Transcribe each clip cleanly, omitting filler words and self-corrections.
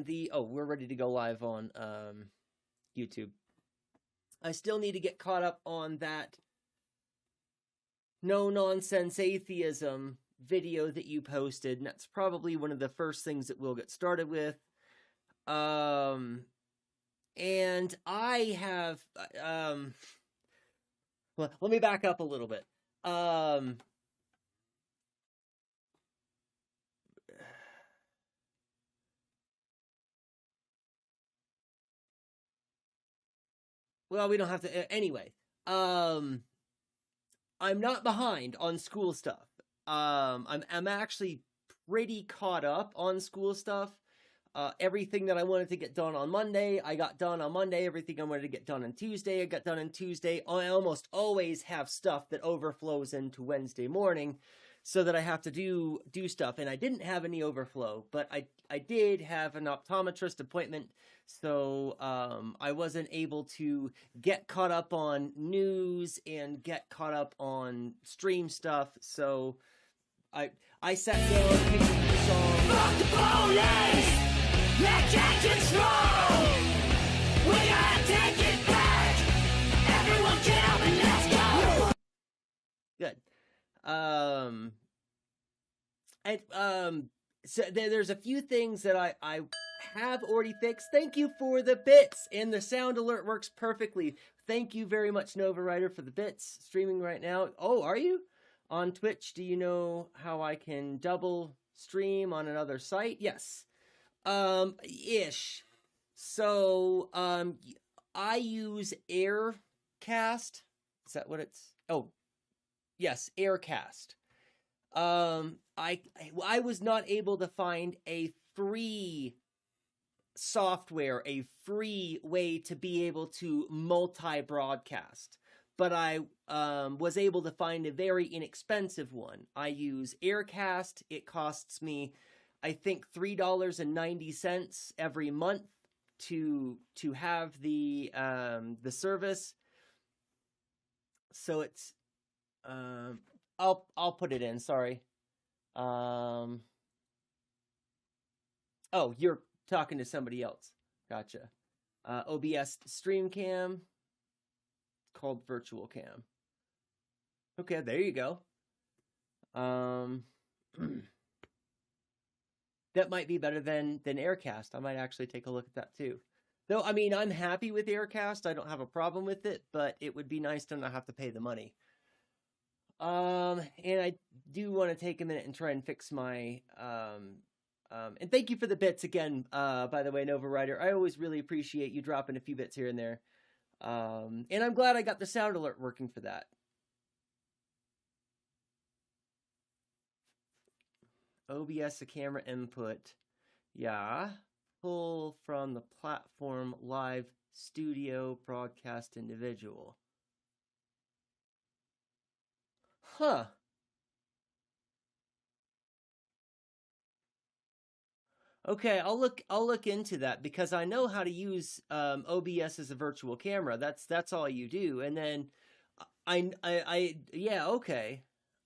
the, oh, we're ready to go live on YouTube. I still need to get caught up on that no nonsense atheism video that you posted, and that's probably one of the first things that we'll get started with. And I have well, let me back up a little bit. Well, we don't have to anyway. I'm not behind on school stuff. I'm actually pretty caught up on school stuff. Everything that I wanted to get done on Monday, I got done on Monday. Everything I wanted to get done on Tuesday, I got done on Tuesday. I almost always have stuff that overflows into Wednesday morning, so that I have to do stuff. And I didn't have any overflow, but I did have an optometrist appointment, so I wasn't able to get caught up on news and get caught up on stream stuff. So I sat down, picked up the song. Fuck the police! They can't control! We gotta take it back! Everyone get up and let's go! Good. So there's a few things that I have already fixed. Thank you for the bits, and the sound alert works perfectly. Thank you very much, Nova Rider, for the bits. Streaming right now. Oh, are you? On Twitch, do you know how I can double stream on another site? Yes. Ish. So, I use Aircast. Is that what it's? Oh, yes, Aircast. I was not able to find a free software, a free way to be able to multi-broadcast. But I was able to find a very inexpensive one. I use Aircast. It costs me, I think, $3.90 every month to have the service. So it's I'll put it in. Sorry. Oh, you're talking to somebody else. Gotcha. OBS stream cam. Called virtual cam. Okay, there you go. That might be better than Aircast. I might actually take a look at that too. Though, I mean, I'm happy with Aircast. I don't have a problem with it, but it would be nice to not have to pay the money. And I do want to take a minute and try and fix my and thank you for the bits again, by the way, Nova Rider. I always really appreciate you dropping a few bits here and there. And I'm glad I got the sound alert working for that. OBS a camera input. Yeah. Pull from the platform live studio broadcast individual. Huh. Okay, I'll look into that, because I know how to use OBS as a virtual camera. That's all you do. And then I yeah, okay.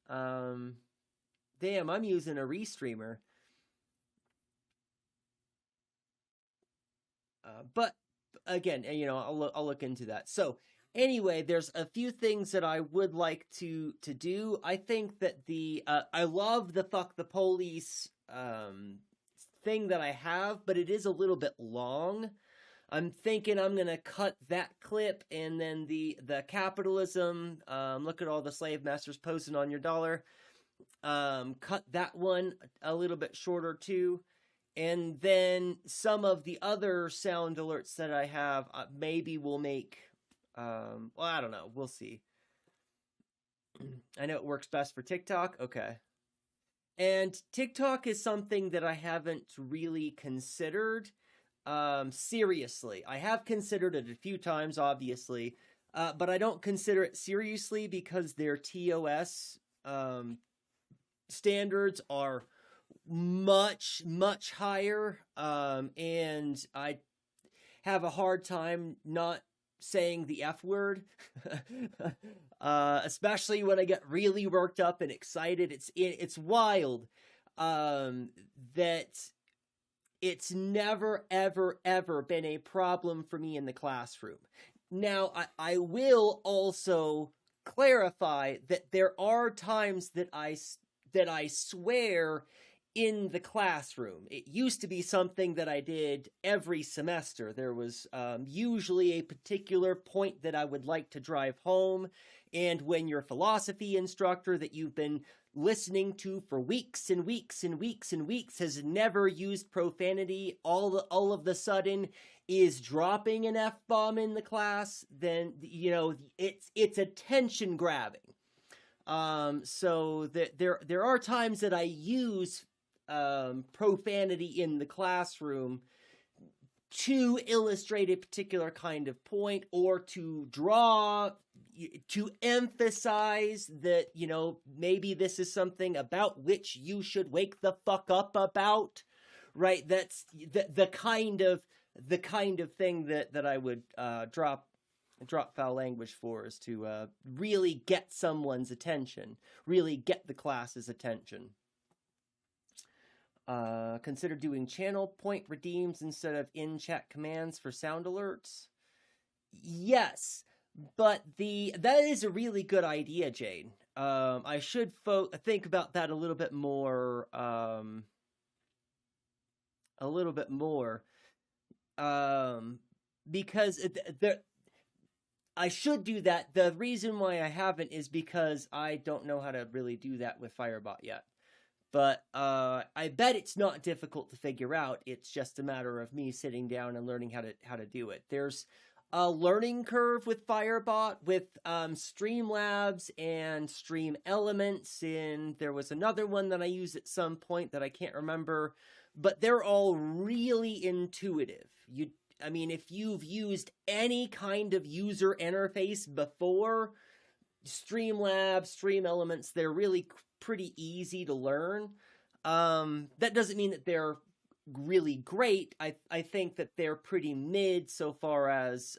Damn, I'm using a restreamer. But again, you know, I'll look into that. So anyway, there's a few things that I would like to do. I think that I love the fuck the police thing that I have, but it is a little bit long. I'm thinking I'm gonna cut that clip, and then the capitalism, look at all the slave masters posing on your dollar, cut that one a little bit shorter too. And then some of the other sound alerts that I have, maybe we'll make, well, I don't know. We'll see. I know it works best for TikTok. Okay. And TikTok is something that I haven't really considered seriously. I have considered it a few times, obviously, but I don't consider it seriously because their TOS standards are much higher, and I have a hard time not saying the F word, especially when I get really worked up and excited. It's wild that it's never, ever, ever been a problem for me in the classroom. Now, I will also clarify that there are times that I swear in the classroom. It used to be something that I did every semester. There was usually a particular point that I would like to drive home, and when your philosophy instructor that you've been listening to for weeks and weeks and weeks and weeks has never used profanity, all of the sudden is dropping an F-bomb in the class, then, you know, it's attention grabbing. So there are times that I use profanity in the classroom to illustrate a particular kind of point, or to emphasize that, you know, maybe this is something about which you should wake the fuck up about, right? That's the kind of thing that I would drop foul language for, is to really get someone's attention, really get the class's attention. Consider doing channel point redeems instead of in-chat commands for sound alerts. Yes, but that is a really good idea, Jane. I should think about that a little bit more. Because I should do that. The reason why I haven't is because I don't know how to really do that with Firebot yet. But I bet it's not difficult to figure out. It's just a matter of me sitting down and learning how to do it. There's a learning curve with Firebot, with Streamlabs and Stream Elements, and there was another one that I used at some point that I can't remember. But they're all really intuitive. I mean, if you've used any kind of user interface before, Streamlabs, Stream Elements, they're really pretty easy to learn. That doesn't mean that they're really great. I think that they're pretty mid so far as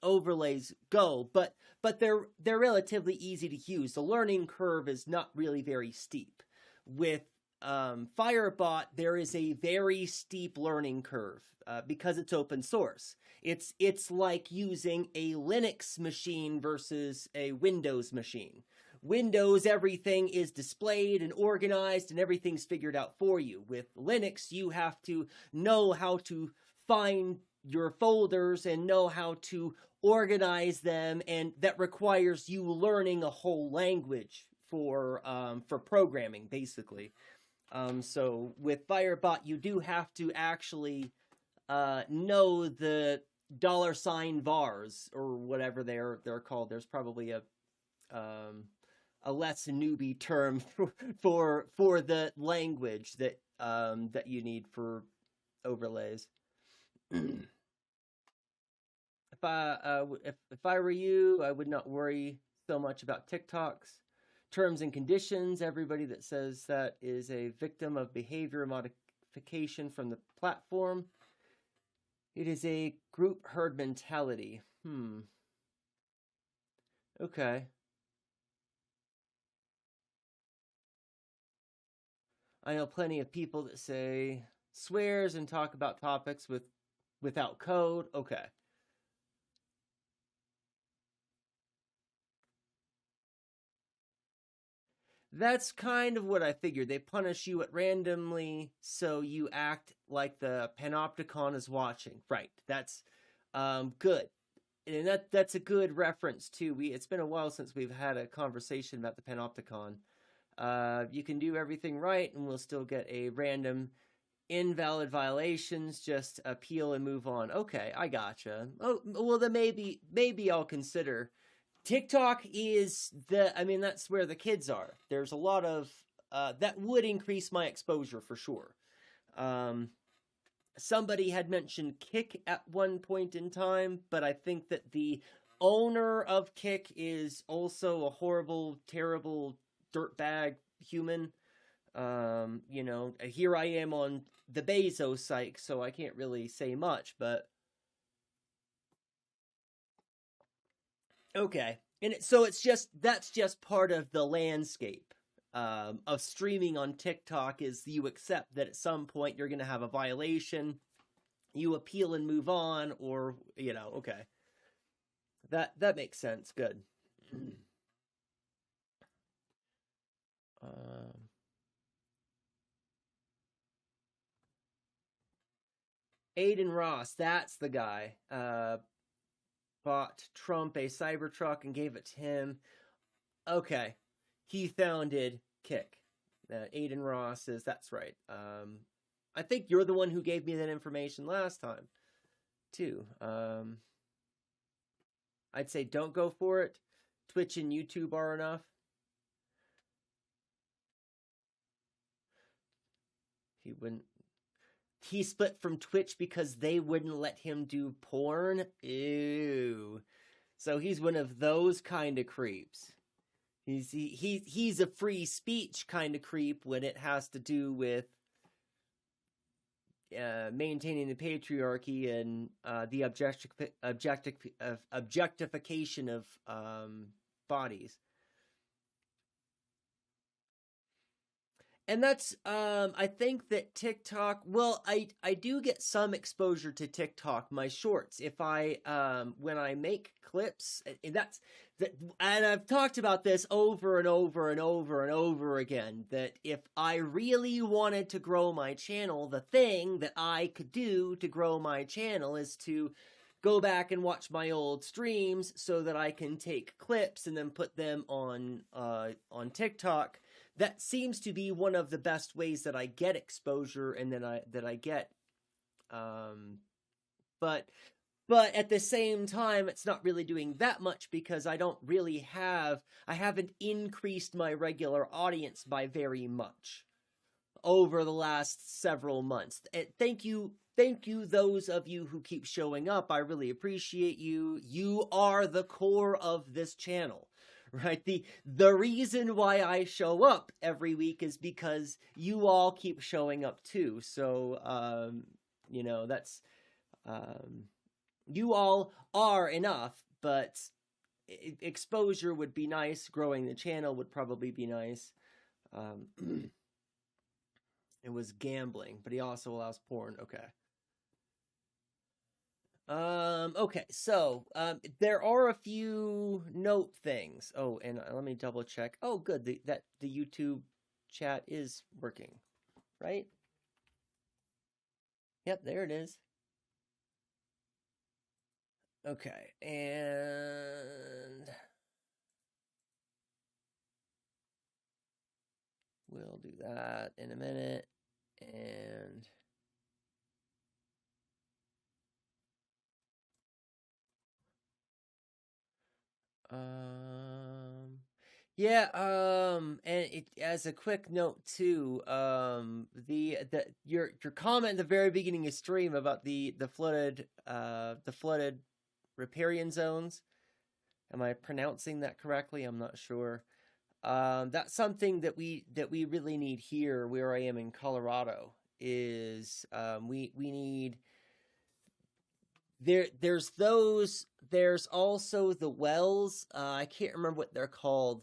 overlays go, but they're relatively easy to use. The learning curve is not really very steep. With Firebot, there is a very steep learning curve because it's open source. It's like using a Linux machine versus a Windows machine. Windows, everything is displayed and organized and everything's figured out for you. With Linux, you have to know how to find your folders and know how to organize them, and that requires you learning a whole language for programming, basically. So with Firebot, you do have to actually know the $ vars, or whatever they're called. There's probably a less newbie term for the language that you need for overlays. If I were you, I would not worry so much about TikTok's terms and conditions. Everybody that says that is a victim of behavior modification from the platform. It is a group herd mentality. Okay. I know plenty of people that say swears and talk about topics without code. Okay. That's kind of what I figured. They punish you at randomly, so you act like the panopticon is watching. Right. That's good. And that's a good reference too. It's been a while since we've had a conversation about the panopticon. You can do everything right and we'll still get a random invalid violations. Just appeal and move on. Okay, I gotcha. Oh, well then maybe I'll consider. TikTok is that's where the kids are. There's a lot of that would increase my exposure for sure. Somebody had mentioned Kick at one point in time, but I think that the owner of Kick is also a horrible, terrible dirtbag human. Here I am on the Bezos site, so I can't really say much, but okay. And that's just part of the landscape. of streaming on TikTok is you accept that at some point you're going to have a violation, you appeal and move on, or, you know, okay. That makes sense. Good. Aiden Ross, that's the guy. Bought Trump a Cybertruck and gave it to him. Okay. He founded Kick. Aiden Ross is, that's right. I think you're the one who gave me that information last time, too. I'd say don't go for it. Twitch and YouTube are enough. He wouldn't. He split from Twitch because they wouldn't let him do porn. Ew. So he's one of those kind of creeps. He's a free speech kind of creep when it has to do with maintaining the patriarchy and the objectification of bodies. And that's, I think that TikTok, well, I do get some exposure to TikTok, my shorts. If I, when I make clips, and I've talked about this over and over and over and over again, that if I really wanted to grow my channel, the thing that I could do to grow my channel is to go back and watch my old streams so that I can take clips and then put them on TikTok. That seems to be one of the best ways that I get exposure and that I get, but at the same time, it's not really doing that much because I haven't increased my regular audience by very much over the last several months. Thank you, those of you who keep showing up. I really appreciate you. You are the core of this channel. Right? The reason why I show up every week is because you all keep showing up too. So, you know, that's, you all are enough, but exposure would be nice. Growing the channel would probably be nice. It was gambling, but he also allows porn. Okay. Okay, so, there are a few note things. Oh, and let me double check. Oh, good, the YouTube chat is working, right? Yep, there it is. Okay, and we'll do that in a minute, and yeah, and as a quick note too, your comment at the very beginning of stream about the flooded riparian zones. Am I pronouncing that correctly? I'm not sure. That's something that we really need here where I am in Colorado is, we need, there's also the wells. I can't remember what they're called,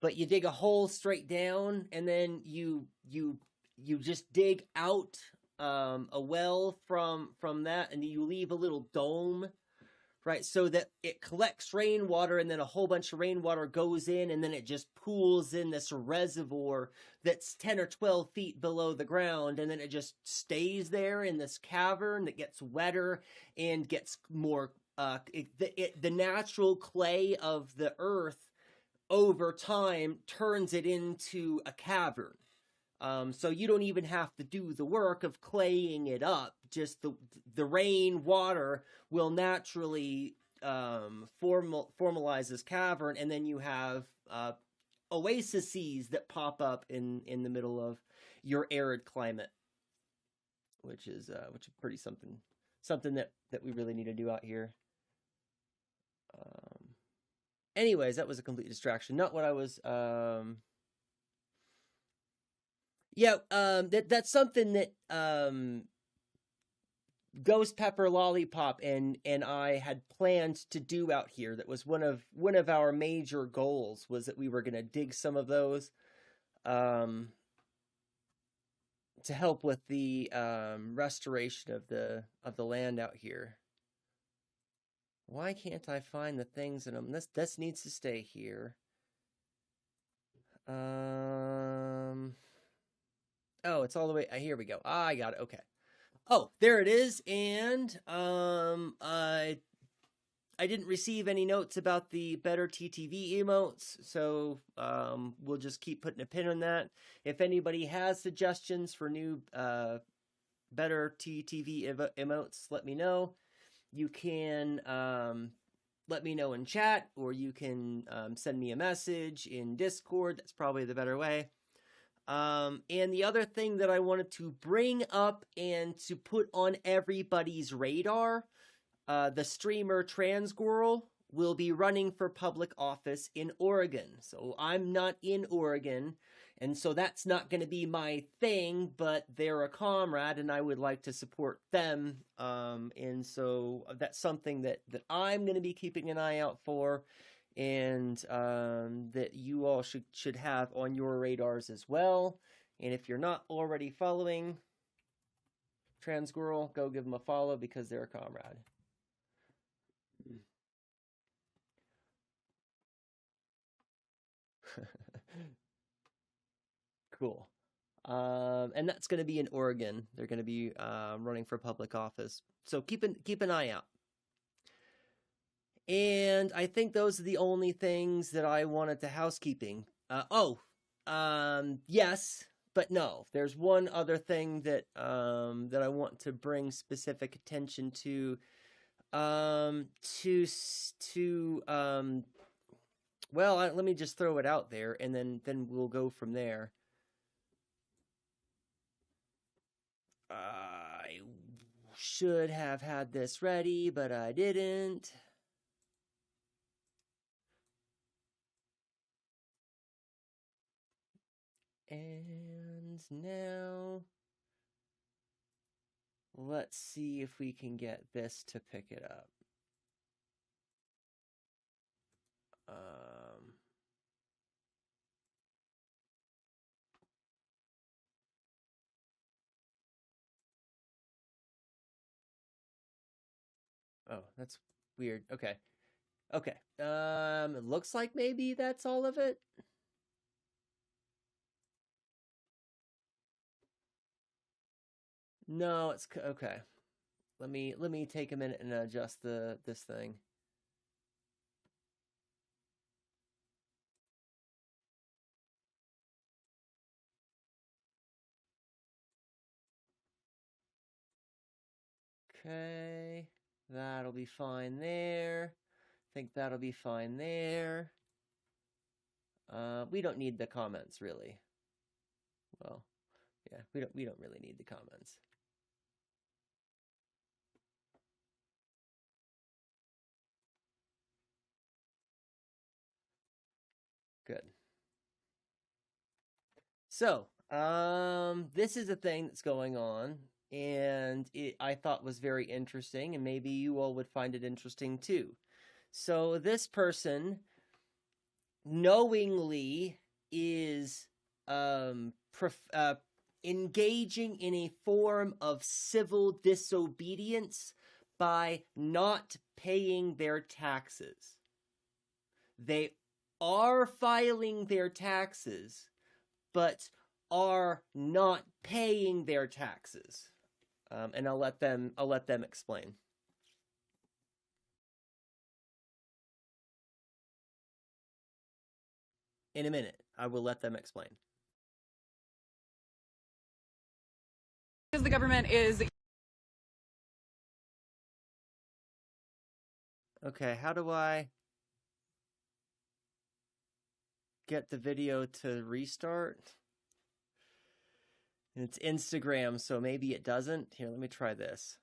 but you dig a hole straight down and then you just dig out a well from that, and you leave a little dome, right, so that it collects rainwater, and then a whole bunch of rainwater goes in, and then it just pools in this reservoir that's 10 or 12 feet below the ground, and then it just stays there in this cavern that gets wetter and gets more, the natural clay of the earth over time turns it into a cavern. So you don't even have to do the work of claying it up. Just the rain water will naturally formalize this cavern, and then you have oases that pop up in the middle of your arid climate, which is pretty something that we really need to do out here. Anyways, that was a complete distraction. Not what I was. Yeah, that's something that Ghost Pepper Lollipop and I had planned to do out here. That was one of our major goals, was that we were going to dig some of those. with the restoration of the land out here. Why can't I find the things in them? This needs to stay here. Oh, it's all the way. Here we go. I got it. Okay. Oh, there it is. And I didn't receive any notes about the better TTV emotes, so we'll just keep putting a pin on that. If anybody has suggestions for new better TTV emotes, let me know. You can let me know in chat, or you can send me a message in Discord. That's probably the better way. And the other thing that I wanted to bring up and to put on everybody's radar, the streamer Transgirl will be running for public office in Oregon. So I'm not in Oregon, and so that's not going to be my thing, but they're a comrade, and I would like to support them. And so that's something that I'm going to be keeping an eye out for, and that you all should have on your radars as well. And if you're not already following Transgirl, go give them a follow, because they're a comrade. Cool. And that's going to be in Oregon. They're going to be running for public office. So keep an eye out. And I think those are the only things that I wanted to housekeeping. Yes, but no. There's one other thing that that I want to bring specific attention to. Well, let me just throw it out there, and then we'll go from there. I should have had this ready, but I didn't. And now, let's see if we can get this to pick it up. Oh, that's weird. Okay. Okay. It looks like maybe that's all of it. No, it's okay. Let me take a minute and adjust this thing. Okay, that'll be fine there. I think that'll be fine there. We don't need the comments, really. Well, yeah, we don't really need the comments. Good. So, this is a thing that's going on, and I thought was very interesting, and maybe you all would find it interesting too. So this person knowingly is engaging in a form of civil disobedience by not paying their taxes. They are filing their taxes, but are not paying their taxes. And I'll let them explain. In a minute, I will let them explain. Because the government is... Okay, how do I get the video to restart? It's Instagram, so maybe it doesn't. Here, let me try this.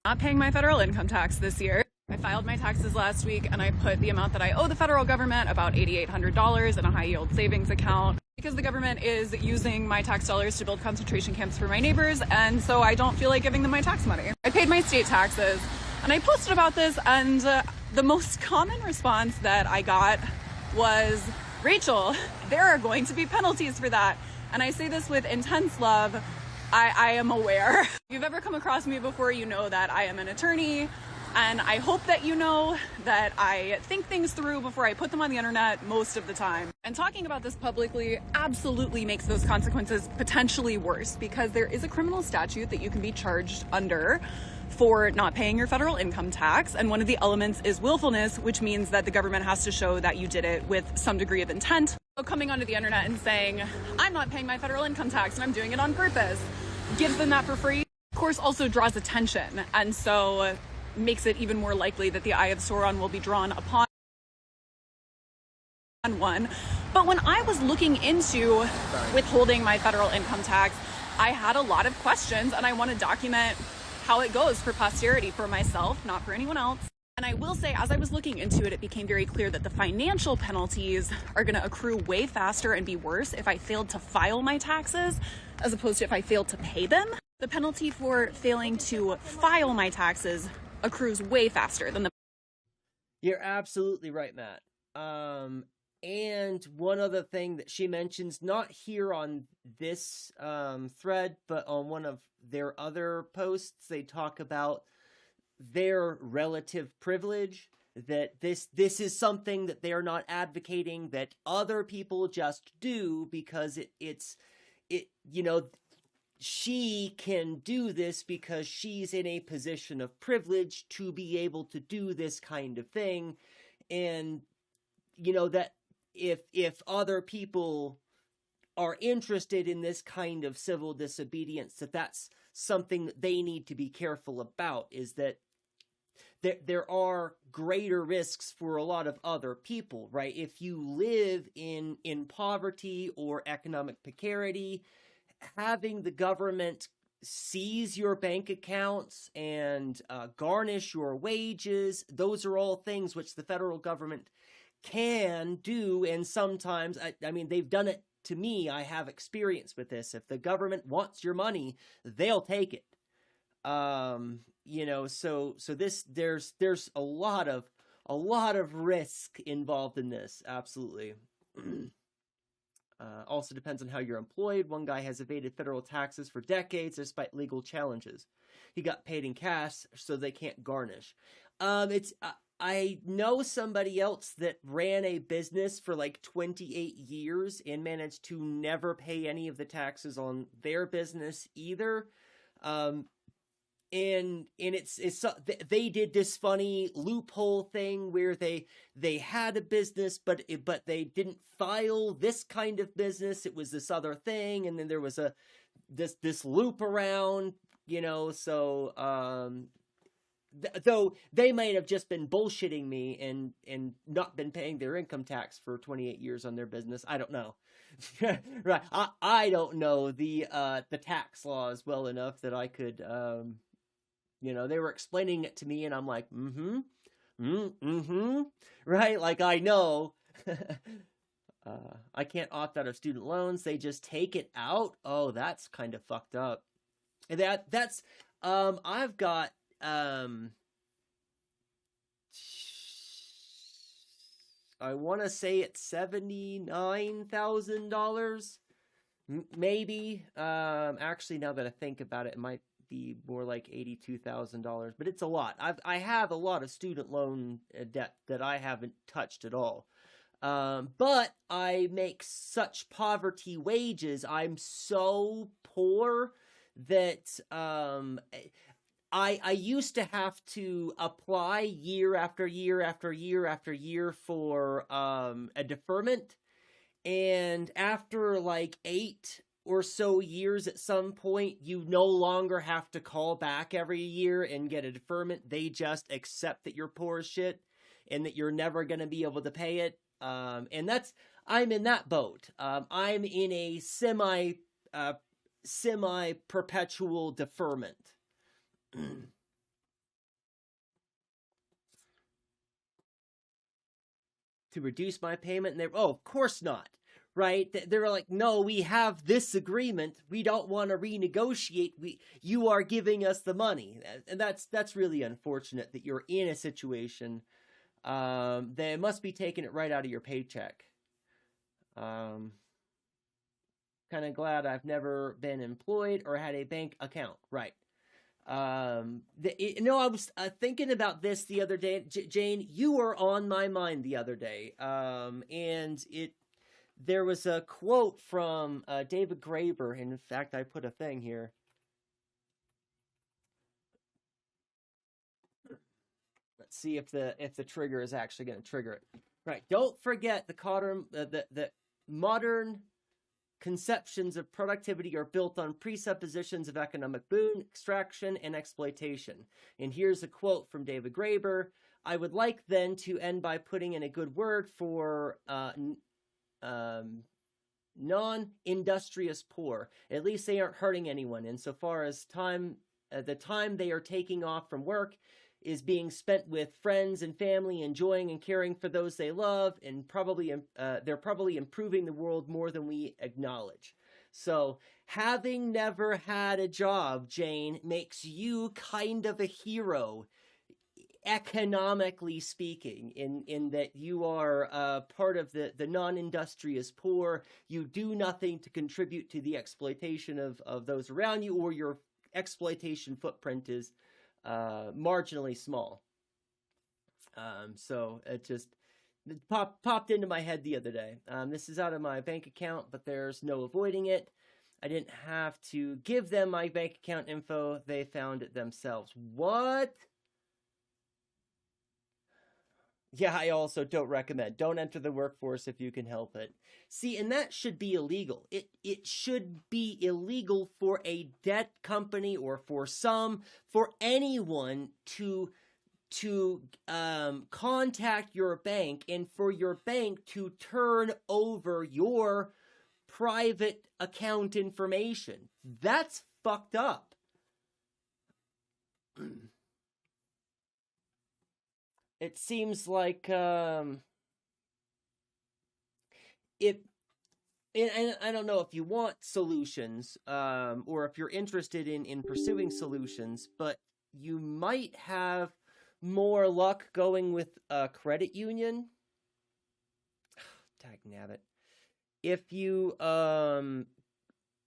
Not paying my federal income tax this year. I filed my taxes last week, and I put the amount that I owe the federal government, about $8,800, in a high-yield savings account, because the government is using my tax dollars to build concentration camps for my neighbors, and so I don't feel like giving them my tax money. I paid my state taxes, and I posted about this, and The most common response that I got was, Rachel, there are going to be penalties for that. And I say this with intense love. I am aware. If you've ever come across me before, you know that I am an attorney, and I hope that you know that I think things through before I put them on the internet most of the time. And talking about this publicly absolutely makes those consequences potentially worse, because there is a criminal statute that you can be charged under for not paying your federal income tax, and one of the elements is willfulness, which means that the government has to show that you did it with some degree of intent. So coming onto the internet and saying, I'm not paying my federal income tax and I'm doing it on purpose, gives them that for free, of course also draws attention, and so makes it even more likely that the eye of Sauron will be drawn upon one. But when I was looking into withholding my federal income tax, I had a lot of questions, and I want to document how it goes for posterity, for myself, not for anyone else. And I will say, as I was looking into it, it became very clear that the financial penalties are going to accrue way faster and be worse if I failed to file my taxes, as opposed to if I failed to pay them. The penalty for failing to file my taxes accrues way faster than the... You're absolutely right, Matt. And one other thing that she mentions, not here on this thread, but on one of their other posts, they talk about their relative privilege, that this is something that they're not advocating that other people just do because she can do this because she's in a position of privilege to be able to do this kind of thing. And that if other people are interested in this kind of civil disobedience, that's something that they need to be careful about, is that there are greater risks for a lot of other people, right? If you live in poverty or economic precarity, having the government seize your bank accounts and garnish your wages, those are all things which the federal government can do. And sometimes, I mean, they've done it to me. I have experience with this. If the government wants your money, they'll take it. So there's a lot of risk involved in this. Absolutely. Also depends on how you're employed. One guy has evaded federal taxes for decades despite legal challenges. He got paid in cash, so they can't garnish. I know somebody else that ran a business for like 28 years and managed to never pay any of the taxes on their business either. And they did this funny loophole thing where they had a business, but they didn't file this kind of business. It was this other thing, and then there was this loop around, so though they might have just been bullshitting me and not been paying their income tax for 28 years on their business. I don't know. Right. I don't know the tax laws well enough that I could, they were explaining it to me and I'm like, right? Like, I know. I can't opt out of student loans. They just take it out. Oh, that's kind of fucked up. And that's, I've got, I want to say it's $79,000, maybe. Actually, now that I think about it, it might be more like $82,000, but it's a lot. I have a lot of student loan debt that I haven't touched at all. But I make such poverty wages. I'm so poor that, I used to have to apply year after year after year after year for a deferment, and after like 8 or so years, at some point you no longer have to call back every year and get a deferment. They just accept that you're poor as shit and that you're never going to be able to pay it. And I'm in that boat. I'm in a semi-perpetual deferment. To reduce my payment, and of course not, right? They're like, no, we have this agreement, we don't want to renegotiate, you are giving us the money. And that's really unfortunate that you're in a situation They must be taking it right out of your paycheck. Kind of glad I've never been employed or had a bank account. Right. I was thinking about this the other day. Jane, you were on my mind the other day. And there was a quote from David Graeber. In fact, I put a thing here. Let's see if the trigger is actually going to trigger it. Right. Don't forget the modern conceptions of productivity are built on presuppositions of economic boon, extraction, and exploitation. And here's a quote from David Graeber. I would like then to end by putting in a good word for non-industrious poor. At least they aren't hurting anyone. Insofar as the time they are taking off from work is being spent with friends and family, enjoying and caring for those they love, and they're probably improving the world more than we acknowledge. So having never had a job, Jane, makes you kind of a hero, economically speaking, in that you are part of the non-industrious poor. You do nothing to contribute to the exploitation of those around you, or your exploitation footprint is marginally small. So it popped into my head the other day. This is out of my bank account, but there's no avoiding it. I didn't have to give them my bank account info. They found it themselves. What? Yeah, I also don't recommend. Don't enter the workforce if you can help it. See, and that should be illegal. It should be illegal for a debt company or for anyone to contact your bank and for your bank to turn over your private account information. That's fucked up. It seems like and I don't know if you want solutions or if you're interested in pursuing solutions, but you might have more luck going with a credit union. Dagnabbit. If you and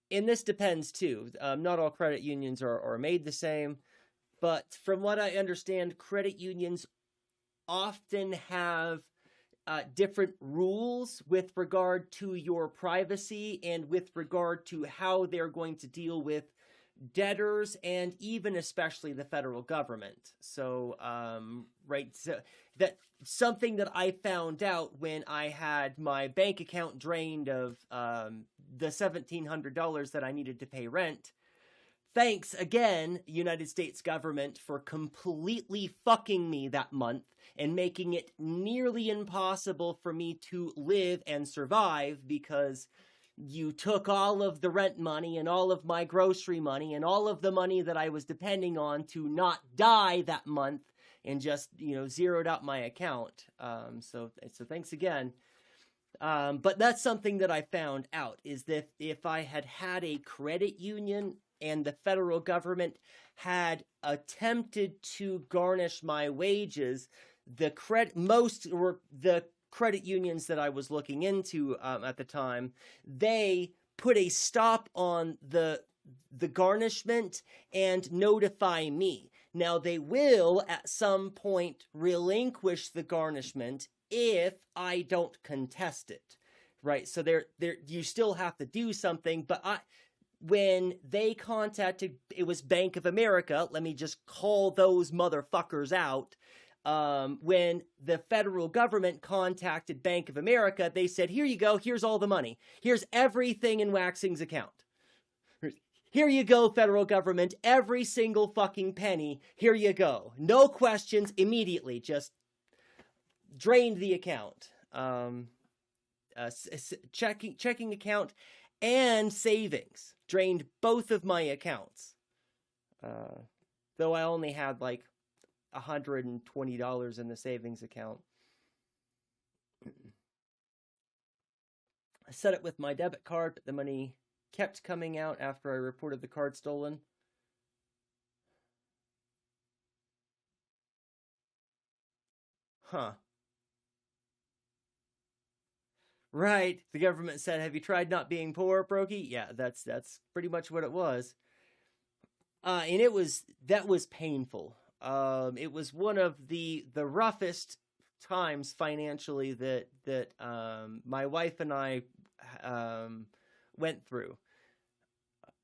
this depends too. Not all credit unions are made the same, but from what I understand, credit unions often have different rules with regard to your privacy and with regard to how they're going to deal with debtors and even especially the federal government. So, so that something that I found out when I had my bank account drained of the $1,700 that I needed to pay rent. Thanks again, United States government, for completely fucking me that month and making it nearly impossible for me to live and survive because you took all of the rent money and all of my grocery money and all of the money that I was depending on to not die that month and just, zeroed out my account. So thanks again. But that's something that I found out, is that if I had had a credit union and the federal government had attempted to garnish my wages, the credit unions that I was looking into at the time, they put a stop on the garnishment and notify me. Now, they will at some point relinquish the garnishment if I don't contest it, right? So you still have to do something, but when they contacted, it was Bank of America, let me just call those motherfuckers out. When the federal government contacted Bank of America, they said, here you go, here's all the money. Here's everything in Waxing's account. Here you go, federal government, every single fucking penny, here you go. No questions, immediately, just drained the account. Checking account and savings. Drained both of my accounts. Though I only had like $120 in the savings account. I set it with my debit card, but the money kept coming out after I reported the card stolen. Huh. Right. The government said, "Have you tried not being poor, Brokey?" Yeah, that's pretty much what it was. And that was painful. It was one of the roughest times financially that my wife and I went through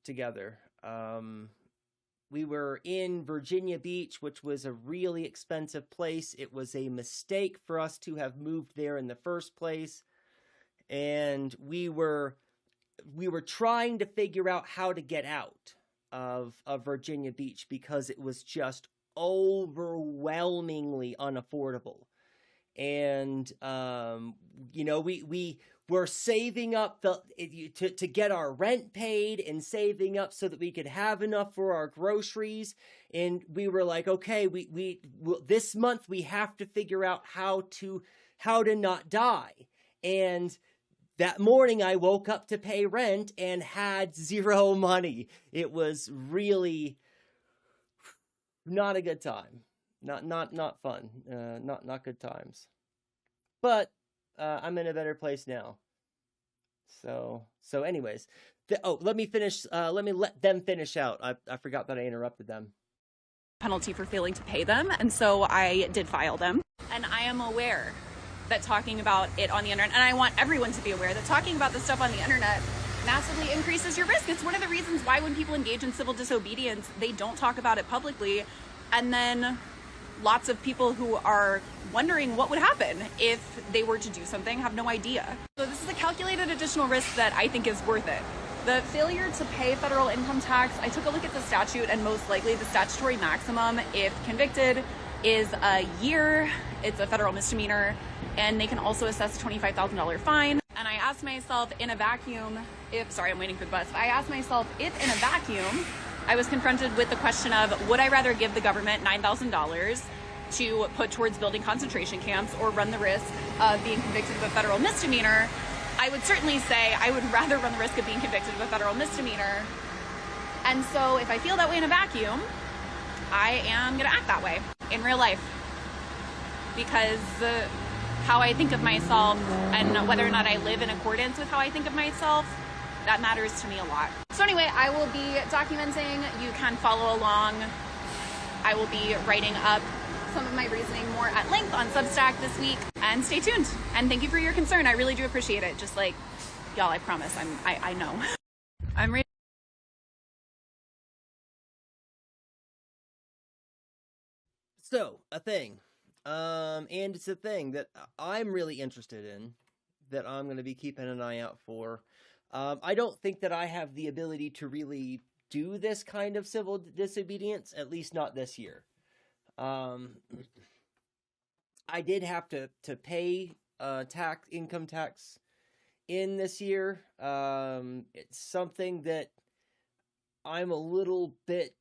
together. We were in Virginia Beach, which was a really expensive place. It was a mistake for us to have moved there in the first place, and we were trying to figure out how to get out of Virginia Beach because it was just overwhelmingly unaffordable. And we were saving up to get our rent paid and saving up so that we could have enough for our groceries. And we were like, okay, we this month we have to figure out how to not die. And that morning I woke up to pay rent and had zero money. It was really not a good time. Not fun. Not good times. But I'm in a better place now. So anyways, let me finish. Let me let them finish out. I forgot that I interrupted them. Penalty for failing to pay them, and so I did file them. And I am aware that talking about it on the internet, and I want everyone to be aware that talking about this stuff on the internet massively increases your risk. It's one of the reasons why when people engage in civil disobedience, they don't talk about it publicly, and then lots of people who are wondering what would happen if they were to do something have no idea. So this is a calculated additional risk that I think is worth it. The failure to pay federal income tax, I took a look at the statute, and most likely the statutory maximum, if convicted, is a year. It's a federal misdemeanor, and they can also assess a $25,000 fine. And I asked myself in a vacuum, I'm waiting for the bus. I asked myself if in a vacuum, I was confronted with the question of, would I rather give the government $9,000 to put towards building concentration camps or run the risk of being convicted of a federal misdemeanor? I would certainly say I would rather run the risk of being convicted of a federal misdemeanor. And so if I feel that way in a vacuum, I am going to act that way in real life. Because how I think of myself and whether or not I live in accordance with how I think of myself, that matters to me a lot. So anyway, I will be documenting. You can follow along. I will be writing up some of my reasoning more at length on Substack this week. And stay tuned. And thank you for your concern. I really do appreciate it. Just like, y'all, I promise. I know. I'm ready. So, a thing. And it's a thing that I'm really interested in, that I'm going to be keeping an eye out for. I don't think that I have the ability to really do this kind of civil disobedience, at least not this year. I did have to pay income tax in this year. It's something that I'm a little bit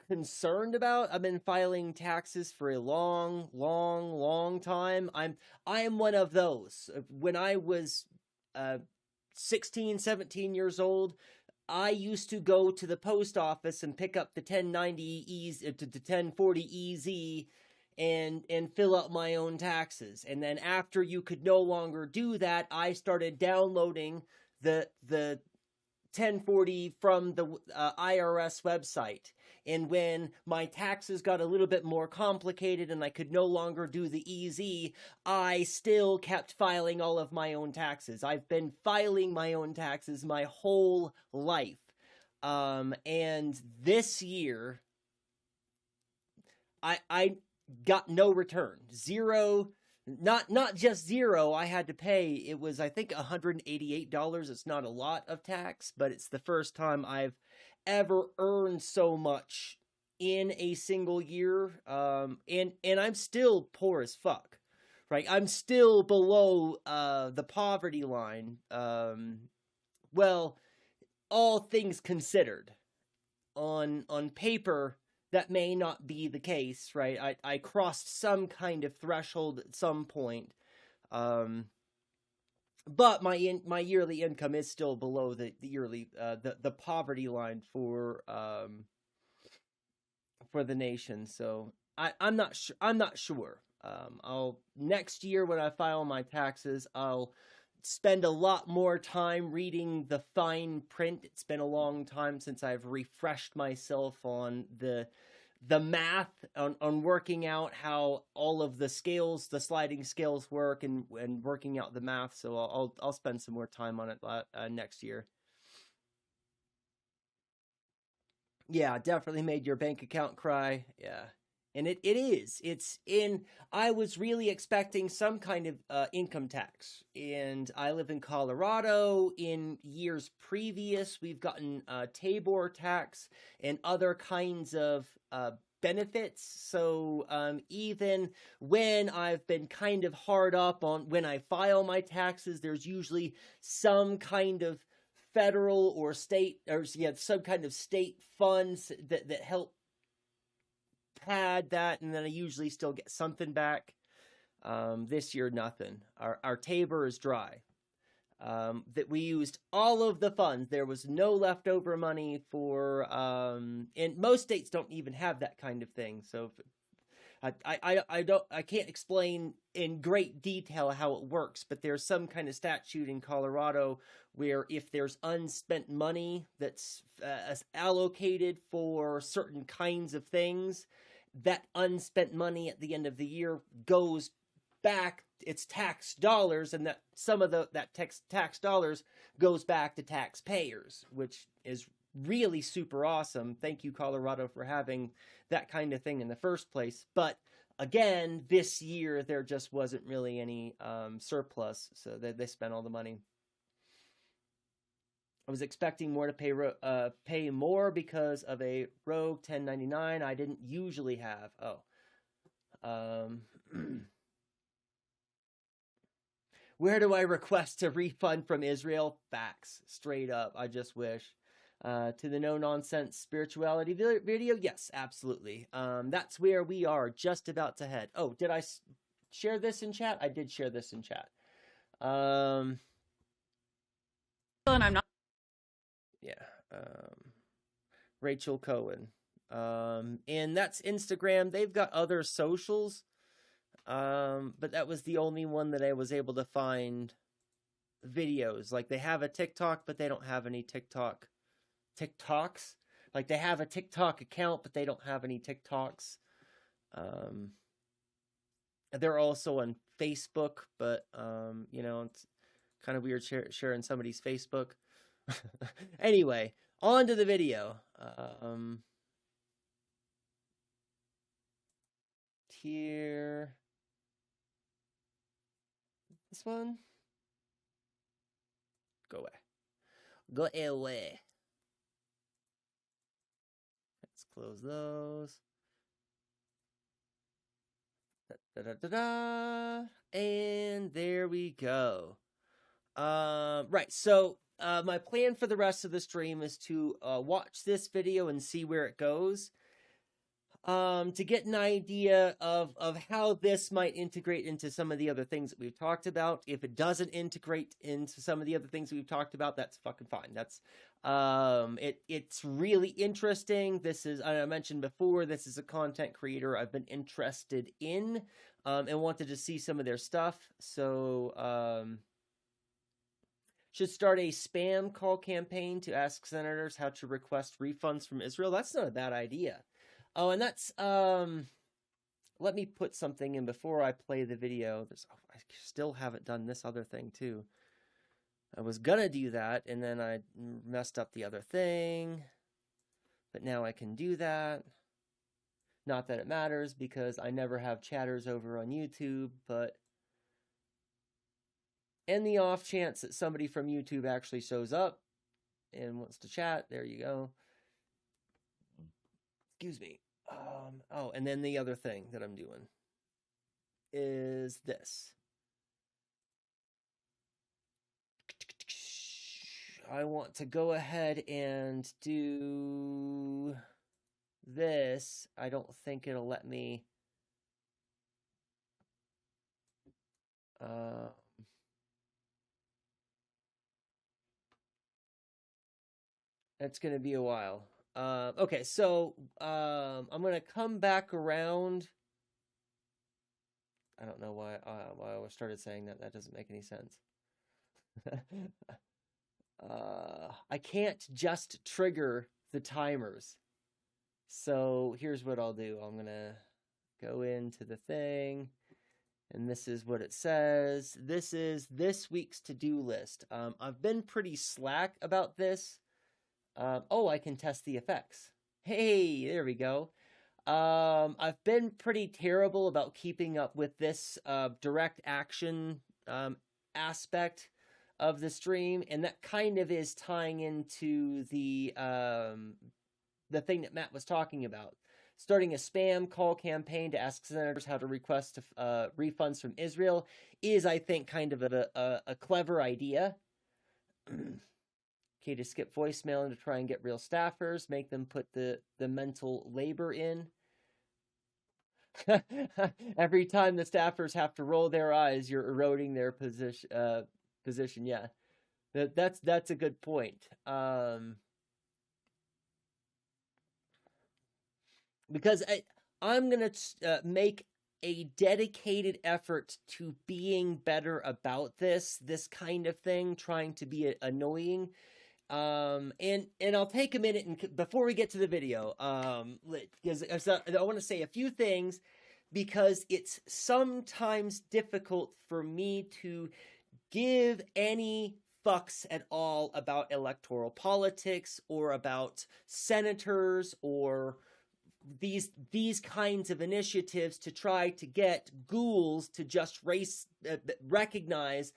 concerned about. I've been filing taxes for a long time. I am one of those. When I was 16, 17 years old, I used to go to the post office and pick up the 1090 to the 1040 EZ and fill out my own taxes. And then after you could no longer do that, I started downloading the 1040 from the IRS website. And when my taxes got a little bit more complicated and I could no longer do the EZ, I still kept filing all of my own taxes. I've been filing my own taxes my whole life. And this year, I got no return. Zero. Not just zero, I had to pay. It was, I think, $188. It's not a lot of tax, but it's the first time I've ever earned so much in a single year. And I'm still poor as fuck, right? I'm still below the poverty line. Well, all things considered, on paper, that may not be the case, right? I crossed some kind of threshold at some point. But my yearly income is still below the yearly the poverty line for the nation. So I'm not sure. I'll next year when I file my taxes, I'll spend a lot more time reading the fine print. It's been a long time since I've refreshed myself on the math, on working out how all of the scales, the sliding scales work, and working out the math. So I'll spend some more time on it next year. Yeah, definitely made your bank account cry. Yeah. And it is. It's in. I was really expecting some kind of income tax. And I live in Colorado. In years previous, we've gotten Tabor tax and other kinds of benefits. So even when I've been kind of hard up on when I file my taxes, there's usually some kind of federal or state, or some kind of state funds that help pad that, and then I usually still get something back. This year, nothing. Our Tabor is dry. That we used all of the funds. There was no leftover money for, and most states don't even have that kind of thing. So I can't explain in great detail how it works, but there's some kind of statute in Colorado where if there's unspent money that's allocated for certain kinds of things, that unspent money at the end of the year goes back. It's tax dollars, and that some of that tax dollars goes back to taxpayers, which is really super awesome. Thank you, Colorado, for having that kind of thing in the first place. But again, this year there just wasn't really any surplus, so they spent all the money. I was expecting more to pay more because of a rogue 1099 I didn't usually have. Where do I request a refund from Israel? Facts. Straight up. I just wish. To the no nonsense spirituality video? Yes, absolutely. That's where we are just about to head. Oh, did I share this in chat? I did share this in chat. And I'm not. Yeah. Rachel Cohen. And that's Instagram. They've got other socials. But that was the only one that I was able to find videos. Like, they have a TikTok, but they don't have any TikToks. Like, they have a TikTok account, but they don't have any TikToks. They're also on Facebook, but it's kind of weird sharing somebody's Facebook. Anyway, on to the video. Here. This one. Go away. Go away. Let's close those. And there we go. Right, so my plan for the rest of the stream is to watch this video and see where it goes. To get an idea of how this might integrate into some of the other things that we've talked about. If it doesn't integrate into some of the other things we've talked about, that's fucking fine. That's it's really interesting. This is, I mentioned before, this is a content creator I've been interested in and wanted to see some of their stuff. So should start a spam call campaign to ask senators how to request refunds from Israel. That's not a bad idea. Oh, and that's, let me put something in before I play the video. I still haven't done this other thing, too. I was gonna do that, and then I messed up the other thing. But now I can do that. Not that it matters, because I never have chatters over on YouTube, but in the off chance that somebody from YouTube actually shows up and wants to chat, there you go. Excuse me. Oh, and then the other thing that I'm doing is this. I want to go ahead and do this. I don't think it'll let me. It's going to be a while. Okay, so I'm going to come back around. I don't know why I started saying that. That doesn't make any sense. I can't just trigger the timers. So here's what I'll do. I'm going to go into the thing, and this is what it says. This is this week's to-do list. I've been pretty slack about this. Oh, I can test the effects. Hey, there we go. I've been pretty terrible about keeping up with this direct action aspect of the stream, and that kind of is tying into the thing that Matt was talking about. Starting a spam call campaign to ask senators how to request refunds from Israel is, I think, kind of a clever idea. Okay, to skip voicemail and to try and get real staffers, make them put the mental labor in. Every time the staffers have to roll their eyes, you're eroding their position. Yeah, that's a good point. Because I'm going to make a dedicated effort to being better about this kind of thing, trying to be annoying. And I'll take a minute and before we get to the video, because I want to say a few things, because it's sometimes difficult for me to give any fucks at all about electoral politics or about senators or these kinds of initiatives to try to get ghouls to just recognize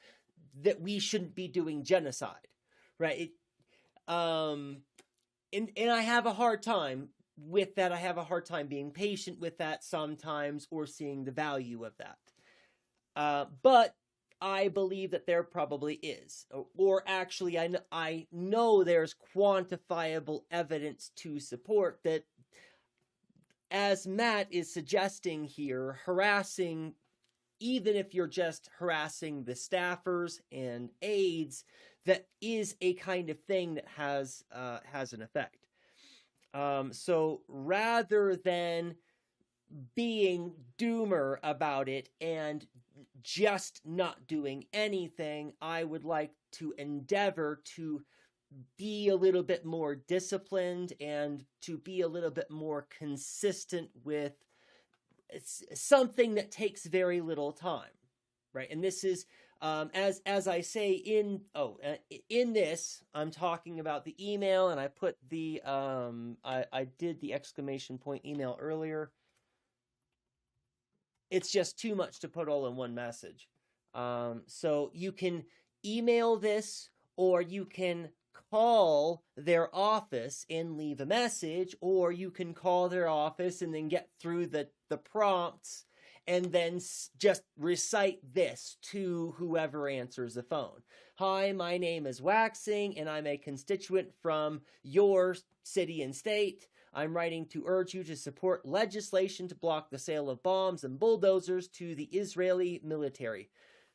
that we shouldn't be doing genocide, right? And I have a hard time with that. I have a hard time being patient with that sometimes, or seeing the value of that. But I believe that there probably is, or actually I know there's quantifiable evidence to support that, as Matt is suggesting here, harassing, even if you're just harassing the staffers and aides, that is a kind of thing that has an effect. So rather than being doomer about it and just not doing anything, I would like to endeavor to be a little bit more disciplined and to be a little bit more consistent with something that takes very little time, right? And this is, as I say in this, I'm talking about the email, and I put the, I did the exclamation point email earlier. It's just too much to put all in one message. So you can email this, or you can call their office and leave a message, or you can call their office and then get through the prompts and then just recite this to whoever answers the phone. Hi, my name is Waxing, and I'm a constituent from your city and state. I'm writing to urge you to support legislation to block the sale of bombs and bulldozers to the Israeli military.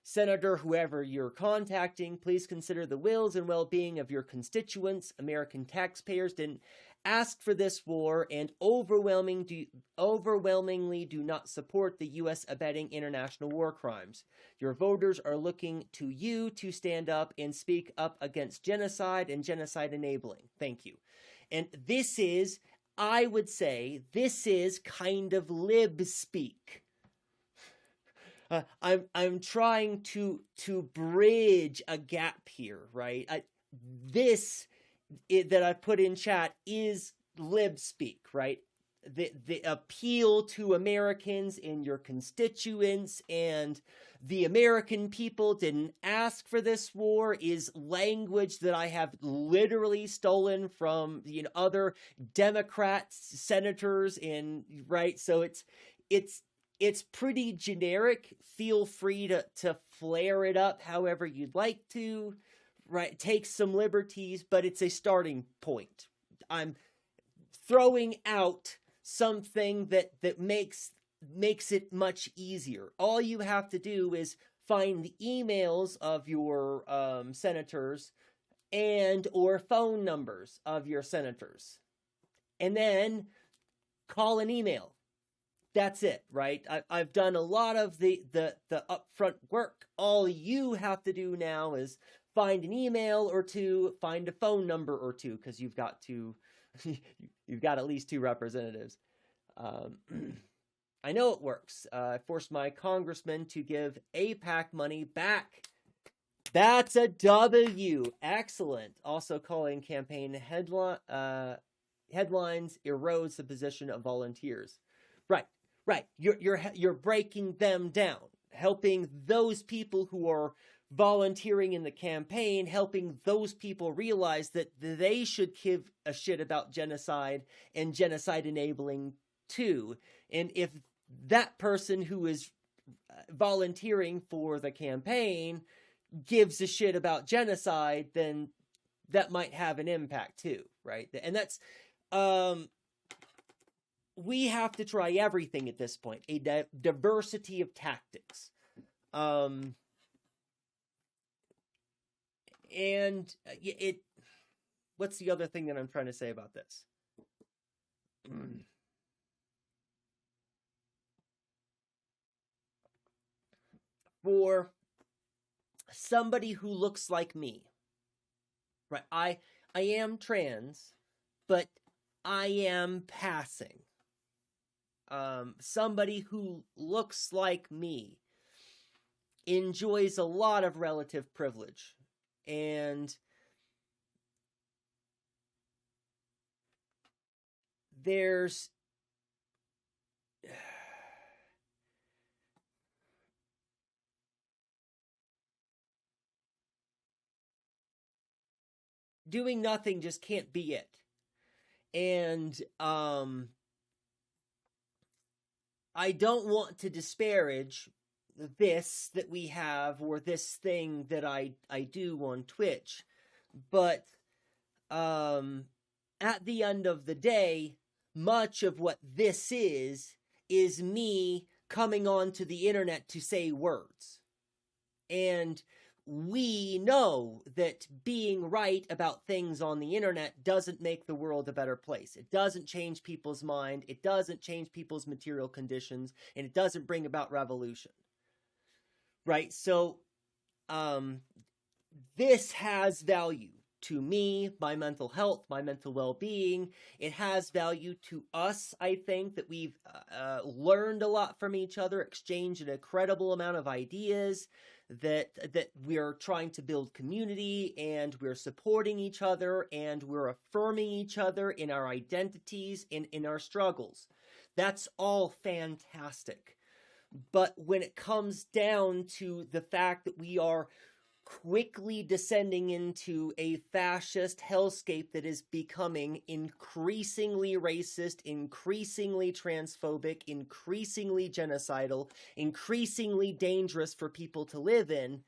Senator, whoever you're contacting, please consider the wills and well-being of your constituents. American taxpayers didn't ask for this war, and overwhelmingly do not support the U.S. abetting international war crimes. Your voters are looking to you to stand up and speak up against genocide and genocide enabling. Thank you. And this is, I would say, this is kind of lib speak. I'm trying to bridge a gap here, right? That I put in chat is lib speak, right? The appeal to Americans and your constituents and the American people didn't ask for this war is language that I have literally stolen from other Democrats, senators, and right. So it's pretty generic. Feel free to flare it up however you'd like to, right? Take some liberties, but it's a starting point. I'm throwing out something that makes it much easier. All you have to do is find the emails of your senators and or phone numbers of your senators, and then call an email. That's it, right? I've done a lot of the upfront work. All you have to do now is find an email or two, find a phone number or two, because you've got at least 2 representatives. I know it works. I forced my congressman to give AIPAC money back. That's a W. Excellent. Also calling campaign headlines erodes the position of volunteers. Right. You're breaking them down, helping those people who are volunteering in the campaign, helping those people realize that they should give a shit about genocide and genocide enabling too. And if that person who is volunteering for the campaign gives a shit about genocide, then that might have an impact too, right? And that's we have to try everything at this point, a diversity of tactics. And what's the other thing that I'm trying to say about this? For somebody who looks like me, right? I am trans, but I am passing. Somebody who looks like me enjoys a lot of relative privilege, and there's doing nothing just can't be it. And I don't want to disparage this that we have, or this thing that I do on Twitch, but at the end of the day, much of what this is me coming onto the internet to say words. And we know that being right about things on the internet doesn't make the world a better place. It doesn't change people's mind. It doesn't change people's material conditions, and it doesn't bring about revolution. Right? So, this has value to me, my mental health, my mental well-being. It has value to us, I think, that we've learned a lot from each other, exchanged an incredible amount of ideas, that we're trying to build community, and we're supporting each other, and we're affirming each other in our identities and in our struggles. That's all fantastic. But when it comes down to the fact that we are quickly descending into a fascist hellscape that is becoming increasingly racist, increasingly transphobic, increasingly genocidal, increasingly dangerous for people to live in,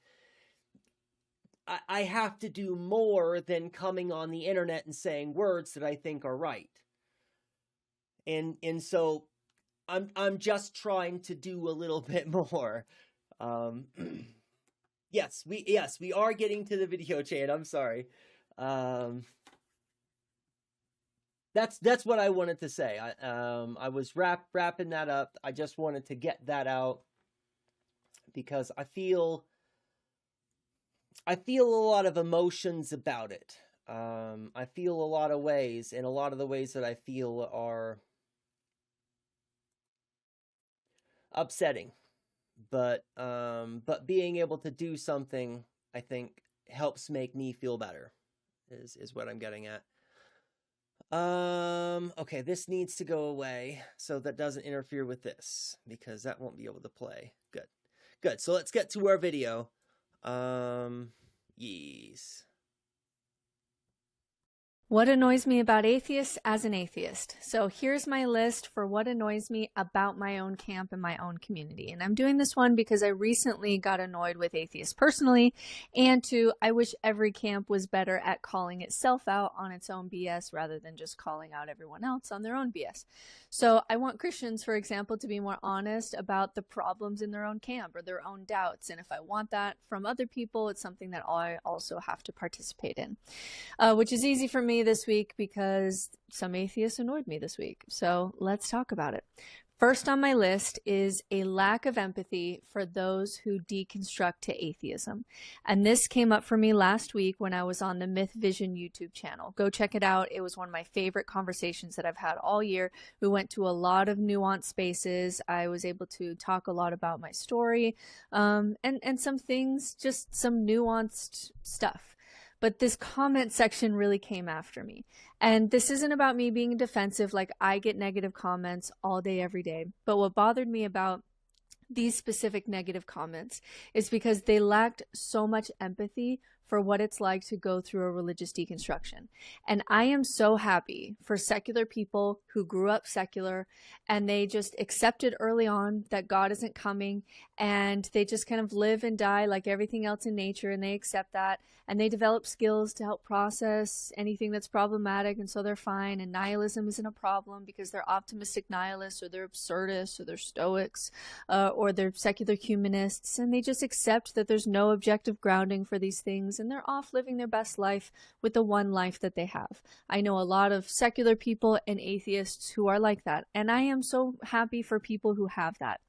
I have to do more than coming on the internet and saying words that I think are right. And so I'm just trying to do a little bit more. Yes, we are getting to the video chat. I'm sorry. That's what I wanted to say. I was wrapping that up. I just wanted to get that out because I feel a lot of emotions about it. I feel a lot of ways, and a lot of the ways that I feel are upsetting. But being able to do something, I think, helps make me feel better, is what I'm getting at. Okay, this needs to go away so that doesn't interfere with this, because that won't be able to play. Good. So let's get to our video. Yes. What annoys me about atheists as an atheist. So here's my list for what annoys me about my own camp and my own community. And I'm doing this one because I recently got annoyed with atheists personally, and I wish every camp was better at calling itself out on its own BS rather than just calling out everyone else on their own BS. So I want Christians, for example, to be more honest about the problems in their own camp or their own doubts. And if I want that from other people, it's something that I also have to participate in, which is easy for me this week because some atheists annoyed me this week. So let's talk about it. First on my list is a lack of empathy for those who deconstruct to atheism. And this came up for me last week when I was on the Myth Vision YouTube channel. Go check it out. It was one of my favorite conversations that I've had all year. We went to a lot of nuanced spaces. I was able to talk a lot about my story, and some things, just some nuanced stuff. But this comment section really came after me. And this isn't about me being defensive, like I get negative comments all day, every day. But what bothered me about these specific negative comments is because they lacked so much empathy for what it's like to go through a religious deconstruction. And I am so happy for secular people who grew up secular and they just accepted early on that God isn't coming, and they just kind of live and die like everything else in nature, and they accept that, and they develop skills to help process anything that's problematic, and so they're fine, and nihilism isn't a problem because they're optimistic nihilists, or they're absurdists, or they're stoics, or they're secular humanists, and they just accept that there's no objective grounding for these things, and they're off living their best life with the one life that they have. I know a lot of secular people and atheists who are like that, and I am so happy for people who have that.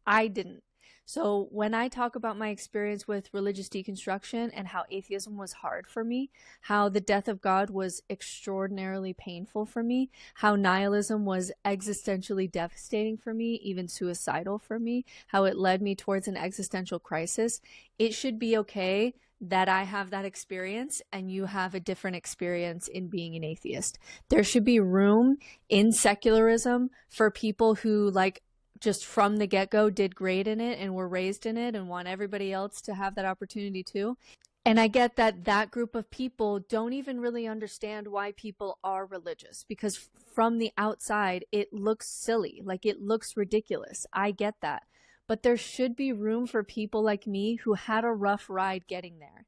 I didn't. So when I talk about my experience with religious deconstruction and how atheism was hard for me, how the death of God was extraordinarily painful for me, how nihilism was existentially devastating for me, even suicidal for me, how it led me towards an existential crisis, it should be okay that I have that experience and you have a different experience in being an atheist. There should be room in secularism for people who, like, just from the get-go did great in it and were raised in it and want everybody else to have that opportunity too. And I get that that group of people don't even really understand why people are religious, because from the outside it looks silly, like it looks ridiculous. I get that. But there should be room for people like me who had a rough ride getting there.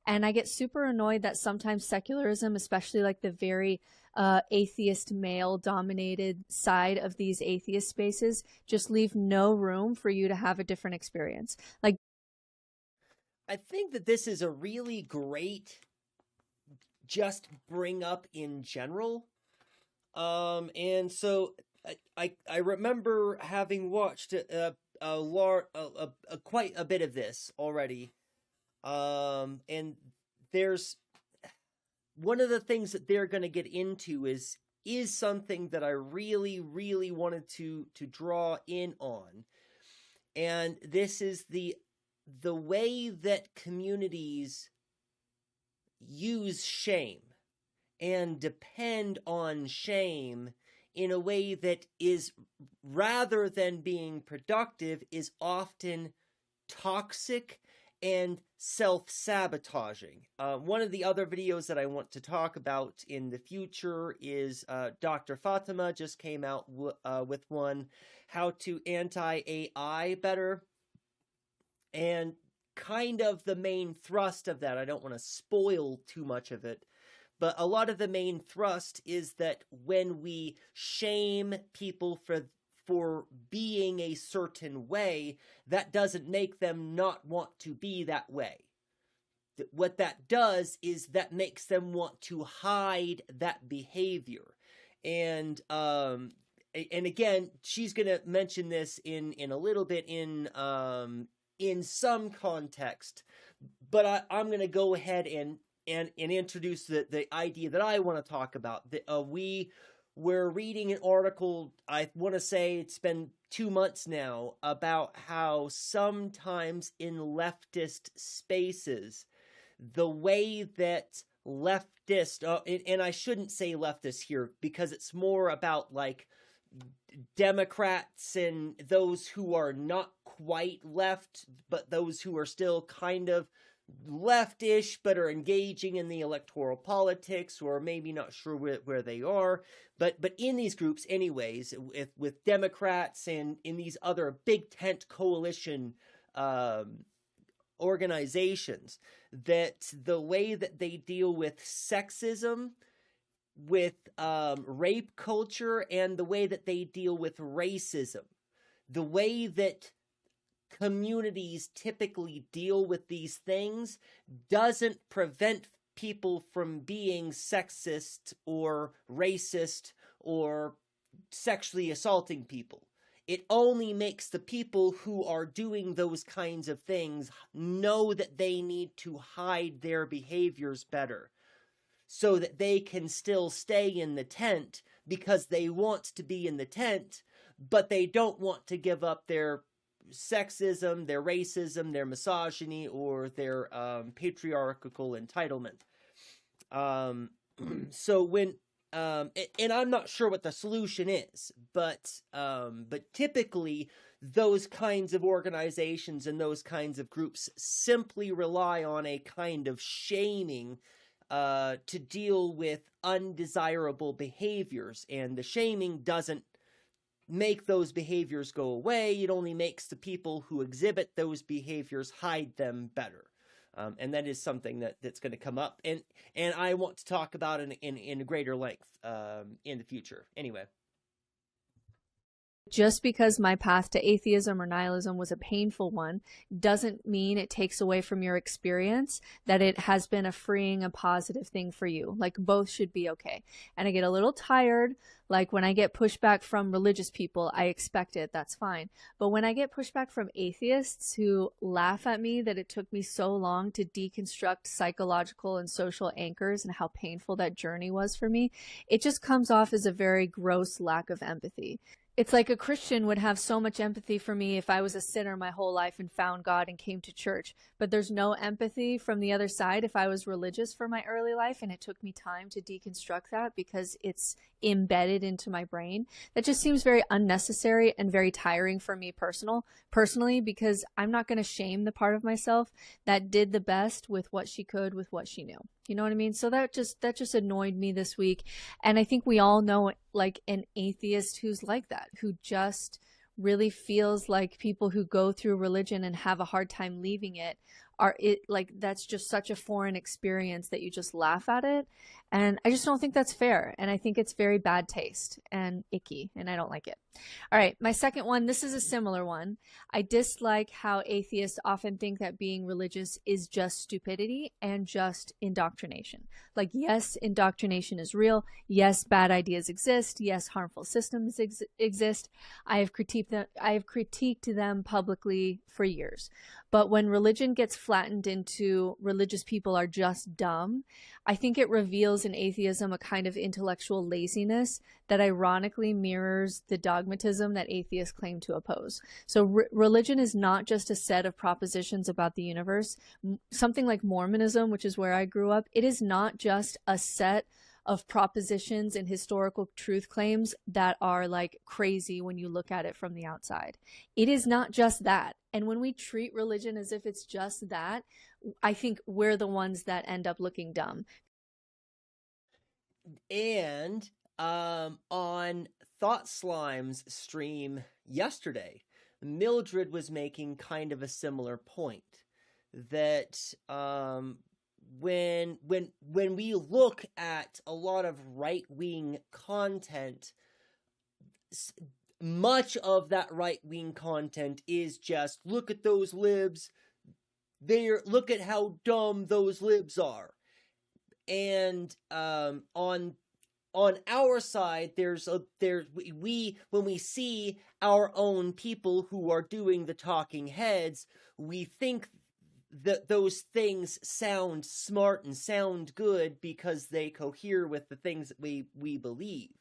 And I get super annoyed that sometimes secularism, especially like the very atheist male dominated side of these atheist spaces, just leave no room for you to have a different experience. Like, I think that this is a really great just bring up in general. And so I remember having watched quite a bit of this already. And there's one of the things that they're going to get into is something that I really, really wanted to draw in on. And this is the way that communities use shame and depend on shame in a way that is, rather than being productive, is often toxic and self-sabotaging. One of the other videos that I want to talk about in the future is Dr. Fatima just came out with one, how to anti-AI better. And kind of the main thrust of that, I don't want to spoil too much of it, but a lot of the main thrust is that when we shame people for being a certain way, that doesn't make them not want to be that way. What that does is that makes them want to hide that behavior. And again, she's going to mention this in a little bit in some context, but I'm going to go ahead and introduce the idea that I want to talk about. We're reading an article, I want to say it's been 2 months now, about how sometimes in leftist spaces, the way that leftist, and I shouldn't say leftist here because it's more about like Democrats and those who are not quite left, but those who are still kind of leftish but are engaging in the electoral politics, or maybe not sure where they are, but in these groups anyways, with Democrats and in these other big tent coalition organizations, that the way that they deal with sexism, with rape culture, and the way that they deal with racism, the way that communities typically deal with these things doesn't prevent people from being sexist or racist or sexually assaulting people. It only makes the people who are doing those kinds of things know that they need to hide their behaviors better so that they can still stay in the tent because they want to be in the tent, but they don't want to give up their sexism, their racism, their misogyny, or their patriarchal entitlement. So when and I'm not sure what the solution is, but typically those kinds of organizations and those kinds of groups simply rely on a kind of shaming to deal with undesirable behaviors, and the shaming doesn't make those behaviors go away. It only makes the people who exhibit those behaviors hide them better. And that is something that's going to come up, and I want to talk about it in greater length in the future. Anyway. Just because my path to atheism or nihilism was a painful one doesn't mean it takes away from your experience that it has been a freeing, a positive thing for you. Like, both should be okay. And I get a little tired, like when I get pushback from religious people, I expect it, that's fine. But when I get pushback from atheists who laugh at me that it took me so long to deconstruct psychological and social anchors and how painful that journey was for me, it just comes off as a very gross lack of empathy. It's like a Christian would have so much empathy for me if I was a sinner my whole life and found God and came to church. But there's no empathy from the other side if I was religious for my early life and it took me time to deconstruct that because it's embedded into my brain. That just seems very unnecessary and very tiring for me personally, because I'm not going to shame the part of myself that did the best with what she could, with what she knew. You know what I mean? So that just annoyed me this week. And I think we all know like an atheist who's like that, who just really feels like people who go through religion and have a hard time leaving it that's just such a foreign experience that you just laugh at it. And I just don't think that's fair. And I think it's very bad taste and icky, and I don't like it. All right, my second one, this is a similar one. I dislike how atheists often think that being religious is just stupidity and just indoctrination. Like, yes, indoctrination is real. Yes, bad ideas exist. Yes, harmful systems exist. I have critiqued them publicly for years. But when religion gets flattened into religious people are just dumb, I think it reveals in atheism a kind of intellectual laziness that ironically mirrors the dogmatism that atheists claim to oppose. So religion is not just a set of propositions about the universe. Something like Mormonism, which is where I grew up, it is not just a set of propositions and historical truth claims that are like crazy when you look at it from the outside. It is not just that. And when we treat religion as if it's just that, I think we're the ones that end up looking dumb. And on Thought Slime's stream yesterday, Mildred was making kind of a similar point that when we look at a lot of right-wing content, much of that right-wing content is just, look at those libs, look at how dumb those libs are. And on our side, when we see our own people who are doing the talking heads, we think that those things sound smart and sound good because they cohere with the things that we believe.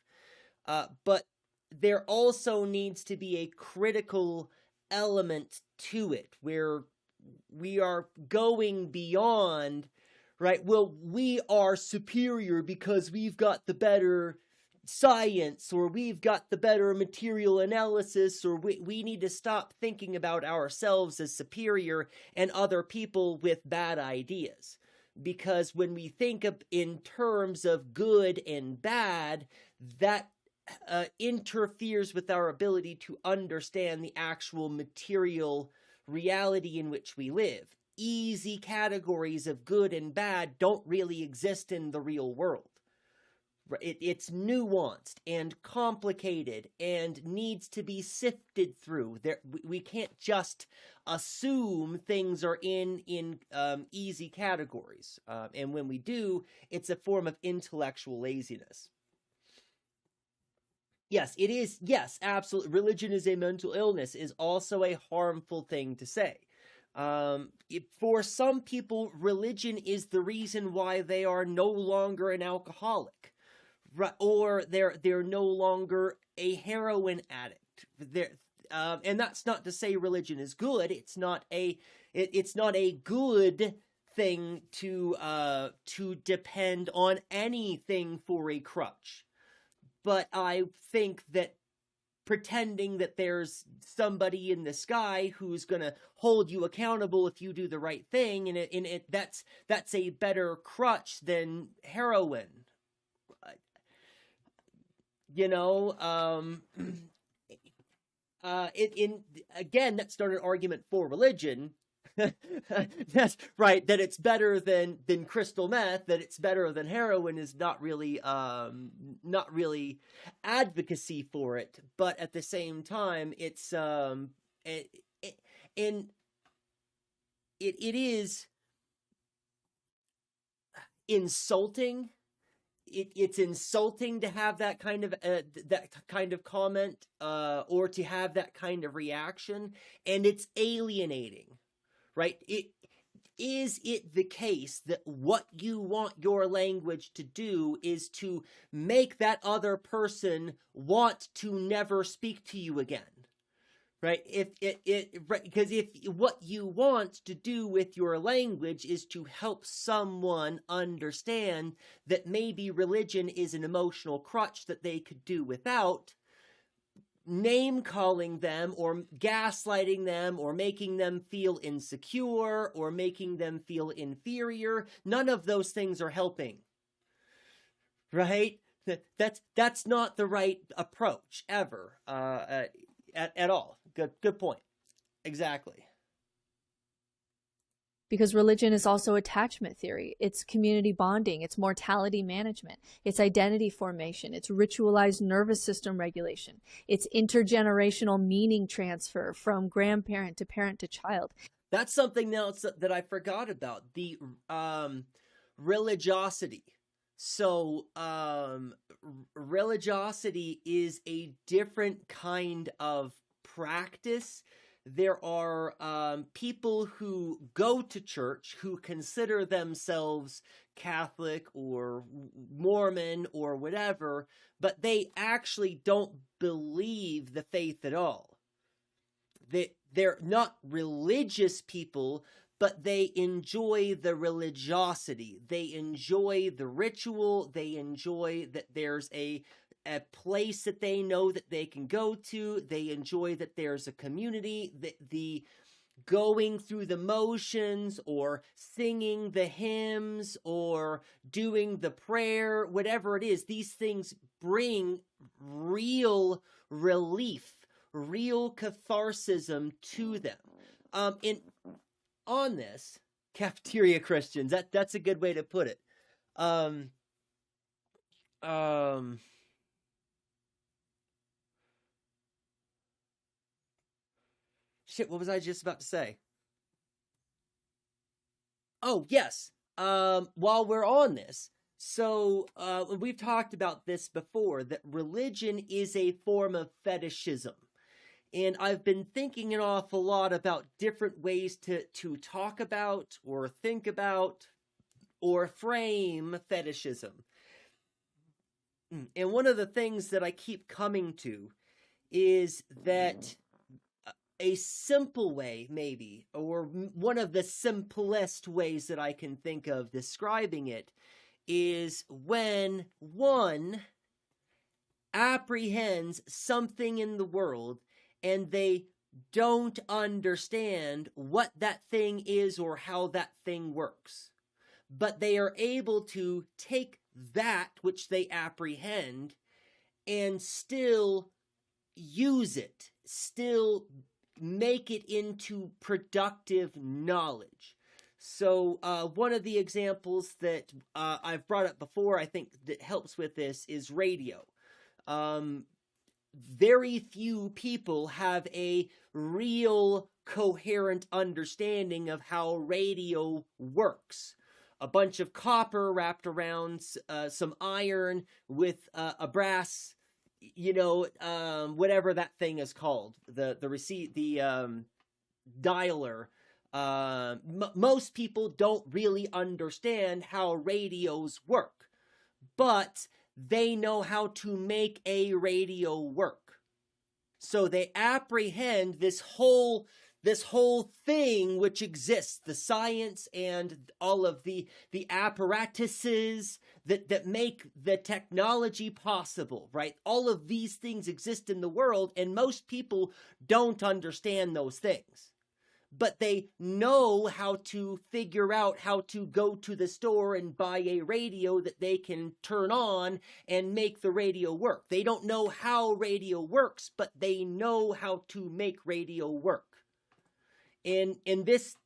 But there also needs to be a critical element to it where we are going beyond, right? Well, we are superior because we've got the better science, or we've got the better material analysis, or we need to stop thinking about ourselves as superior and other people with bad ideas. Because when we think of in terms of good and bad, that interferes with our ability to understand the actual material reality in which we live. Easy categories of good and bad don't really exist in the real world. It's nuanced and complicated and needs to be sifted through. We can't just assume things are in easy categories. And when we do, it's a form of intellectual laziness. Yes, it is. Yes, absolutely. Religion is a mental illness is also a harmful thing to say. For some people, religion is the reason why they are no longer an alcoholic, right? Or they're no longer a heroin addict. And that's not to say religion is good. It's not a good thing to depend on anything for a crutch. But I think that pretending that there's somebody in the sky who's going to hold you accountable if you do the right thing, and that's a better crutch than heroin. You know, again, that started an argument for religion. That's right. That it's better than crystal meth. That it's better than heroin is not really advocacy for it. But at the same time, it is insulting. It's insulting to have that kind of comment, or to have that kind of reaction, and it's alienating. Right? Is it the case that what you want your language to do is to make that other person want to never speak to you again? Right? Because if what you want to do with your language is to help someone understand that maybe religion is an emotional crutch that they could do without, name calling them or gaslighting them or making them feel insecure or making them feel inferior, none of those things are helping. Right? That's not the right approach ever, at all. Good point. Exactly. Because religion is also attachment theory. It's community bonding. It's mortality management. It's identity formation. It's ritualized nervous system regulation. It's intergenerational meaning transfer from grandparent to parent to child. That's something else that I forgot about. The religiosity. So religiosity is a different kind of practice. There are people who go to church who consider themselves Catholic or Mormon or whatever, but they actually don't believe the faith at all. They're not religious people, but they enjoy the religiosity. They enjoy the ritual. They enjoy that there's a place that they know that they can go to. They enjoy that there's a community, the going through the motions or singing the hymns or doing the prayer, whatever it is. These things bring real relief, real catharsism to them. On this, cafeteria Christians, that's a good way to put it. Shit, what was I just about to say? Oh, yes. While we're on this, so we've talked about this before, that religion is a form of fetishism. And I've been thinking an awful lot about different ways to talk about or think about or frame fetishism. And one of the things that I keep coming to is that a simple way, maybe, or one of the simplest ways that I can think of describing it, is when one apprehends something in the world and they don't understand what that thing is or how that thing works. But they are able to take that which they apprehend and still use it, still make it into productive knowledge. So one of the examples that I've brought up before, I think that helps with this, is radio. Very few people have a real coherent understanding of how radio works. A bunch of copper wrapped around some iron with a brass whatever that thing is called, the receipt, the dialer. Most people don't really understand how radios work, but they know how to make a radio work. So they apprehend this whole thing which exists, the science and all of the apparatuses that make the technology possible, right? All of these things exist in the world, and most people don't understand those things. But they know how to figure out how to go to the store and buy a radio that they can turn on and make the radio work. They don't know how radio works, but they know how to make radio work. In this,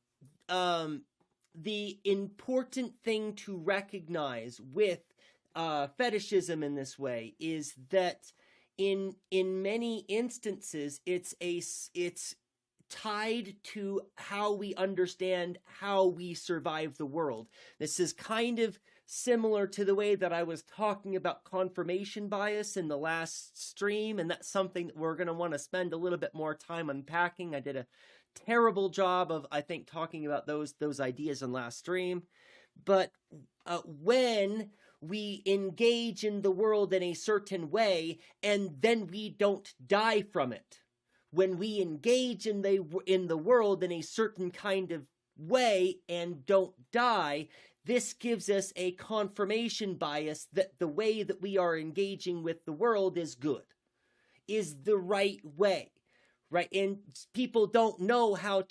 the important thing to recognize with fetishism in this way is that in many instances it's tied to how we understand how we survive the world. This is kind of similar to the way that I was talking about confirmation bias in the last stream, and that's something that we're going to want to spend a little bit more time unpacking. I did a terrible job of, I think, talking about those ideas in last stream. But when we engage in the world in a certain way and then we don't die from it, when we engage in the world in a certain kind of way and don't die, this gives us a confirmation bias that the way that we are engaging with the world is good, is the right way, right? And people don't know how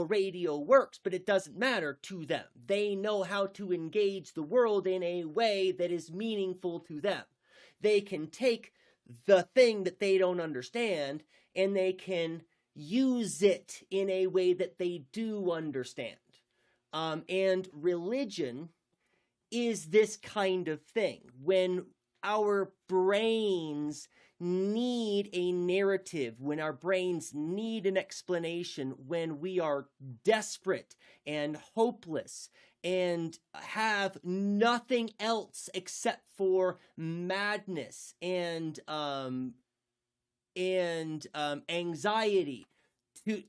radio works, but it doesn't matter to them. They know how to engage the world in a way that is meaningful to them. They can take the thing that they don't understand and they can use it in a way that they do understand. And religion is this kind of thing. When our brains need a narrative, when our brains need an explanation, when we are desperate and hopeless and have nothing else except for madness and anxiety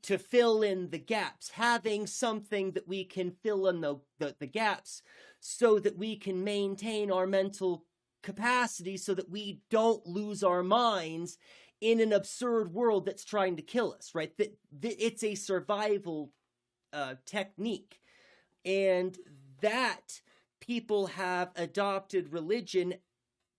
to fill in the gaps, having something that we can fill in the gaps so that we can maintain our mental capacity so that we don't lose our minds in an absurd world that's trying to kill us, right? It's a survival technique. And that people have adopted religion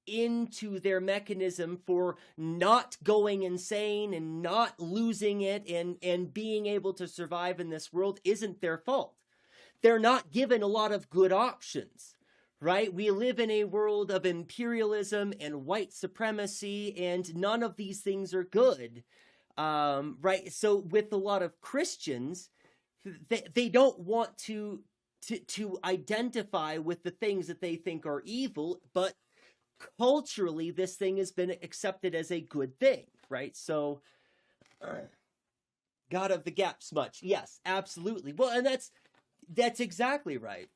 into their mechanism for not going insane and not losing it and being able to survive in this world isn't their fault. They're not given a lot of good options, right? We live in a world of imperialism and white supremacy, and none of these things are good, right? So with a lot of Christians, they don't want to identify with the things that they think are evil, but culturally this thing has been accepted as a good thing, right? So God of the gaps much, yes, absolutely. Well, and that's exactly right.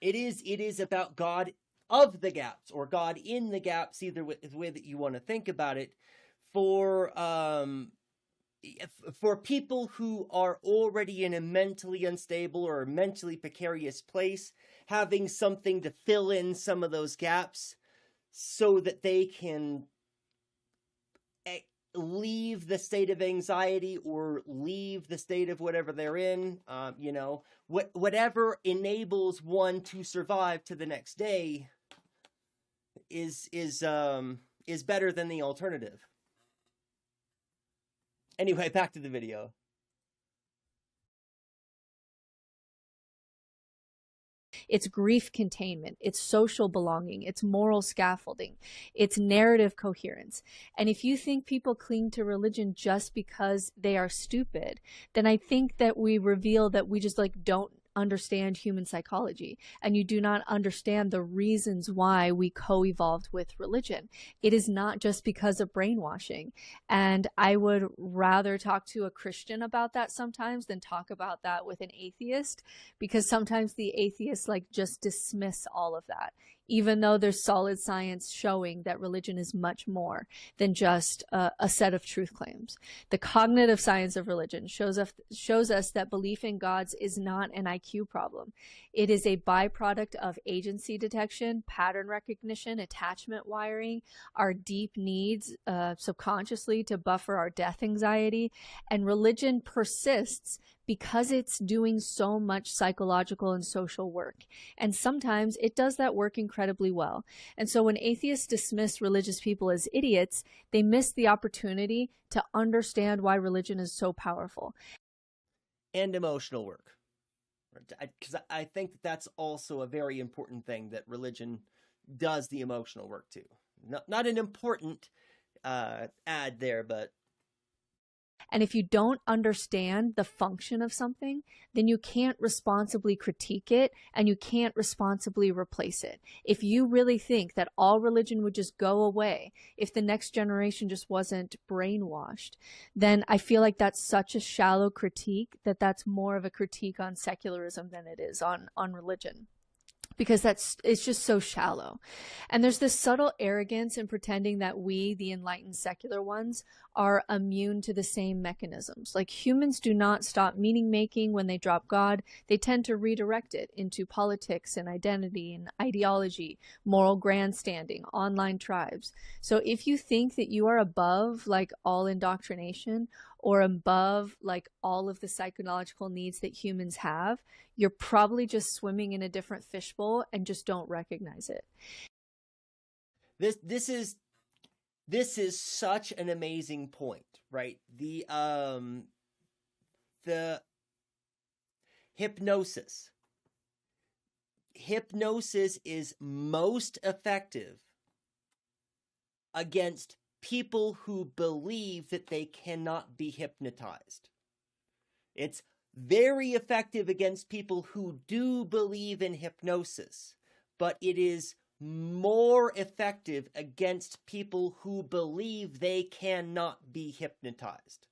It is about God of the gaps or God in the gaps, either the way that you want to think about it, for people who are already in a mentally unstable or mentally precarious place, having something to fill in some of those gaps so that they can leave the state of anxiety or leave the state of whatever they're in, whatever enables one to survive to the next day is better than the alternative. Anyway, back to the video. It's grief containment, it's social belonging, it's moral scaffolding, it's narrative coherence. And if you think people cling to religion just because they are stupid, then I think that we reveal that we just don't understand human psychology, and you do not understand the reasons why we co-evolved with religion. It is not just because of brainwashing. And I would rather talk to a Christian about that sometimes than talk about that with an atheist, because sometimes the atheists just dismiss all of that. even though there's solid science showing that religion is much more than just a set of truth claims. The cognitive science of religion shows us that belief in gods is not an IQ problem. It is a byproduct of agency detection, pattern recognition, attachment wiring, our deep needs subconsciously to buffer our death anxiety, and religion persists because it's doing so much psychological and social work. And sometimes it does that work incredibly well. And so when atheists dismiss religious people as idiots, they miss the opportunity to understand why religion is so powerful. And emotional work. Because I think that's also a very important thing, that religion does the emotional work too. Not an important ad there, but... And if you don't understand the function of something, then you can't responsibly critique it and you can't responsibly replace it. If you really think that all religion would just go away if the next generation just wasn't brainwashed, then I feel like that's such a shallow critique that that's more of a critique on secularism than it is on religion. Because it's just so shallow. And there's this subtle arrogance in pretending that we, the enlightened secular ones, are immune to the same mechanisms. Like, humans do not stop meaning making when they drop God. They tend to redirect it into politics and identity and ideology, moral grandstanding, online tribes. So if you think that you are above like all indoctrination or above like all of the psychological needs that humans have, you're probably just swimming in a different fishbowl and just don't recognize it. This is such an amazing point, right? The hypnosis. Hypnosis is most effective against people who believe that they cannot be hypnotized. It's very effective against people who do believe in hypnosis, but it is more effective against people who believe they cannot be hypnotized,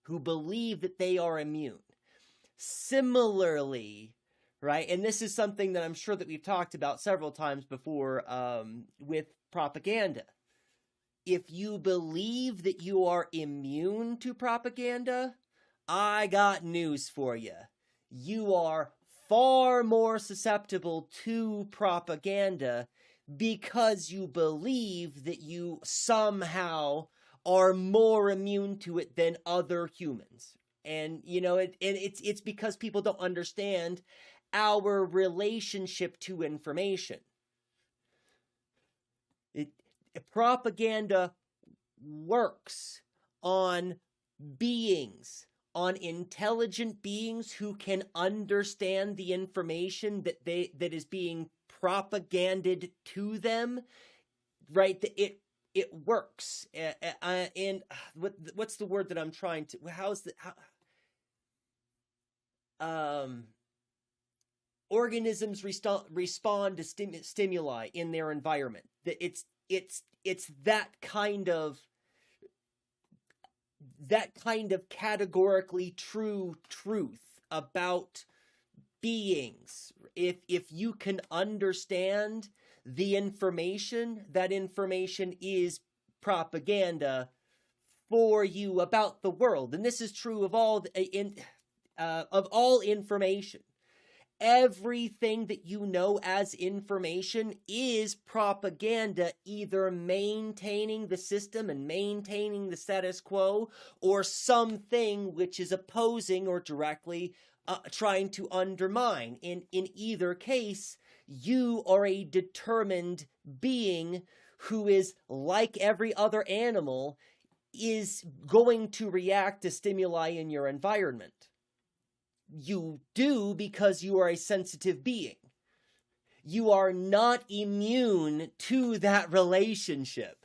who believe that they are immune. Similarly, right, and this is something that I'm sure that we've talked about several times before with propaganda. If you believe that you are immune to propaganda, I got news for you. You are far more susceptible to propaganda because you believe that you somehow are more immune to it than other humans. And, you know, it's because people don't understand our relationship to information. Propaganda works on beings, on intelligent beings who can understand the information that is being propaganded to them, right? It works. And what's the word that I'm trying to, organisms respond to stimuli in their environment. It's that kind of categorically true truth about beings. If you can understand the information, that information is propaganda for you about the world. And this is true of all information. Everything that you know as information is propaganda, either maintaining the system and maintaining the status quo, or something which is opposing or directly trying to undermine. In either case, you are a determined being who is, like every other animal, is going to react to stimuli in your environment. You do because you are a sensitive being. You are not immune to that relationship.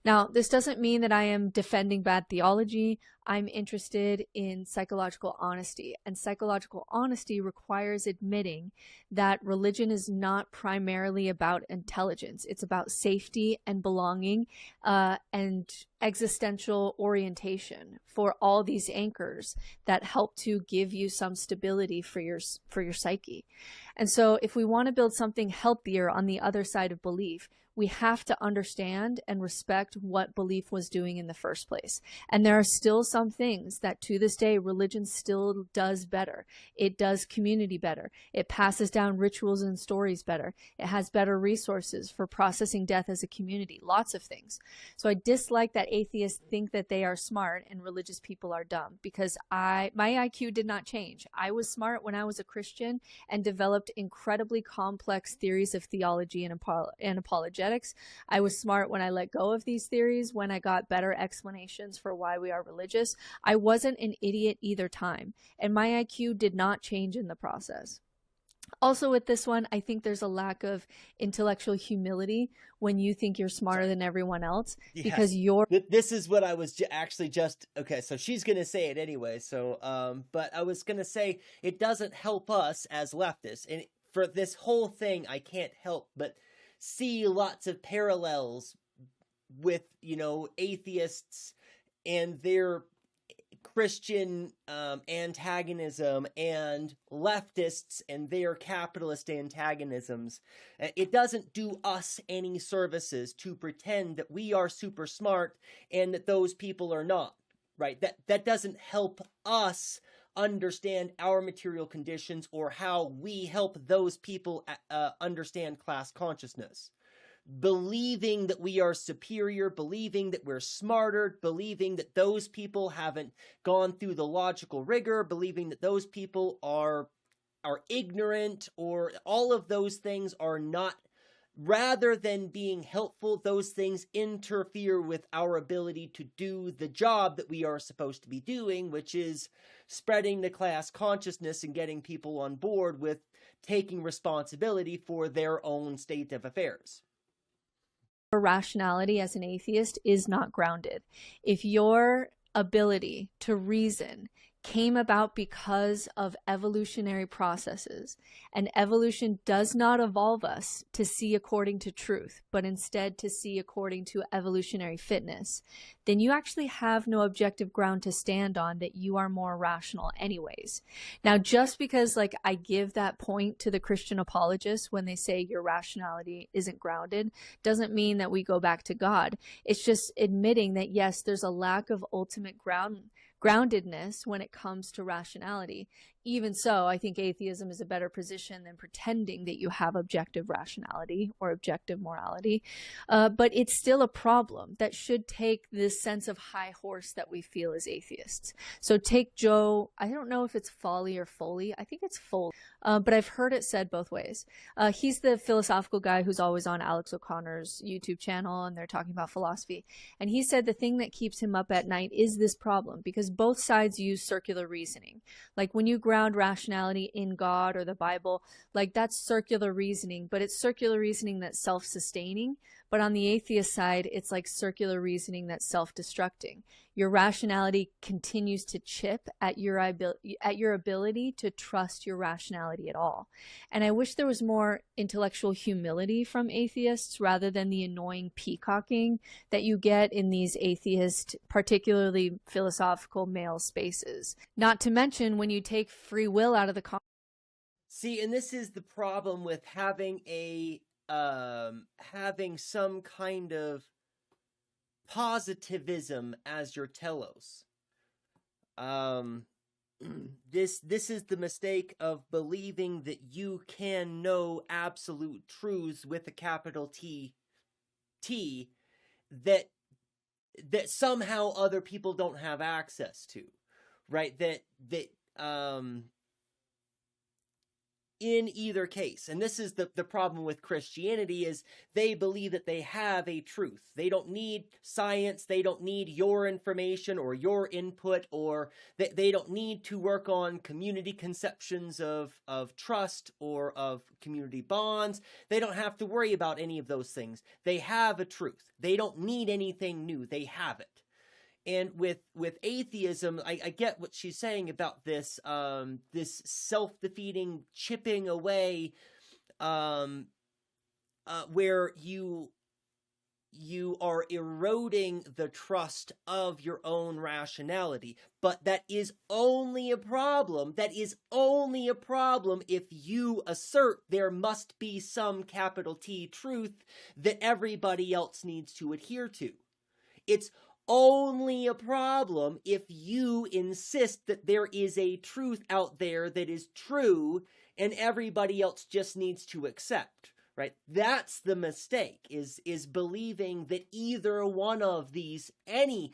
Now, this doesn't mean that I am defending bad theology. I'm interested in psychological honesty. And psychological honesty requires admitting that religion is not primarily about intelligence. It's about safety and belonging, and existential orientation for all these anchors that help to give you some stability for your psyche. And so if we want to build something healthier on the other side of belief, we have to understand and respect what belief was doing in the first place. And there are still some things that to this day, religion still does better. It does community better. It passes down rituals and stories better. It has better resources for processing death as a community, lots of things. So I dislike that atheists think that they are smart and religious people are dumb, because my IQ did not change. I was smart when I was a Christian and developed incredibly complex theories of theology and apologetics. I was smart when I let go of these theories, when I got better explanations for why we are religious. I wasn't an idiot either time, and my IQ did not change in the process. Also with this one, I think there's a lack of intellectual humility when you think you're smarter than everyone else, because this is what I was actually just, okay, so she's going to say it anyway. So, but I was going to say it doesn't help us as leftists. And for this whole thing, I can't help but see lots of parallels with, atheists and their Christian antagonism and leftists and their capitalist antagonisms. It doesn't do us any services to pretend that we are super smart and that those people are not, right? That doesn't help us understand our material conditions or how we help those people understand class consciousness. Believing that we are superior, believing that we're smarter, believing that those people haven't gone through the logical rigor, believing that those people are ignorant, or all of those things are not, rather than being helpful, those things interfere with our ability to do the job that we are supposed to be doing, which is spreading the class consciousness and getting people on board with taking responsibility for their own state of affairs. Rationality as an atheist is not grounded. If your ability to reason came about because of evolutionary processes, and evolution does not evolve us to see according to truth, but instead to see according to evolutionary fitness, then you actually have no objective ground to stand on that you are more rational anyways. Now, just because I give that point to the Christian apologists when they say your rationality isn't grounded, doesn't mean that we go back to God. It's just admitting that yes, there's a lack of ultimate groundedness when it comes to rationality. Even so, I think atheism is a better position than pretending that you have objective rationality or objective morality. But it's still a problem that should take this sense of high horse that we feel as atheists. So take Joe, I don't know if it's Foley or Foley. I think it's Foley, but I've heard it said both ways. He's the philosophical guy who's always on Alex O'Connor's YouTube channel, and they're talking about philosophy. And he said the thing that keeps him up at night is this problem, because both sides use circular reasoning. Like when you ground rationality in God or the Bible, that's circular reasoning, but it's circular reasoning that's self-sustaining. But on the atheist side, it's like circular reasoning that's self-destructing. Your rationality continues to chip at your ability to trust your rationality at all. And I wish there was more intellectual humility from atheists rather than the annoying peacocking that you get in these atheist, particularly philosophical male spaces. Not to mention when you take free will out of the conversation. See, and this is the problem with having having some kind of positivism as your telos. This is the mistake of believing that you can know absolute truths with a capital T that somehow other people don't have access to, right? That in either case. And this is the problem with Christianity, is they believe that they have a truth. They don't need science. They don't need your information or your input, or they don't need to work on community conceptions of trust or of community bonds. They don't have to worry about any of those things. They have a truth. They don't need anything new. They have it. And with atheism, I get what she's saying about this this self-defeating chipping away, where you are eroding the trust of your own rationality. But that is only a problem. That is only a problem if you assert there must be some capital T truth that everybody else needs to adhere to. It's only a problem if you insist that there is a truth out there that is true and everybody else just needs to accept, right? That's the mistake, is believing that either one of these, any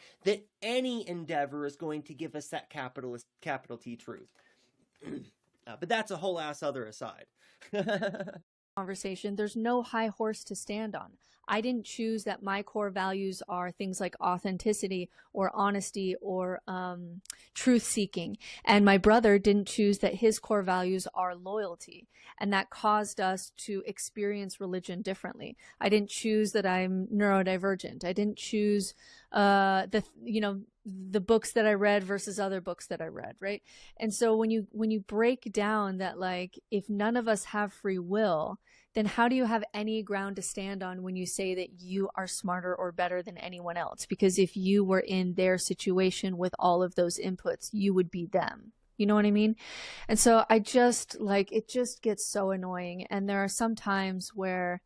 endeavor is going to give us that capital T truth. But that's a whole ass other aside. Conversation, there's no high horse to stand on. I didn't choose that my core values are things like authenticity or honesty or truth seeking. And my brother didn't choose that his core values are loyalty. And that caused us to experience religion differently. I didn't choose that I'm neurodivergent. I didn't choose the books that I read versus other books that I read, right? And so when you break down that, like, if none of us have free will, then how do you have any ground to stand on when you say that you are smarter or better than anyone else? Because if you were in their situation with all of those inputs, you would be them. You know what I mean? And so I just, like, it just gets so annoying. And there are some times where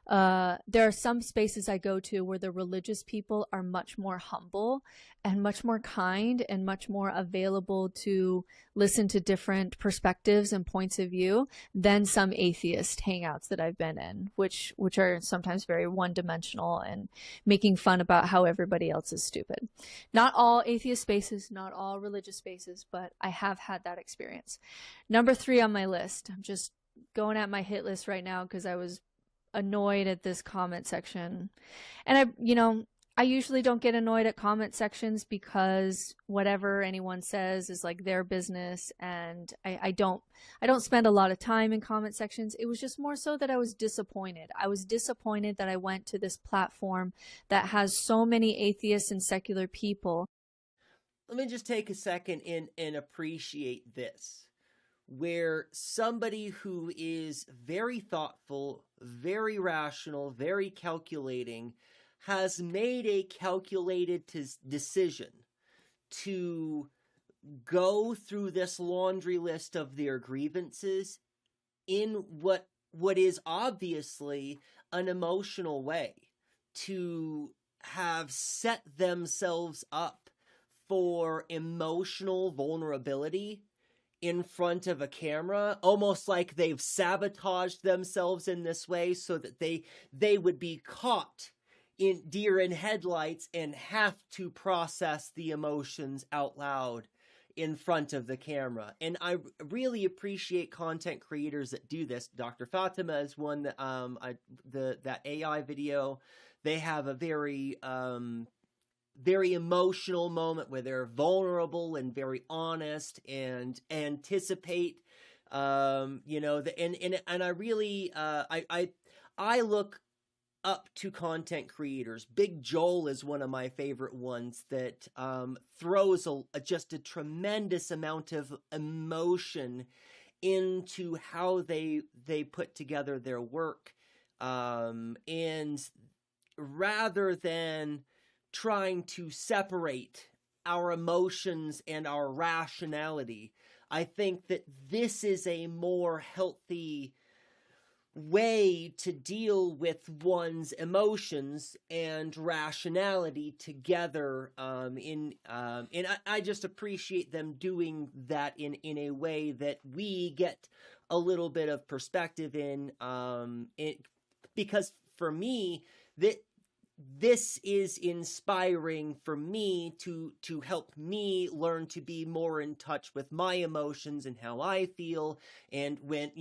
there are some spaces I go to where the religious people are much more humble and much more kind and much more available to listen to different perspectives and points of view than some atheist hangouts that I've been in, which are sometimes very one-dimensional and making fun about how everybody else is stupid. Not all atheist spaces, not all religious spaces, but I have had that experience. Number 3 on my list. I'm just going at my hit list right now because I was annoyed at this comment section. And I usually don't get annoyed at comment sections because whatever anyone says is like their business, and I don't spend a lot of time in comment sections. It was just more so that I was disappointed. I was disappointed that I went to this platform that has so many atheists and secular people. Let me just take a second and appreciate this, where somebody who is very thoughtful, very rational, very calculating, has made a calculated decision to go through this laundry list of their grievances in what is obviously an emotional way, to have set themselves up for emotional vulnerability in front of a camera, almost like they've sabotaged themselves in this way so that they would be caught in deer in headlights and have to process the emotions out loud in front of the camera. And I really appreciate content creators that do this. Dr. Fatima is one that that AI video, they have a very emotional moment where they're vulnerable and very honest and anticipate, and I really, I look up to content creators. Big Joel is one of my favorite ones that throws just a tremendous amount of emotion into how they put together their work, and rather than trying to separate our emotions and our rationality, I think that this is a more healthy way to deal with one's emotions and rationality together. And I just appreciate them doing that in a way that we get a little bit of perspective in, because for me, this is inspiring for me to help me learn to be more in touch with my emotions and how I feel. And when,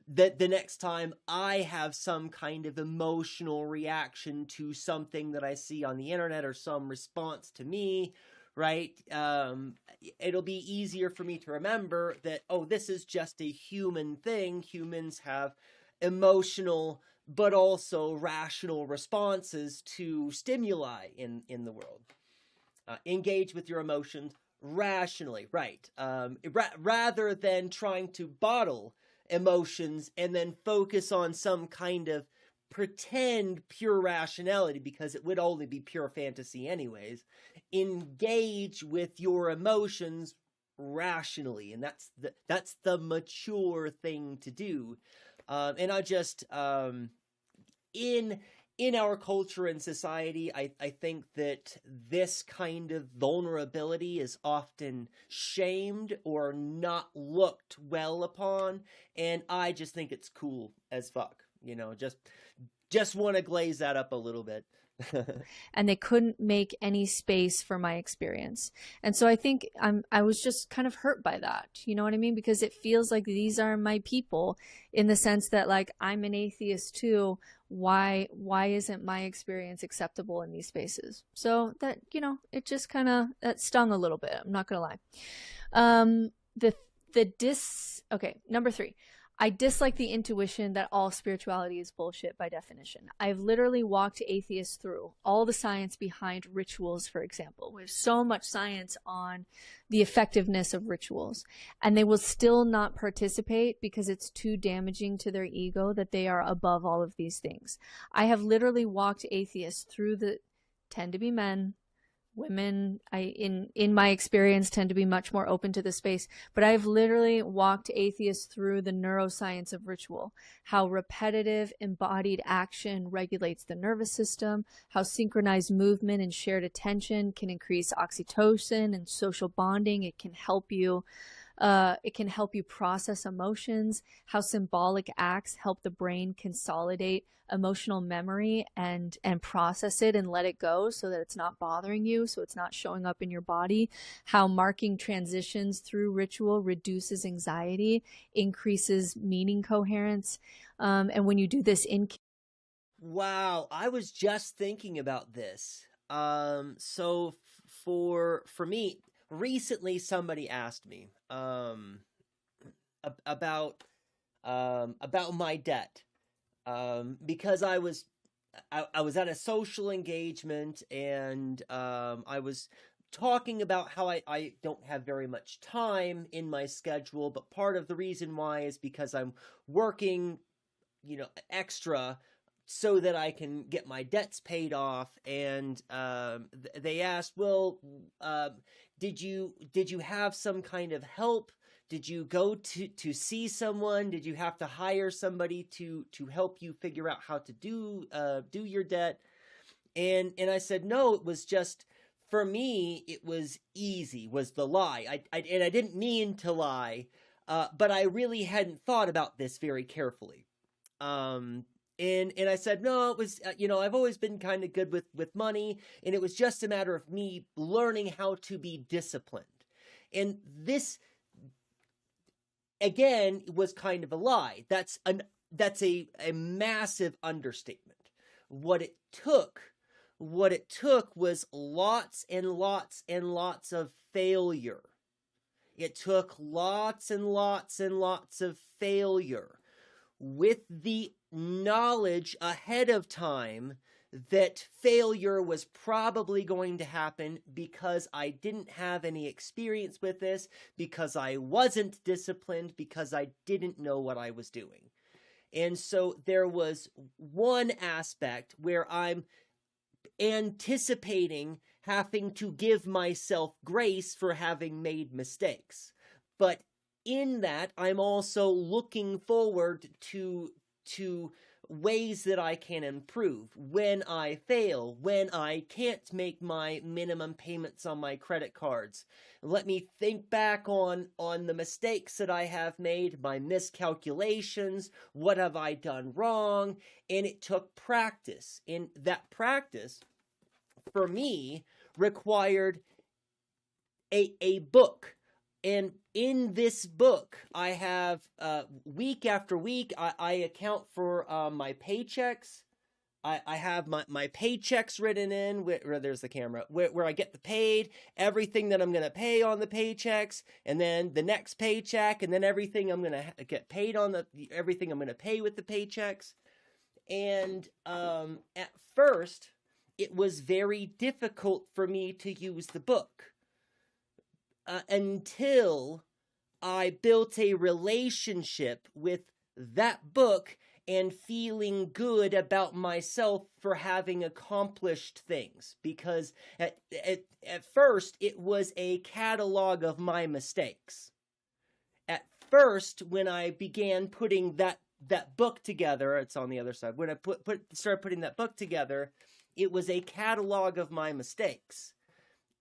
the next time I have some kind of emotional reaction to something that I see on the internet or some response to me, right? It'll be easier for me to remember that, oh, this is just a human thing. Humans have emotional but also rational responses to stimuli in the world. Engage with your emotions rationally, right? Rather than trying to bottle emotions and then focus on some kind of pretend pure rationality, because it would only be pure fantasy anyways. Engage with your emotions rationally, and that's the mature thing to do. And I just in our culture and society, I think that this kind of vulnerability is often shamed or not looked well upon, and I just think it's cool as fuck. Just want to glaze that up a little bit. And they couldn't make any space for my experience. And so I think I was just kind of hurt by that. You know what I mean? Because it feels like these are my people, in the sense that, like, I'm an atheist too. Why isn't my experience acceptable in these spaces? So that, it just kind of, that stung a little bit. I'm not going to lie. Okay, number 3. I dislike the intuition that all spirituality is bullshit by definition. I've literally walked atheists through all the science behind rituals, for example. There's so much science on the effectiveness of rituals, and they will still not participate because it's too damaging to their ego that they are above all of these things. I have literally walked atheists through tend to be men. Women, in my experience, tend to be much more open to the space. But I've literally walked atheists through the neuroscience of ritual, how repetitive embodied action regulates the nervous system, how synchronized movement and shared attention can increase oxytocin and social bonding. It can help you process emotions, how symbolic acts help the brain consolidate emotional memory and process it and let it go so that it's not bothering you, so it's not showing up in your body, how marking transitions through ritual reduces anxiety, increases meaning coherence. And when you do this Wow, I was just thinking about this. So for me, recently somebody asked me about my debt, because I was at a social engagement, and I was talking about how I don't have very much time in my schedule, but part of the reason why is because I'm working, extra so that I can get my debts paid off. And they asked, well, did you have some kind of help? Did you go to see someone? Did you have to hire somebody to help you figure out how to do your debt? And I said, no, it was just, for me, it was easy, was the lie. I didn't mean to lie, but I really hadn't thought about this very carefully. And I said, no, it was, I've always been kind of good with money, and it was just a matter of me learning how to be disciplined. And this, again, was kind of a lie. That's a massive understatement. What it took was lots and lots and lots of failure. It took lots and lots and lots of failure, with the knowledge ahead of time that failure was probably going to happen, because I didn't have any experience with this, because I wasn't disciplined, because I didn't know what I was doing. And so there was one aspect where I'm anticipating having to give myself grace for having made mistakes. But in that, I'm also looking forward to ways that I can improve when I fail, when I can't make my minimum payments on my credit cards. Let me think back on the mistakes that I have made, my miscalculations, what have I done wrong, and it took practice. And that practice, for me, required a book. And in this book, I have, week after week, I account for my paychecks. I have my paychecks written in, where there's the camera, where I get the paid, everything that I'm going to pay on the paychecks, and then the next paycheck, and then everything I'm going to get paid on everything I'm going to pay with the paychecks. And at first, it was very difficult for me to use the book until I built a relationship with that book and feeling good about myself for having accomplished things. Because at first, it was a catalog of my mistakes. At first, when I began putting that book together, it's on the other side, when I started putting that book together, it was a catalog of my mistakes.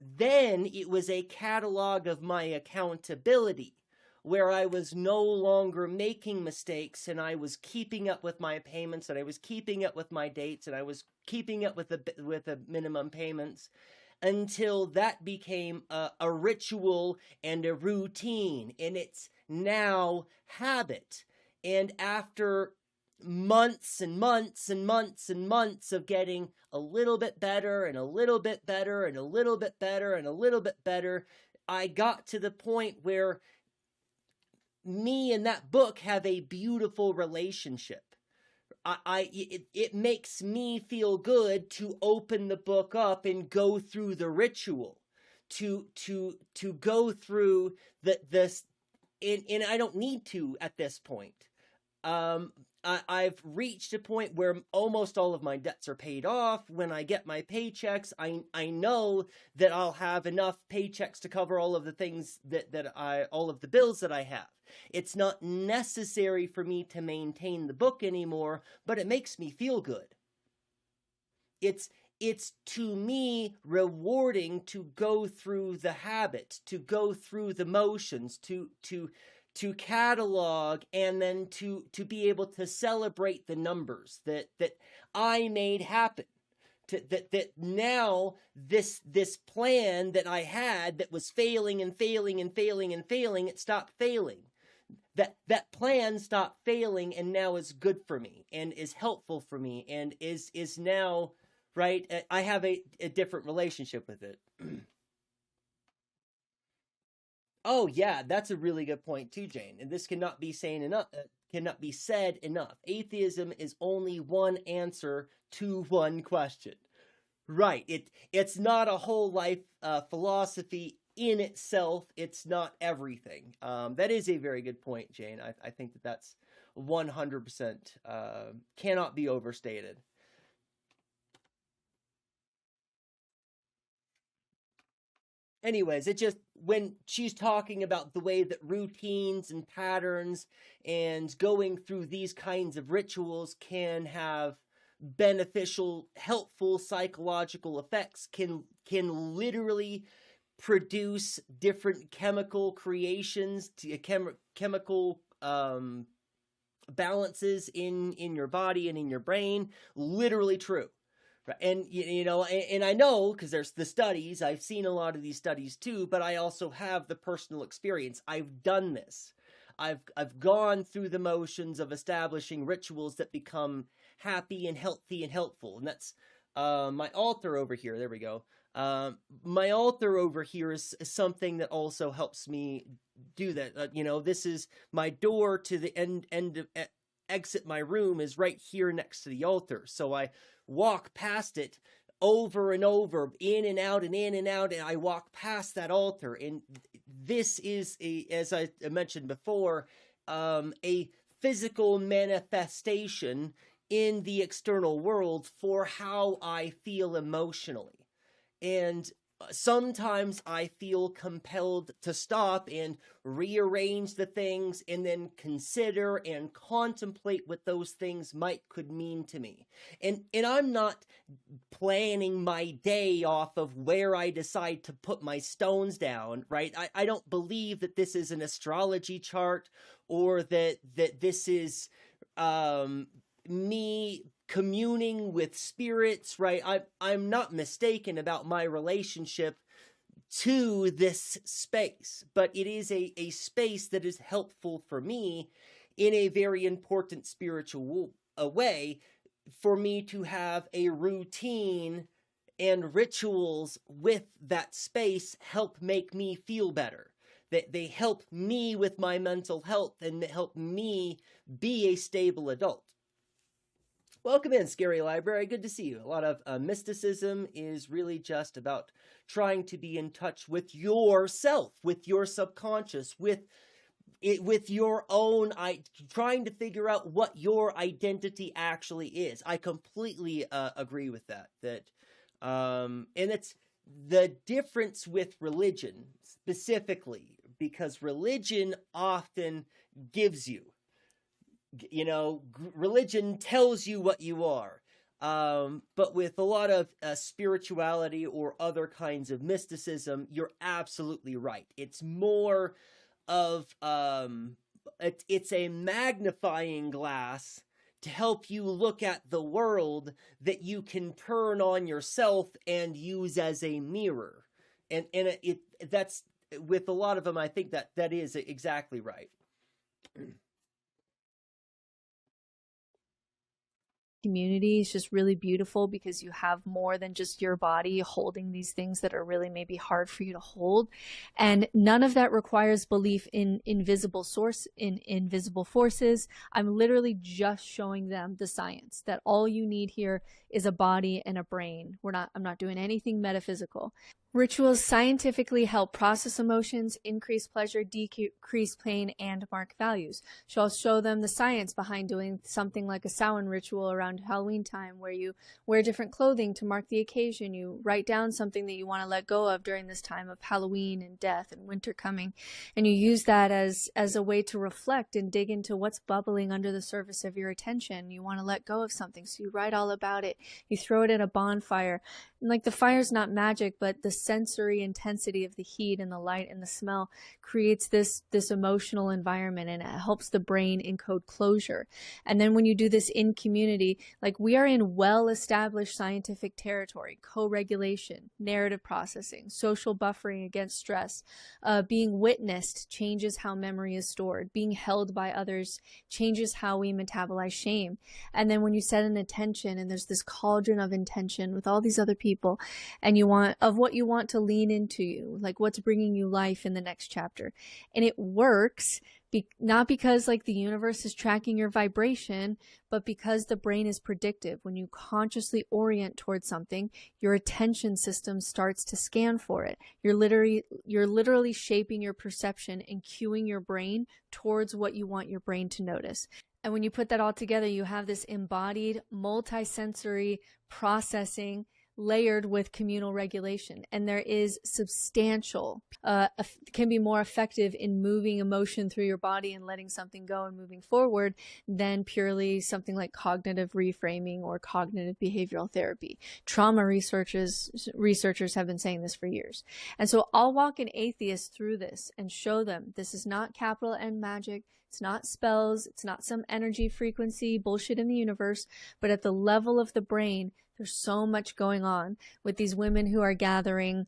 Then it was a catalog of my accountability, where I was no longer making mistakes, and I was keeping up with my payments, and I was keeping up with my dates, and I was keeping up with the minimum payments, until that became a ritual and a routine, and it's now habit. And after months and months and months and months of getting a little bit better and a little bit better and a little bit better and a little bit better, I got to the point where me and that book have a beautiful relationship. It makes me feel good to open the book up and go through the ritual, to go through this, and I don't need to at this point. I've reached a point where almost all of my debts are paid off. When I get my paychecks, I know that I'll have enough paychecks to cover all of the things all of the bills that I have. It's not necessary for me to maintain the book anymore, but it makes me feel good. It's to me rewarding to go through the habit, to go through the motions, to catalog, and then to be able to celebrate the numbers that I made happen. That now this plan that I had that was failing and failing and failing and failing, it stopped failing. That plan stopped failing and now is good for me and is helpful for me and is now, right? I have a different relationship with it. Oh yeah, that's a really good point too, Jane. And this cannot be said enough. Atheism is only one answer to one question. Right. It's not a whole life philosophy in itself. It's not everything. That is a very good point, Jane. I think that's 100% cannot be overstated. Anyways, it just, when she's talking about the way that routines and patterns and going through these kinds of rituals can have beneficial, helpful psychological effects, can literally produce different chemical creations, chemical balances in your body and in your brain. Literally true. And, and I know, because there's the studies, I've seen a lot of these studies too, but I also have the personal experience. I've done this. I've gone through the motions of establishing rituals that become happy and healthy and helpful. And that's my altar over here. There we go. My altar over here is something that also helps me do that. This is my door to the end of exit my room is right here next to the altar. So I walk past it over and over, in and out and in and out, and I walk past that altar. And this is, as I mentioned before, a physical manifestation in the external world for how I feel emotionally. And sometimes I feel compelled to stop and rearrange the things and then consider and contemplate what those things could mean to me. And I'm not planning my day off of where I decide to put my stones down, right? I don't believe that this is an astrology chart or that this is me communing with spirits, right? I'm not mistaken about my relationship to this space, but it is a space that is helpful for me in a very important spiritual way, for me to have a routine and rituals with that space help make me feel better. They help me with my mental health and help me be a stable adult. Welcome in, Scary Library. Good to see you. A lot of mysticism is really just about trying to be in touch with yourself, with your subconscious, with your own, trying to figure out what your identity actually is. I completely agree with that. And it's the difference with religion specifically, because religion often gives you, religion tells you what you are. But with a lot of spirituality or other kinds of mysticism, you're absolutely right. It's more of, it's a magnifying glass to help you look at the world that you can turn on yourself and use as a mirror. And that's, with a lot of them, I think that is exactly right. Community is just really beautiful because you have more than just your body holding these things that are really maybe hard for you to hold. And none of that requires belief in invisible forces. I'm literally just showing them the science that all you need here is a body and a brain. I'm not doing anything metaphysical. Rituals scientifically help process emotions, increase pleasure, decrease pain, and mark values. So I'll show them the science behind doing something like a Samhain ritual around Halloween time, where you wear different clothing to mark the occasion. You write down something that you want to let go of during this time of Halloween and death and winter coming. And you use that as a way to reflect and dig into what's bubbling under the surface of your attention. You want to let go of something, so you write all about it. You throw it in a bonfire. And like, the fire's not magic, but the sensory intensity of the heat and the light and the smell creates this emotional environment, and it helps the brain encode closure. And then when you do this in community, like, we are in well-established scientific territory: co-regulation, narrative processing, social buffering against stress. Being witnessed changes how memory is stored. Being held by others changes how we metabolize shame. And then when you set an intention, and there's this cauldron of intention with all these other people, and you want what you want to lean into, you like what's bringing you life in the next chapter, and it works not because like the universe is tracking your vibration, but because the brain is predictive. When you consciously orient towards something, your attention system starts to scan for it. You're literally shaping your perception and cueing your brain towards what you want your brain to notice. And when you put that all together, you have this embodied, multisensory processing layered with communal regulation. And there is substantial, can be more effective in moving emotion through your body and letting something go and moving forward than purely something like cognitive reframing or cognitive behavioral therapy. Trauma researchers have been saying this for years. And so I'll walk an atheist through this and show them this is not capital N magic. It's not spells. It's not some energy frequency bullshit in the universe, but at the level of the brain, there's so much going on with these women who are gathering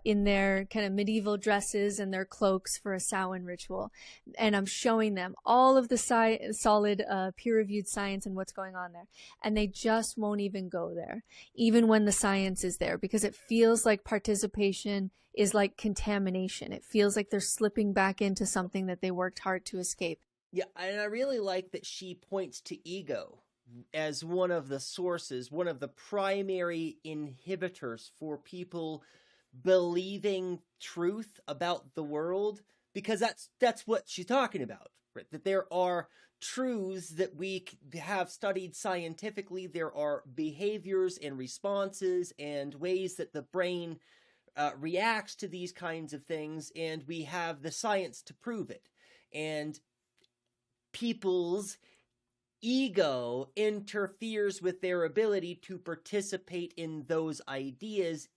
in their kind of medieval dresses and their cloaks for a Samhain ritual. And I'm showing them all of the solid peer-reviewed science and what's going on there. And they just won't even go there, even when the science is there, because it feels like participation is like contamination. It feels like they're slipping back into something that they worked hard to escape. Yeah, and I really like that she points to ego as one of the sources, one of the primary inhibitors for people believing truth about the world, because that's what she's talking about, right? That there are truths that we have studied scientifically. There are behaviors and responses and ways that the brain reacts to these kinds of things, and we have the science to prove it. And people's ego interferes with their ability to participate in those ideas,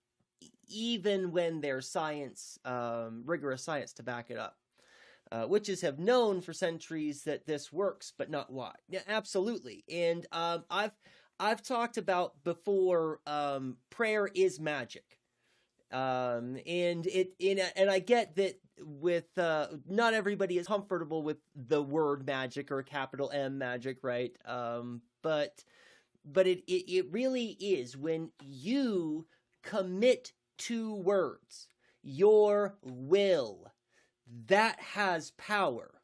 even when there's science, rigorous science to back it up. Witches have known for centuries that this works, but not why. Yeah, absolutely. And I've talked about before, prayer is magic. And I get that with not everybody is comfortable with the word magic or capital M magic, right? But it really is when you commit to words, your will, that has power.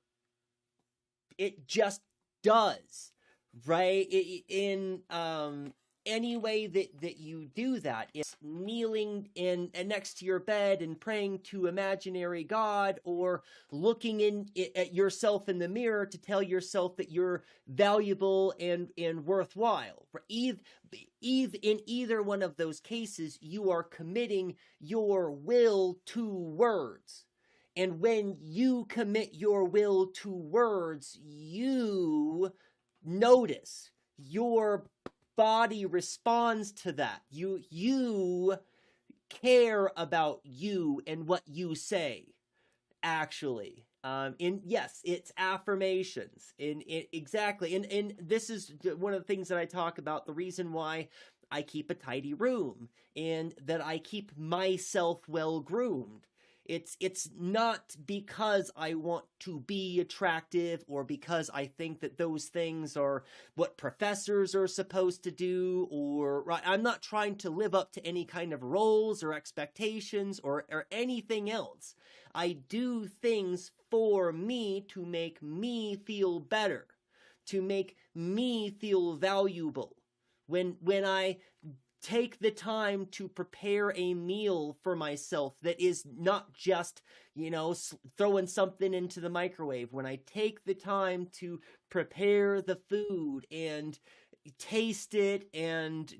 It just does. right? In any way that you do that, it's kneeling in next to your bed and praying to imaginary God, or looking at yourself in the mirror to tell yourself that you're valuable and worthwhile. In either one of those cases, you are committing your will to words. And when you commit your will to words, you notice your body responds to that. You care about you and what you say, actually. Yes, it's affirmations. Exactly. And this is one of the things that I talk about, the reason why I keep a tidy room and that I keep myself well groomed. It's not because I want to be attractive or because I think that those things are what professors are supposed to do, or right. I'm not trying to live up to any kind of roles or expectations or anything else. I do things for me to make me feel better, to make me feel valuable. When I take the time to prepare a meal for myself that is not just, throwing something into the microwave. When I take the time to prepare the food and taste it, and,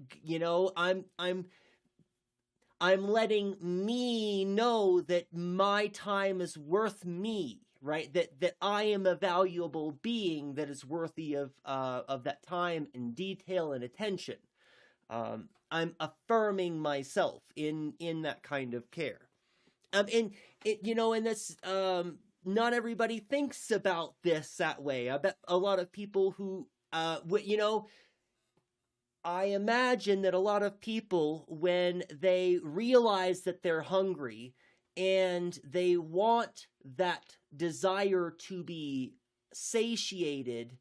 I'm letting me know that my time is worth me, right? That I am a valuable being that is worthy of that time and detail and attention. I'm affirming myself in that kind of care. And this, not everybody thinks about this that way. I bet a lot of people who, I imagine that a lot of people, when they realize that they're hungry and they want that desire to be satiated,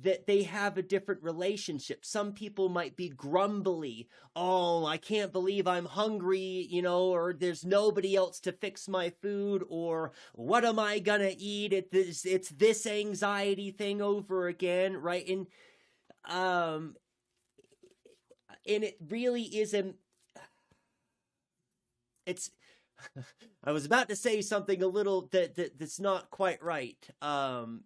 that they have a different relationship. Some people might be grumbly. Oh, I can't believe I'm hungry, or there's nobody else to fix my food, or what am I gonna eat? It's this anxiety thing over again, right? And it really isn't. It's. I was about to say something a little that's not quite right,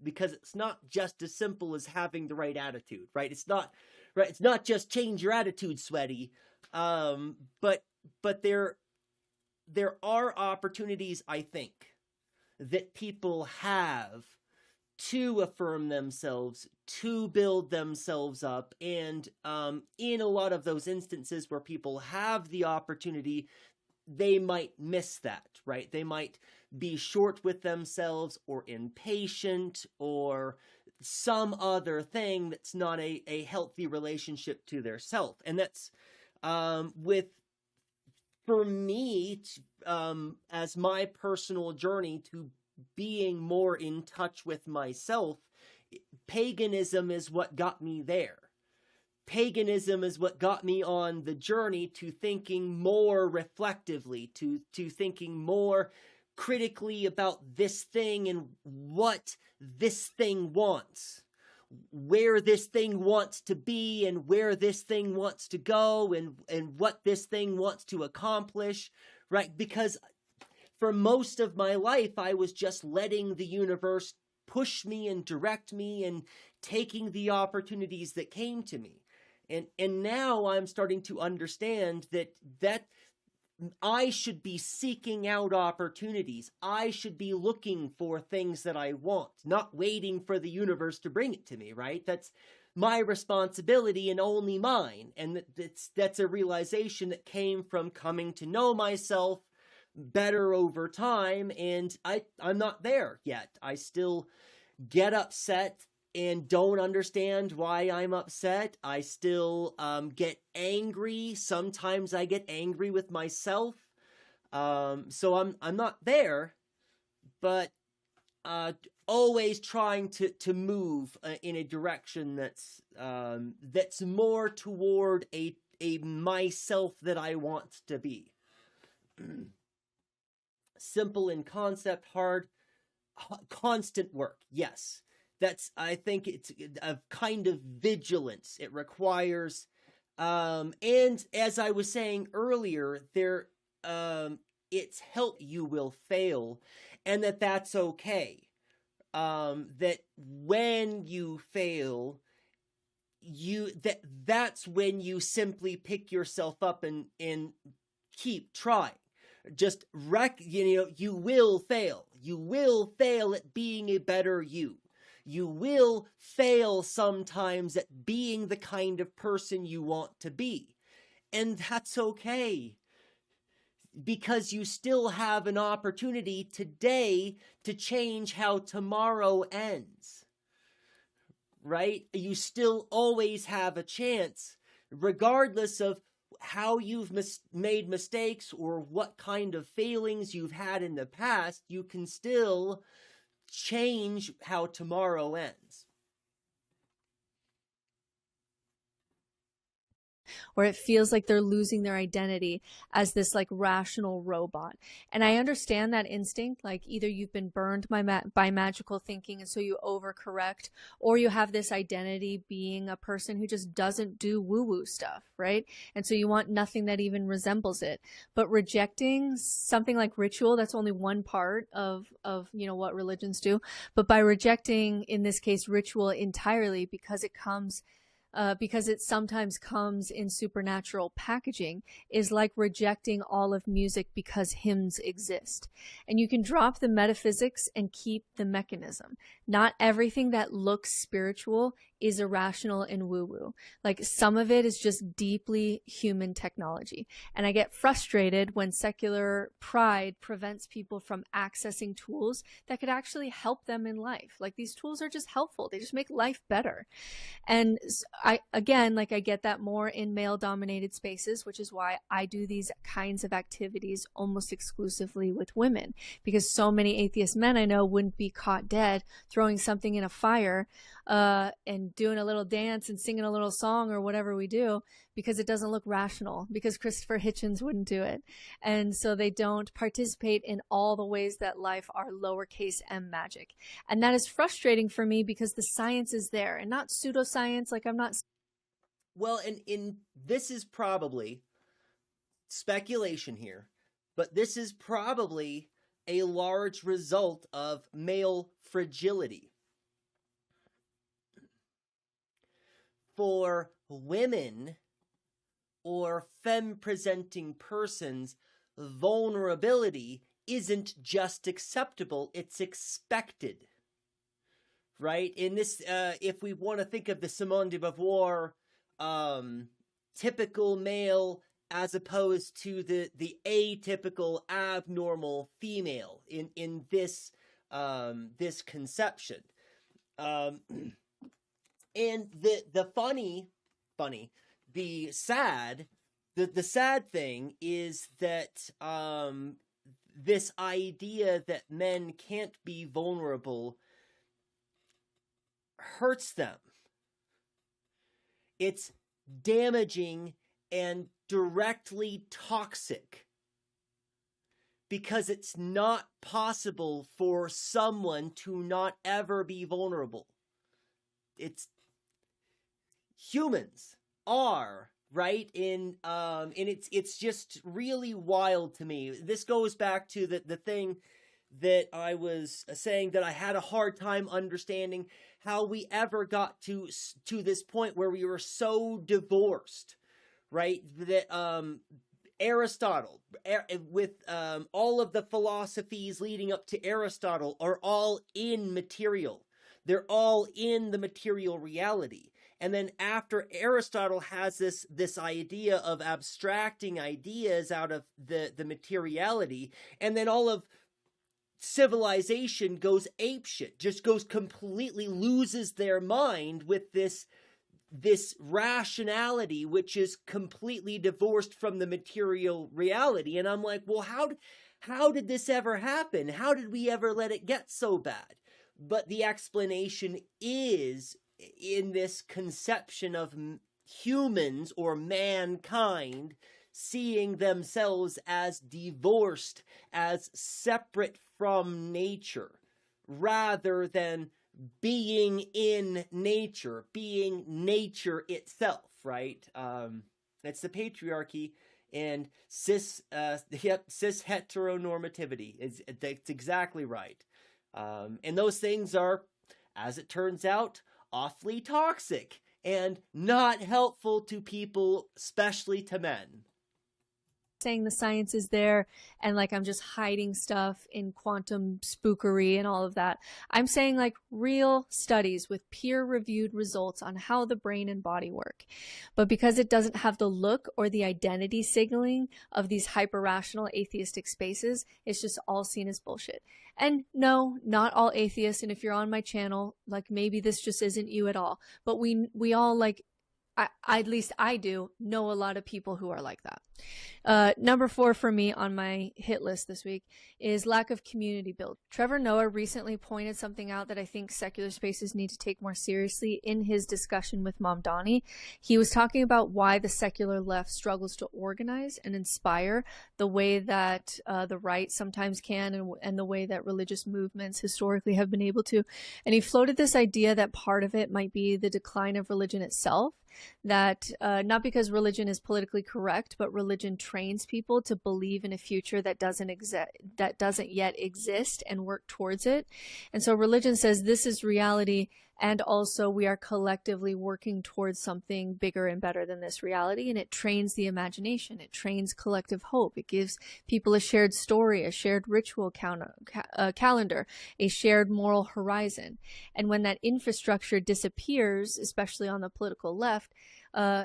because it's not just as simple as having the right attitude, right? It's not right. It's not just change your attitude, sweaty. But there are opportunities, I think, that people have to affirm themselves, to build themselves up, and in a lot of those instances where people have the opportunity, they might miss that, right? They might be short with themselves or impatient or some other thing that's not a healthy relationship to their self. And that's for me, as my personal journey to being more in touch with myself, paganism is what got me there. Paganism is what got me on the journey to thinking more reflectively, to thinking more critically about this thing and what this thing wants, where this thing wants to be and where this thing wants to go, and what this thing wants to accomplish, right? Because for most of my life, I was just letting the universe push me and direct me and taking the opportunities that came to me. And now I'm starting to understand that I should be seeking out opportunities. I should be looking for things that I want, not waiting for the universe to bring it to me, right? That's my responsibility and only mine. And that's a realization that came from coming to know myself better over time. And I'm not there yet. I still get upset and don't understand why I'm upset. I still get angry. Sometimes I get angry with myself. So I'm not there, but always trying to move in a direction that's more toward a myself that I want to be. Simple in concept, hard, constant work. Yes. I think it's a kind of vigilance. It requires, and as I was saying earlier, it's help. You will fail, and that's okay. That when you fail, that's when you simply pick yourself up and keep trying. Just you will fail. You will fail at being a better you. You will fail sometimes at being the kind of person you want to be. And that's okay. Because you still have an opportunity today to change how tomorrow ends. Right? You still always have a chance, regardless of how you've made mistakes or what kind of failings you've had in the past. You can still change how tomorrow ends. Or it feels like they're losing their identity as this like rational robot. And I understand that instinct, like either you've been burned by magical thinking and so you overcorrect, or you have this identity being a person who just doesn't do woo-woo stuff, right? And so you want nothing that even resembles it. But rejecting something like ritual, that's only one part of what religions do. But by rejecting, in this case, ritual entirely, because it sometimes comes in supernatural packaging, is like rejecting all of music because hymns exist. And you can drop the metaphysics and keep the mechanism. Not everything that looks spiritual is irrational and woo-woo. Like some of it is just deeply human technology. And I get frustrated when secular pride prevents people from accessing tools that could actually help them in life. Like these tools are just helpful. They just make life better. And I get that more in male-dominated spaces, which is why I do these kinds of activities almost exclusively with women, because so many atheist men I know wouldn't be caught dead throwing something in a fire and doing a little dance and singing a little song or whatever we do, because it doesn't look rational, because Christopher Hitchens wouldn't do it. And so they don't participate in all the ways that life are lowercase m magic. And that is frustrating for me because the science is there and not pseudoscience. Like I'm not. Well, and this is probably speculation here, but this is probably a large result of male fragility. For women or femme-presenting persons, vulnerability isn't just acceptable, it's expected. Right? In this, if we want to think of the Simone de Beauvoir typical male as opposed to the atypical abnormal female in this this conception. And the sad thing is that this idea that men can't be vulnerable hurts them. It's damaging and directly toxic, because it's not possible for someone to not ever be vulnerable. Humans are, right? And it's just really wild to me. This goes back to the thing that I was saying, that I had a hard time understanding how we ever got to this point where we were so divorced, right? That Aristotle, with all of the philosophies leading up to Aristotle, are all in material. They're all in the material reality. And then after Aristotle has this idea of abstracting ideas out of the materiality, and then all of civilization goes apeshit, just goes completely, loses their mind with this rationality, which is completely divorced from the material reality. And I'm like, well, how did this ever happen? How did we ever let it get so bad? But the explanation is in this conception of humans or mankind seeing themselves as divorced, as separate from nature, rather than being in nature, being nature itself, right? It's the patriarchy and cis heteronormativity. That's exactly right. And those things are, as it turns out, awfully toxic and not helpful to people, especially to men. Saying the science is there and like I'm just hiding stuff in quantum spookery and all of that. I'm saying like real studies with peer-reviewed results on how the brain and body work. But because it doesn't have the look or the identity signaling of these hyper-rational atheistic spaces, it's just all seen as bullshit. And no, not all atheists, and if you're on my channel, like maybe this just isn't you at all, but we all like, at least I do know a lot of people who are like that. Number 4 for me on my hit list this week is lack of community build. Trevor Noah recently pointed something out that I think secular spaces need to take more seriously in his discussion with Mom Donnie. He was talking about why the secular left struggles to organize and inspire the way that the right sometimes can, and the way that religious movements historically have been able to. And he floated this idea that part of it might be the decline of religion itself. That not because religion is politically correct, but religion trains people to believe in a future that doesn't yet exist and work towards it. And so religion says this is reality, and also we are collectively working towards something bigger and better than this reality. And it trains the imagination. It trains collective hope. It gives people a shared story, a shared ritual calendar, a shared moral horizon. And when that infrastructure disappears, especially on the political left,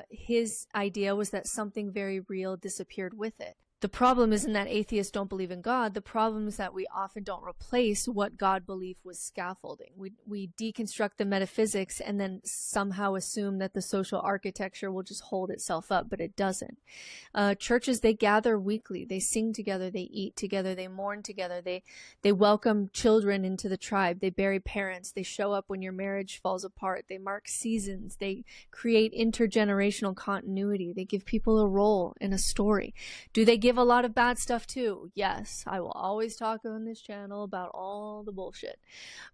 his idea was that something very real disappeared with it. The problem isn't that atheists don't believe in God. The problem is that we often don't replace what God belief with scaffolding. We deconstruct the metaphysics and then somehow assume that the social architecture will just hold itself up, but it doesn't. Churches, they gather weekly. They sing together. They eat together. They mourn together. They welcome children into the tribe. They bury parents. They show up when your marriage falls apart. They mark seasons. They create intergenerational continuity. They give people a role in a story. Do they give a lot of bad stuff too? Yes, I will always talk on this channel about all the bullshit.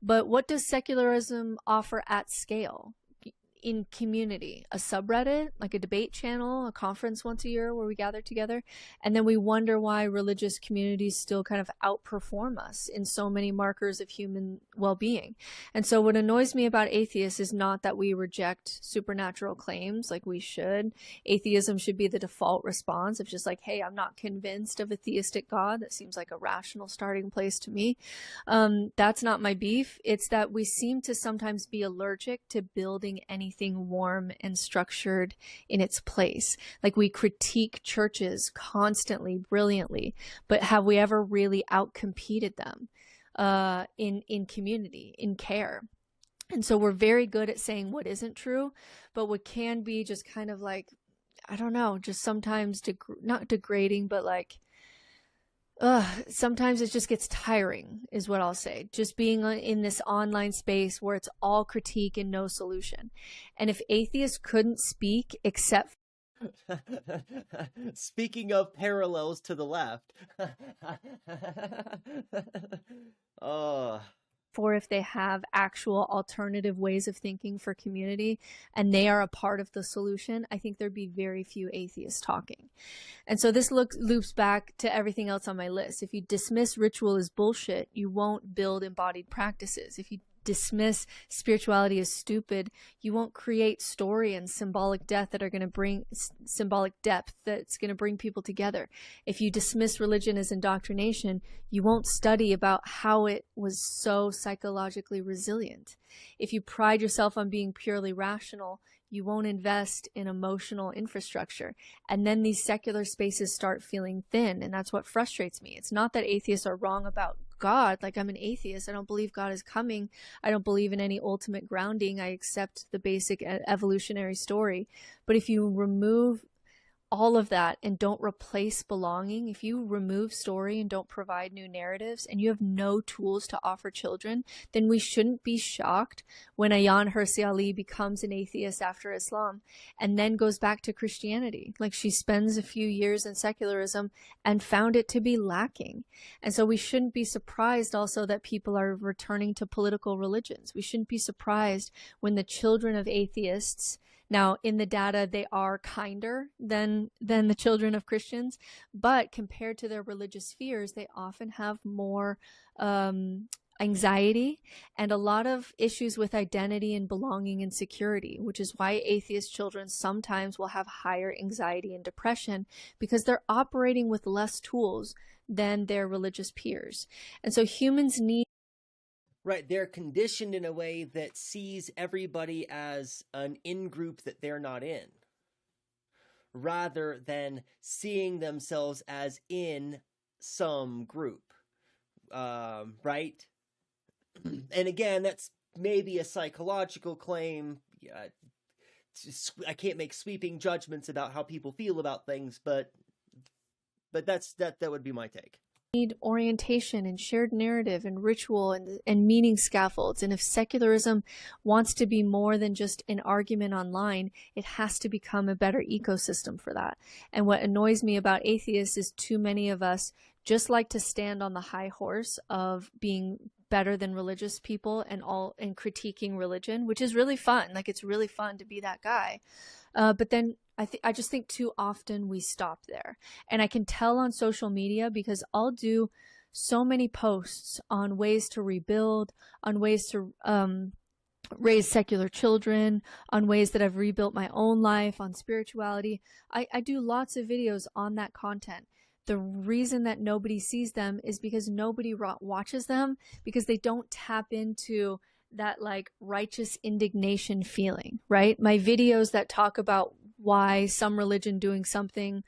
But what does secularism offer at scale? In community, a subreddit, like a debate channel, a conference once a year where we gather together, and then we wonder why religious communities still kind of outperform us in so many markers of human well-being. And so what annoys me about atheists is not that we reject supernatural claims like we should. Atheism should be the default response of just like, hey, I'm not convinced of a theistic God. That seems like a rational starting place to me. That's not my beef. It's that we seem to sometimes be allergic to building anything warm and structured in its place. Like we critique churches constantly, brilliantly, but have we ever really outcompeted them in community, in care? And so we're very good at saying what isn't true, but what can be just kind of like, I don't know, just sometimes not degrading, but like, sometimes it just gets tiring is what I'll say. Just being in this online space where it's all critique and no solution. And if atheists couldn't speak except speaking of parallels to the left. for if they have actual alternative ways of thinking for community and they are a part of the solution, I think there'd be very few atheists talking. And so this loops back to everything else on my list. If you dismiss ritual as bullshit, you won't build embodied practices. If you dismiss spirituality as stupid, you won't create story and symbolic depth that are going to bring that's going to bring people together. If you dismiss religion as indoctrination, you won't study about how it was so psychologically resilient. If you pride yourself on being purely rational, you won't invest in emotional infrastructure. And then these secular spaces start feeling thin, and that's what frustrates me. It's not that atheists are wrong about God. Like, I'm an atheist. I don't believe God is coming. I don't believe in any ultimate grounding. I accept the basic evolutionary story. But if you remove all of that and don't replace belonging, if you remove story and don't provide new narratives and you have no tools to offer children, then we shouldn't be shocked when Ayaan Hirsi Ali becomes an atheist after Islam and then goes back to Christianity. Like, she spends a few years in secularism and found it to be lacking. And so we shouldn't be surprised also that people are returning to political religions. We shouldn't be surprised when the children of atheists, now, in the data, they are kinder than the children of Christians, but compared to their religious fears, they often have more anxiety and a lot of issues with identity and belonging and security, which is why atheist children sometimes will have higher anxiety and depression, because they're operating with less tools than their religious peers. And so humans need... Right, they're conditioned in a way that sees everybody as an in-group that they're not in, rather than seeing themselves as in some group, right? And again, that's maybe a psychological claim. I can't make sweeping judgments about how people feel about things, but that would be my take. Need orientation and shared narrative and ritual and meaning scaffolds. And if secularism wants to be more than just an argument online, it has to become a better ecosystem for that. And what annoys me about atheists is too many of us just like to stand on the high horse of being better than religious people and critiquing religion, which is really fun. Like, it's really fun to be that guy. But then I just think too often we stop there. And I can tell on social media, because I'll do so many posts on ways to rebuild, on ways to raise secular children, on ways that I've rebuilt my own life, on spirituality. I do lots of videos on that content. The reason that nobody sees them is because nobody watches them, because they don't tap into that like righteous indignation feeling, right? My videos that talk about why some religion doing something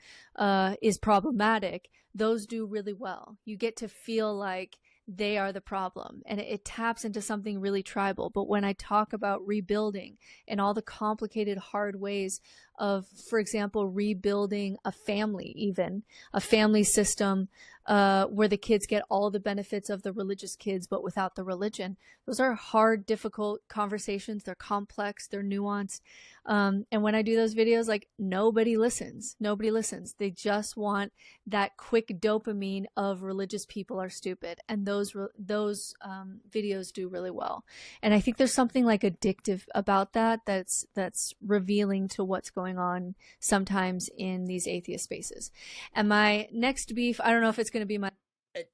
is problematic, those do really well. You get to feel like they are the problem, and it taps into something really tribal. But when I talk about rebuilding and all the complicated, hard ways of, for example, rebuilding a family, even a family system where the kids get all the benefits of the religious kids, but without the religion, those are hard, difficult conversations. They're complex, they're nuanced. And when I do those videos, like, nobody listens. Nobody listens. They just want that quick dopamine of religious people are stupid. And those videos do really well. And I think there's something like addictive about that that's revealing to what's going on sometimes in these atheist spaces. And my next beef, I don't know if it's going to be my...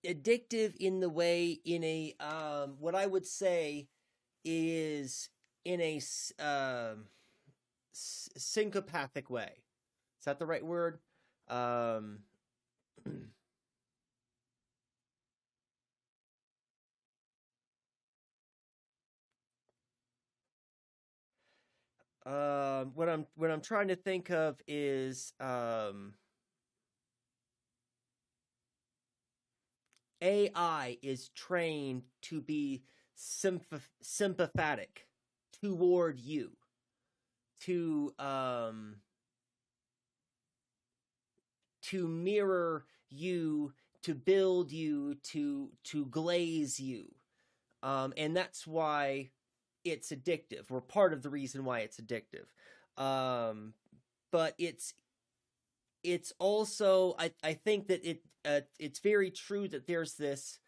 Addictive in the way, in a, what I would say is in a syncopathic way. Is that the right word? What I'm trying to think of is AI is trained to be sympathetic toward you, to mirror you, to build you, to glaze you, and that's why it's addictive, or part of the reason why it's addictive. But it's also, I think that it's very true that there's this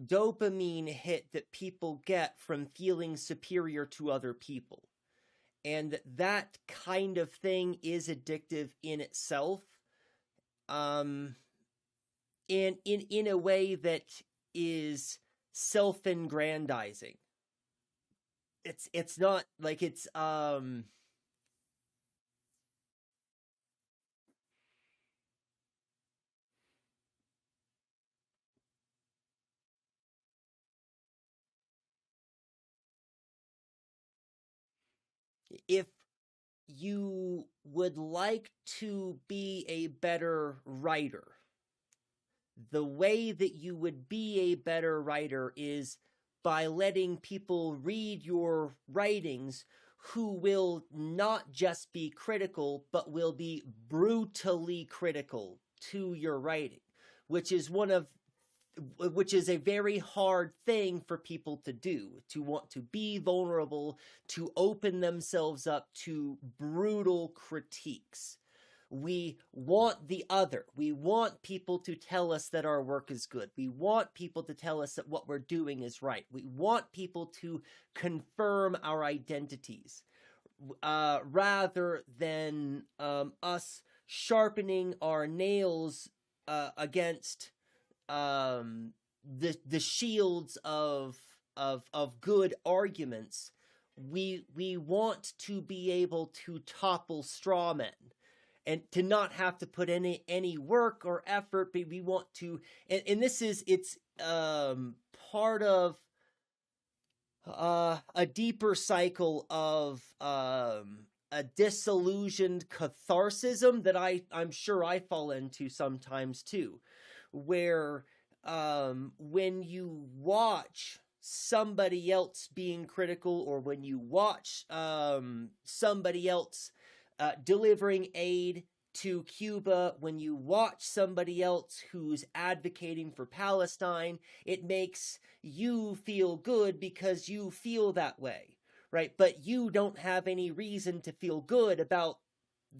dopamine hit that people get from feeling superior to other people. And that kind of thing is addictive in itself. And in a way that is self-aggrandizing. It's not like it's if you would like to be a better writer, the way that you would be a better writer is by letting people read your writings who will not just be critical, but will be brutally critical to your writing, which is a very hard thing for people to do, to want to be vulnerable, to open themselves up to brutal critiques. We want the other. We want people to tell us that our work is good. We want people to tell us that what we're doing is right. We want people to confirm our identities, rather than us sharpening our nails against the shields of good arguments. We want to be able to topple straw men, and to not have to put any work or effort, but we want to, and this is, it's part of a deeper cycle of a disillusioned catharsism that I'm sure I fall into sometimes too, where when you watch somebody else being critical, or when you watch somebody else delivering aid to Cuba, when you watch somebody else who's advocating for Palestine, it makes you feel good because you feel that way, right? But you don't have any reason to feel good about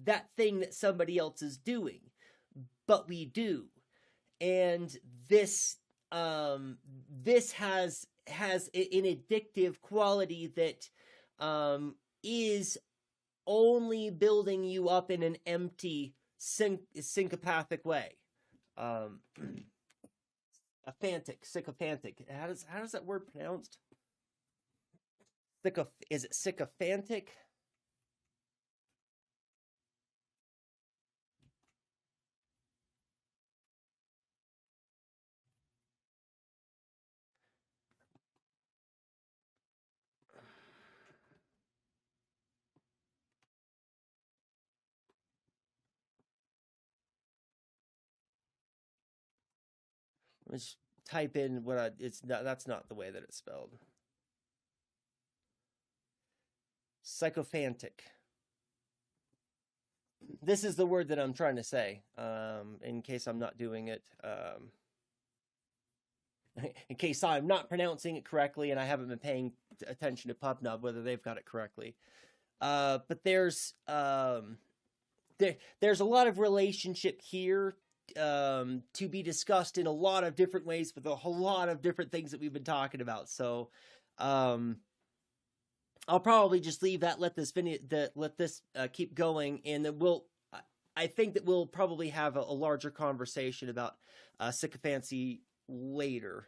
that thing that somebody else is doing, but we do. And this has an addictive quality that is only building you up in an empty, sycopathic way. Sycophantic. How does that word pronounced? Is it sycophantic? Let's type in what that's not the way that it's spelled. Sycophantic. This is the word that I'm trying to say, in case I'm not doing it, in case I'm not pronouncing it correctly and I haven't been paying attention to PubNub, whether they've got it correctly. But there's a lot of relationship here to be discussed in a lot of different ways with a whole lot of different things that we've been talking about. So I'll probably just leave that, let this keep going, and then I think that we'll probably have a larger conversation about sycophancy later.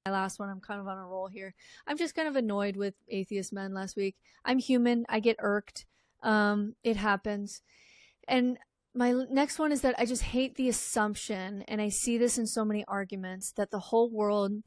My last one, I'm kind of on a roll here. I'm just kind of annoyed with atheist men last week. I'm human. I get irked. It happens. And my next one is that I just hate the assumption, and I see this in so many arguments, that the whole world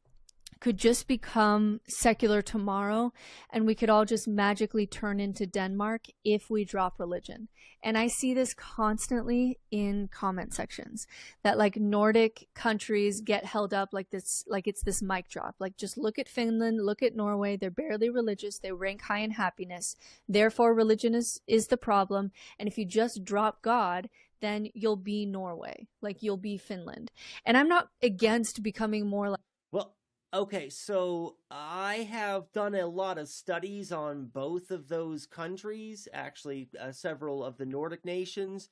could just become secular tomorrow and we could all just magically turn into Denmark if we drop religion. And I see this constantly in comment sections, that like Nordic countries get held up like this, like it's this mic drop. Like, just look at Finland, look at Norway. They're barely religious. They rank high in happiness. Therefore, religion is the problem. And if you just drop God, then you'll be Norway, like you'll be Finland. And I'm not against becoming more like, well, okay, so I have done a lot of studies on both of those countries, actually several of the Nordic nations,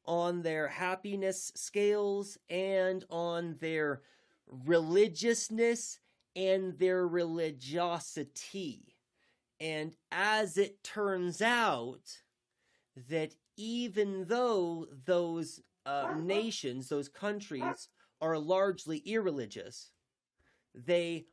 on their happiness scales and on their religiousness and their religiosity. And as it turns out, that even though those nations, those countries, are largely irreligious, they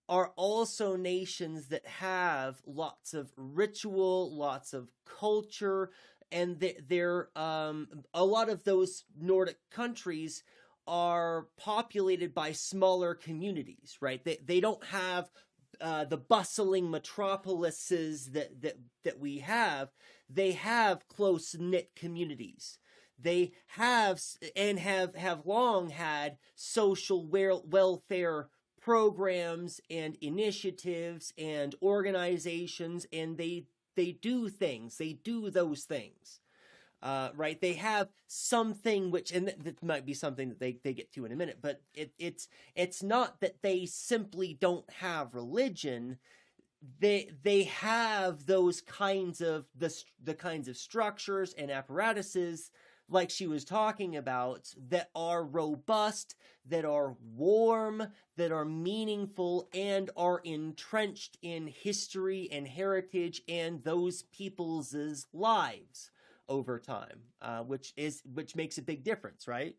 are also nations that have lots of ritual, lots of culture, and they're a lot of those Nordic countries are populated by smaller communities, right? They don't have the bustling metropolises that we have. They have close-knit communities. They have and have long had social welfare programs and initiatives and organizations, and they do things. They do those things. Right? They have something which, and that might be something that they get to in a minute, but it's not that they simply don't have religion. They have those kinds of the kinds of structures and apparatuses, like she was talking about, that are robust, that are warm, that are meaningful, and are entrenched in history and heritage and those people's lives over time, which makes a big difference, right?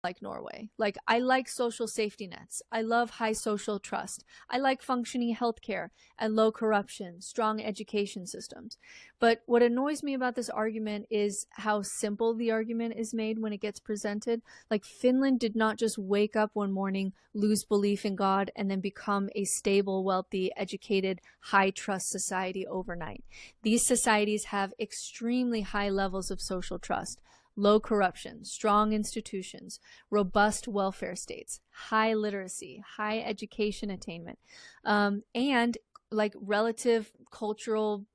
Like Norway. Like, I like social safety nets. I love high social trust. I like functioning healthcare and low corruption, strong education systems. But what annoys me about this argument is how simple the argument is made when it gets presented. Like, Finland did not just wake up one morning, lose belief in God, and then become a stable, wealthy, educated, high trust society overnight. These societies have extremely high levels of social trust, low corruption, strong institutions, robust welfare states, high literacy, high education attainment, and like relative cultural,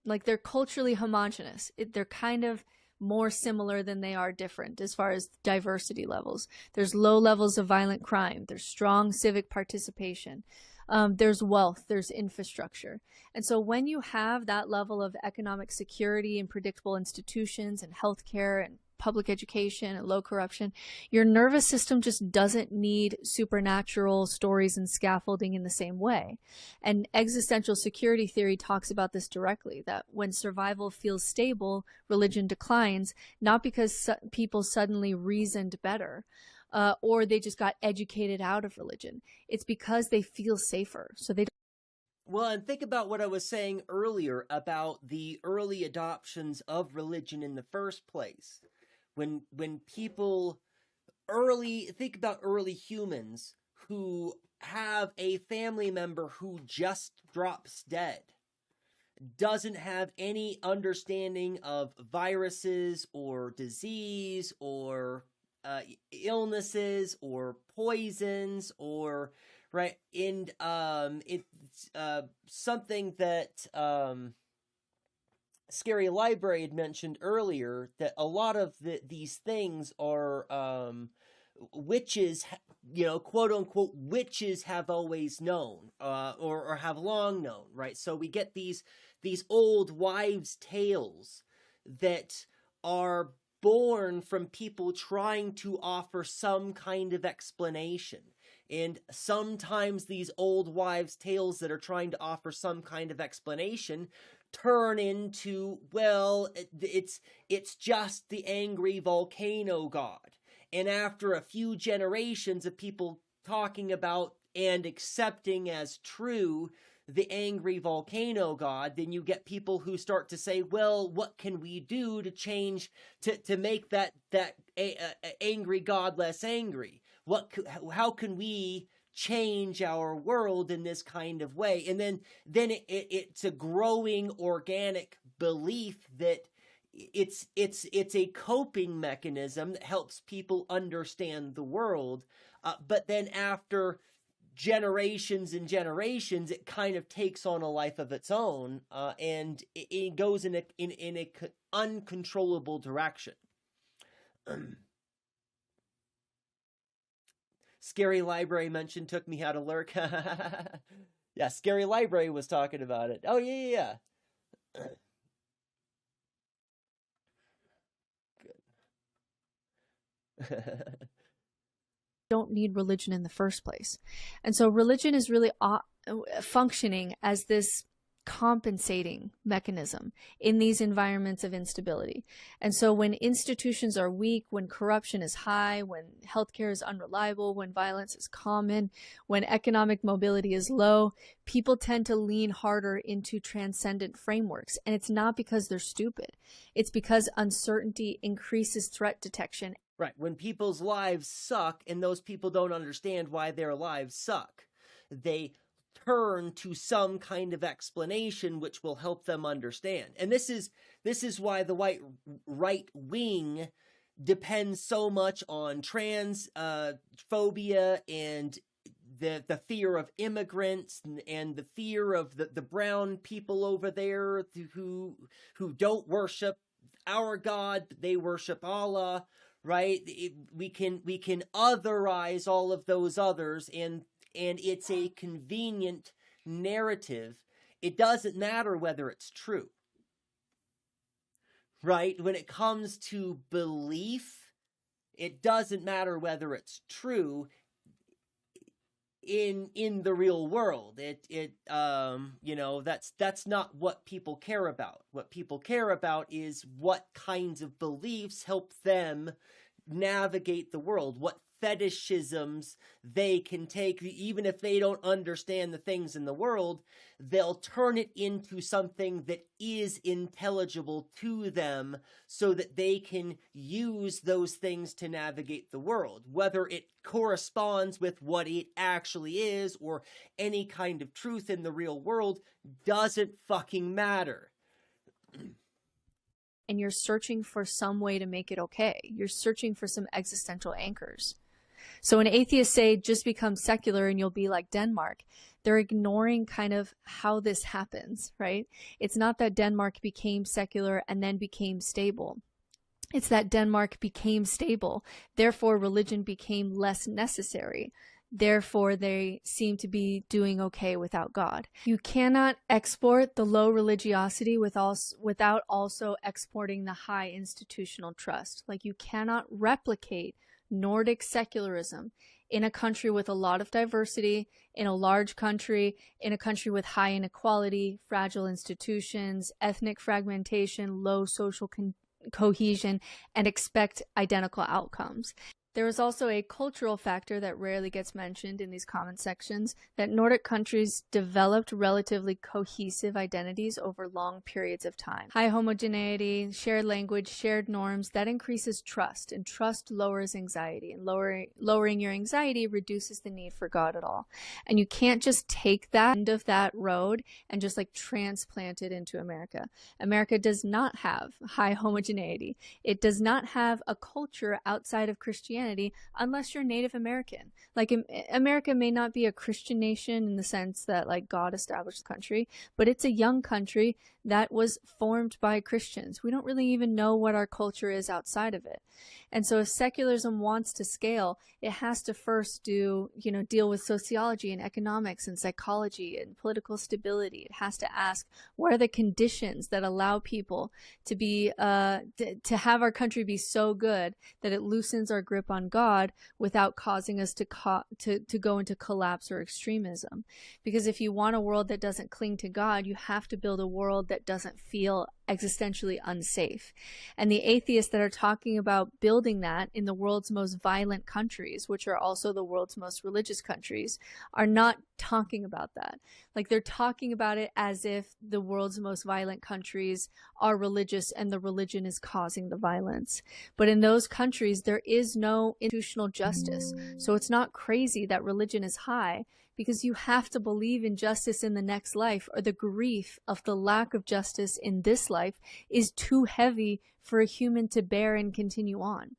like they're culturally homogenous. They're kind of more similar than they are different as far as diversity levels. There's low levels of violent crime. There's strong civic participation. There's wealth, there's infrastructure. And so when you have that level of economic security and predictable institutions and healthcare and public education and low corruption, your nervous system just doesn't need supernatural stories and scaffolding in the same way. And existential security theory talks about this directly, that when survival feels stable, religion declines, not because people suddenly reasoned better, or they just got educated out of religion. It's because they feel safer. So they. Well, and think about what I was saying earlier about the early adoptions of religion in the first place. When people think about early humans who have a family member who just drops dead, doesn't have any understanding of viruses or disease or illnesses or poisons, or right, and it's something that Scary Library had mentioned earlier, that a lot of these things are witches, quote unquote witches have always known, or have long known, right? So we get these old wives' tales that are born from people trying to offer some kind of explanation. And sometimes these old wives' tales that are trying to offer some kind of explanation turn into, well, it's just the angry volcano god. And after a few generations of people talking about and accepting as true the angry volcano god, then you get people who start to say, well, what can we do to change, to make that angry god less angry? How can we change our world in this kind of way? And then it's a growing organic belief that it's a coping mechanism that helps people understand the world. But then after generations and generations, it kind of takes on a life of its own, and it goes in a uncontrollable direction. Scary Library mentioned Took Me How to Lurk. Yeah, Scary Library was talking about it. Oh, yeah. Good. Don't need religion in the first place. And so religion is really functioning as this compensating mechanism in these environments of instability. And so when institutions are weak, when corruption is high, when healthcare is unreliable, when violence is common, when economic mobility is low, people tend to lean harder into transcendent frameworks. And it's not because they're stupid. It's because uncertainty increases threat detection. Right. When people's lives suck and those people don't understand why their lives suck, they turn to some kind of explanation which will help them understand. And this is why the right wing depends so much on trans phobia and the fear of immigrants and the fear of the brown people over there who don't worship our God, but they worship Allah, right? We can otherize all of those others, and it's a convenient narrative. It doesn't matter whether it's true, right? When it comes to belief, it doesn't matter whether it's true in the real world. That's not what people care about. What people care about is what kinds of beliefs help them navigate the world, what fetishisms they can take. Even if they don't understand the things in the world, they'll turn it into something that is intelligible to them so that they can use those things to navigate the world. Whether it corresponds with what it actually is or any kind of truth in the real world doesn't fucking matter. And you're searching for some way to make it okay. You're searching for some existential anchors. So when atheists say just become secular and you'll be like Denmark, they're ignoring kind of how this happens, right? It's not that Denmark became secular and then became stable. It's that Denmark became stable. Therefore, religion became less necessary. Therefore, they seem to be doing okay without God. You cannot export the low religiosity without also exporting the high institutional trust. Like, you cannot replicate Nordic secularism in a country with a lot of diversity, in a large country, in a country with high inequality, fragile institutions, ethnic fragmentation, low social cohesion, and expect identical outcomes. There is also a cultural factor that rarely gets mentioned in these comment sections, that Nordic countries developed relatively cohesive identities over long periods of time. High homogeneity, shared language, shared norms, that increases trust, and trust lowers anxiety, and lowering your anxiety reduces the need for God at all. And you can't just take that end of that road and just like transplant it into America. America does not have high homogeneity. It does not have a culture outside of Christianity unless you're Native American. Like, America may not be a Christian nation in the sense that like God established the country, but it's a young country that was formed by Christians. We don't really even know what our culture is outside of it. And so if secularism wants to scale, it has to first deal with sociology and economics and psychology and political stability. It has to ask, what are the conditions that allow people to be, to have our country be so good that it loosens our grip on God without causing us to go into collapse or extremism. Because if you want a world that doesn't cling to God, you have to build a world that doesn't feel existentially unsafe. And the atheists that are talking about building that in the world's most violent countries, which are also the world's most religious countries, are not talking about that. Like, they're talking about it as if the world's most violent countries are religious and the religion is causing the violence. But in those countries, there is no institutional justice. So it's not crazy that religion is high, because you have to believe in justice in the next life, or the grief of the lack of justice in this life is too heavy for a human to bear and continue on.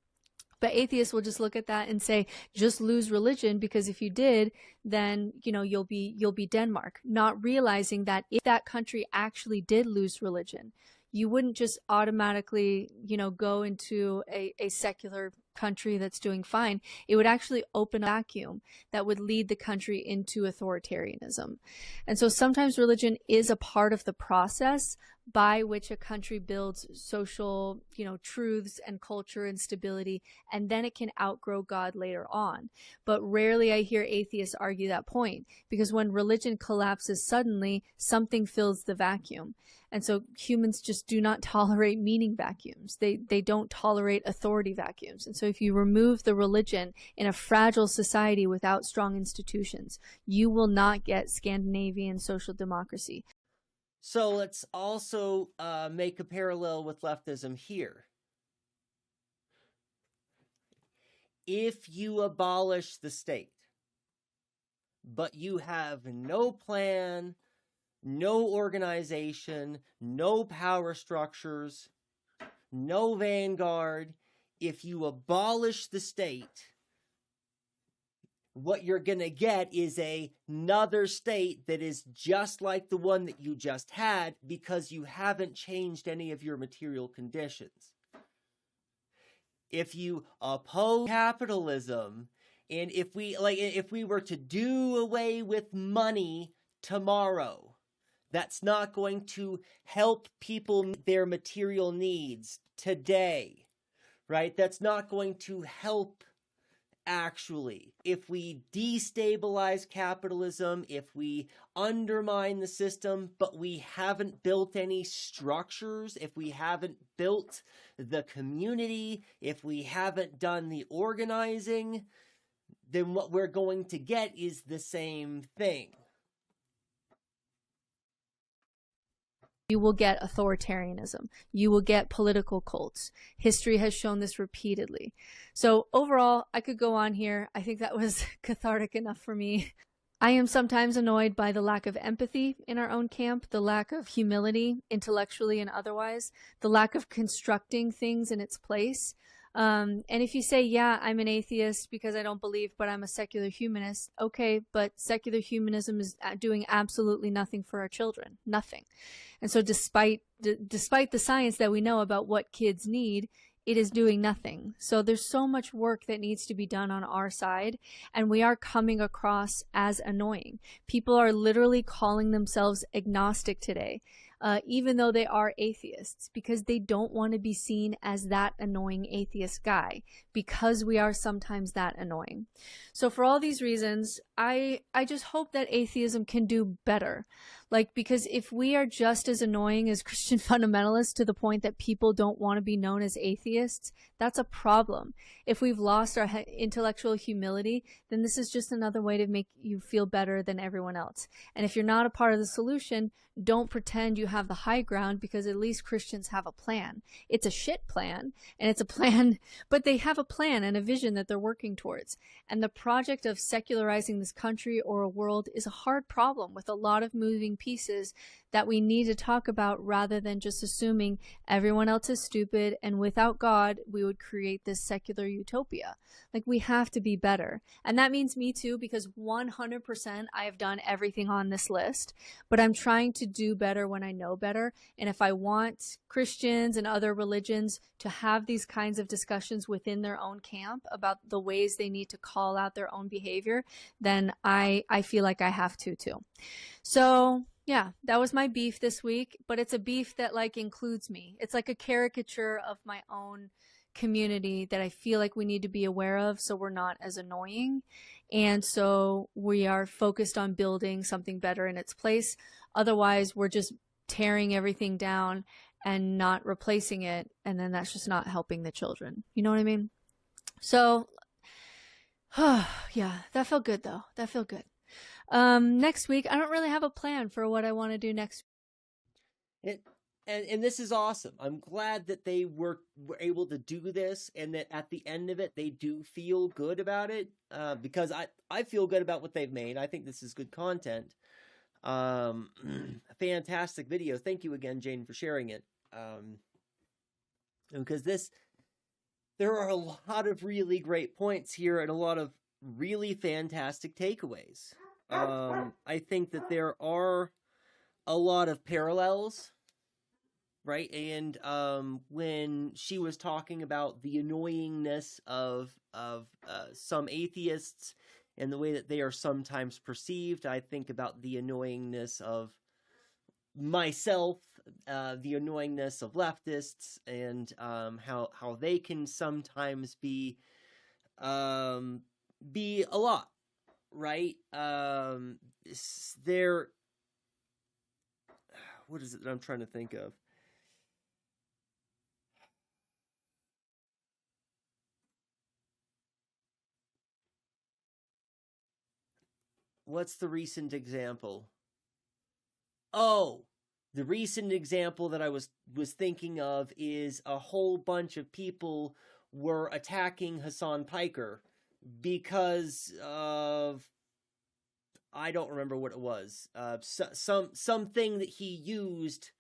But atheists will just look at that and say, just lose religion, because if you did, then you'll be Denmark, not realizing that if that country actually did lose religion, you wouldn't just automatically, go into a secular country that's doing fine. It would actually open a vacuum that would lead the country into authoritarianism. And so sometimes religion is a part of the process by which a country builds social, truths and culture and stability, and then it can outgrow God later on. But rarely I hear atheists argue that point, because when religion collapses suddenly, something fills the vacuum. And so humans just do not tolerate meaning vacuums. They don't tolerate authority vacuums. And so if you remove the religion in a fragile society without strong institutions, you will not get Scandinavian social democracy. So let's also make a parallel with leftism here. If you abolish the state, but you have no plan, no organization, no power structures, no vanguard, if you abolish the state, what you're going to get is another state that is just like the one that you just had, because you haven't changed any of your material conditions. If you oppose capitalism, and if we were to do away with money tomorrow, that's not going to help people meet their material needs today, right? That's not going to help. Actually, if we destabilize capitalism, if we undermine the system, but we haven't built any structures, if we haven't built the community, if we haven't done the organizing, then what we're going to get is the same thing. You will get authoritarianism. You will get political cults. History has shown this repeatedly. So overall, I could go on here. I think that was cathartic enough for me. I am sometimes annoyed by the lack of empathy in our own camp, the lack of humility, intellectually and otherwise, the lack of constructing things in its place. And if you say, yeah, I'm an atheist because I don't believe, but I'm a secular humanist, okay, but secular humanism is doing absolutely nothing for our children, nothing. And so despite the science that we know about what kids need, it is doing nothing. So there's so much work that needs to be done on our side, and we are coming across as annoying. People are literally calling themselves agnostic today. Even though they are atheists, because they don't want to be seen as that annoying atheist guy, because we are sometimes that annoying. So for all these reasons, I just hope that atheism can do better. Because if we are just as annoying as Christian fundamentalists to the point that people don't want to be known as atheists, that's a problem. If we've lost our intellectual humility, then this is just another way to make you feel better than everyone else. And if you're not a part of the solution, don't pretend you have the high ground, because at least Christians have a plan. It's a shit plan, and it's a plan, but they have a plan and a vision that they're working towards. And the project of secularizing this country or a world is a hard problem with a lot of moving pieces that we need to talk about, rather than just assuming everyone else is stupid and without God we would create this secular utopia. We have to be better. And that means me too, because 100% I have done everything on this list, but I'm trying to do better when I know better. And if I want Christians and other religions to have these kinds of discussions within their own camp about the ways they need to call out their own behavior, then I feel like I have to too. So yeah, that was my beef this week, but it's a beef that includes me. It's like a caricature of my own community that I feel like we need to be aware of, so we're not as annoying. And so we are focused on building something better in its place. Otherwise, we're just tearing everything down and not replacing it. And then that's just not helping the children. You know what I mean? So, yeah, that felt good though. That felt good. Next week, I don't really have a plan for what I want to do next week. And this is awesome. I'm glad that they were able to do this, and that at the end of it, they do feel good about it, because I feel good about what they've made. I think this is good content. Fantastic video. Thank you again, Jane, for sharing it. Because there are a lot of really great points here and a lot of really fantastic takeaways. I think that there are a lot of parallels, right? And when she was talking about the annoyingness of some atheists and the way that they are sometimes perceived, I think about the annoyingness of myself, the annoyingness of leftists, and how they can sometimes be a lot, right? What is it that I'm trying to think of? What's the recent example? Oh, the recent example that I was thinking of is a whole bunch of people were attacking Hassan Piker because of, I don't remember what it was, something that he used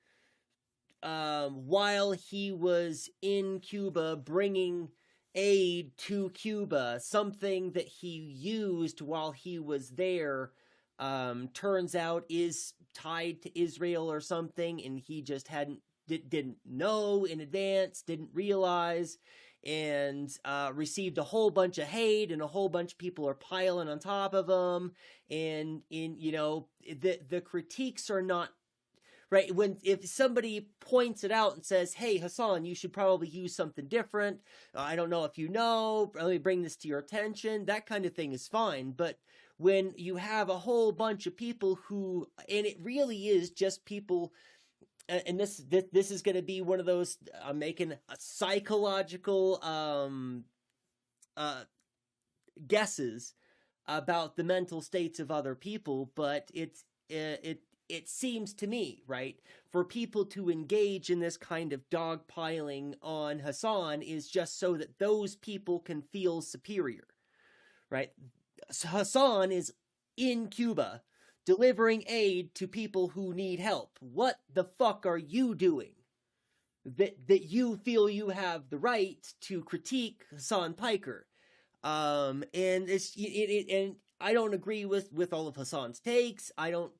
while he was in Cuba, bringing aid to Cuba, something that he used while he was there, turns out is tied to Israel or something, and he just didn't know in advance, didn't realize, and received a whole bunch of hate, and a whole bunch of people are piling on top of him, and the critiques are not right. If somebody points it out and says, "Hey, Hassan, you should probably use something different. I don't know if you know. Let me bring this to your attention." That kind of thing is fine. But when you have a whole bunch of people who, and it really is just people, and this is going to be one of those, I'm making a psychological guesses about the mental states of other people, but it seems to me, right, for people to engage in this kind of dogpiling on Hassan is just so that those people can feel superior, right? Hassan is in Cuba delivering aid to people who need help. What the fuck are you doing that you feel you have the right to critique Hassan Piker? And and I don't agree with all of Hassan's takes. I don't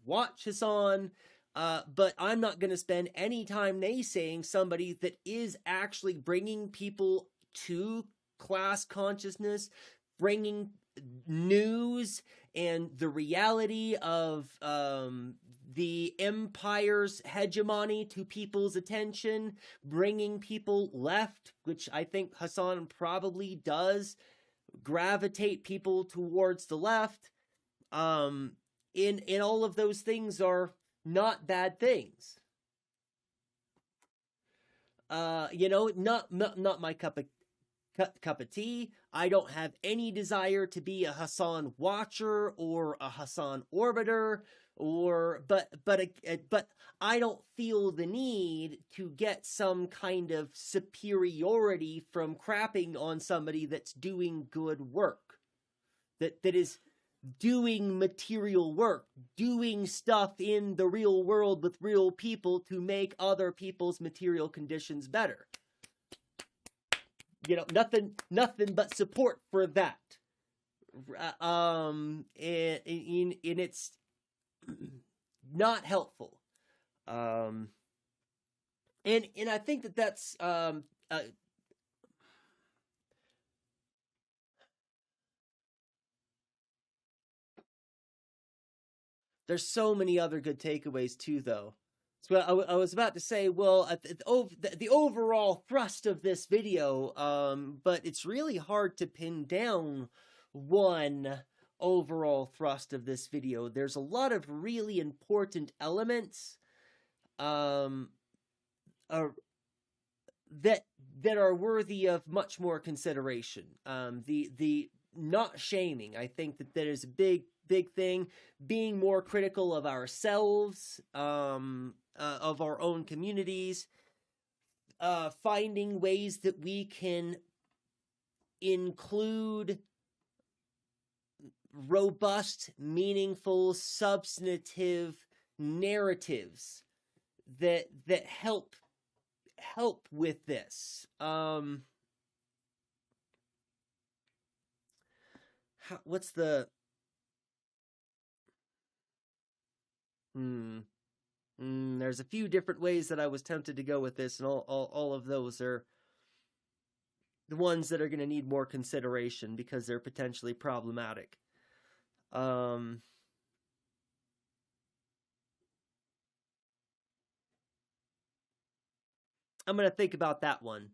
watch Hassan, but I'm not going to spend any time naysaying somebody that is actually bringing people to class consciousness, bringing news and the reality of the empire's hegemony to people's attention, bringing people left, which I think Hassan probably does gravitate people towards the left. In all of those things are not bad things. Not my cup of tea. I don't have any desire to be a Hassan watcher or a Hassan orbiter, but I don't feel the need to get some kind of superiority from crapping on somebody that's doing good work, that is doing material work, doing stuff in the real world with real people to make other people's material conditions better. Nothing but support for that. And it's not helpful. And I think that's there's so many other good takeaways too, though. So I was about to say, well, the overall thrust of this video, but it's really hard to pin down one overall thrust of this video. There's a lot of really important elements that are worthy of much more consideration. The not shaming, I think that is a big thing. Being more critical of ourselves, of our own communities, finding ways that we can include robust, meaningful, substantive narratives that help with this. What's the there's a few different ways that I was tempted to go with this, and all of those are the ones that are going to need more consideration because they're potentially problematic. I'm going to think about that one.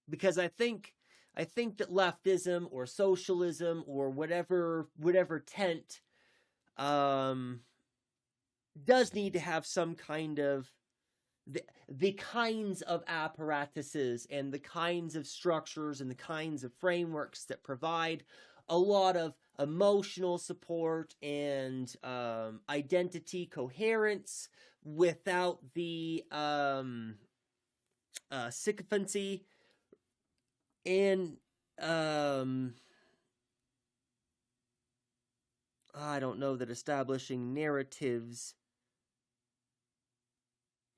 Because I think that leftism or socialism or whatever tent does need to have some kind of the kinds of apparatuses and the kinds of structures and the kinds of frameworks that provide a lot of emotional support and identity coherence without the sycophancy. And I don't know that establishing narratives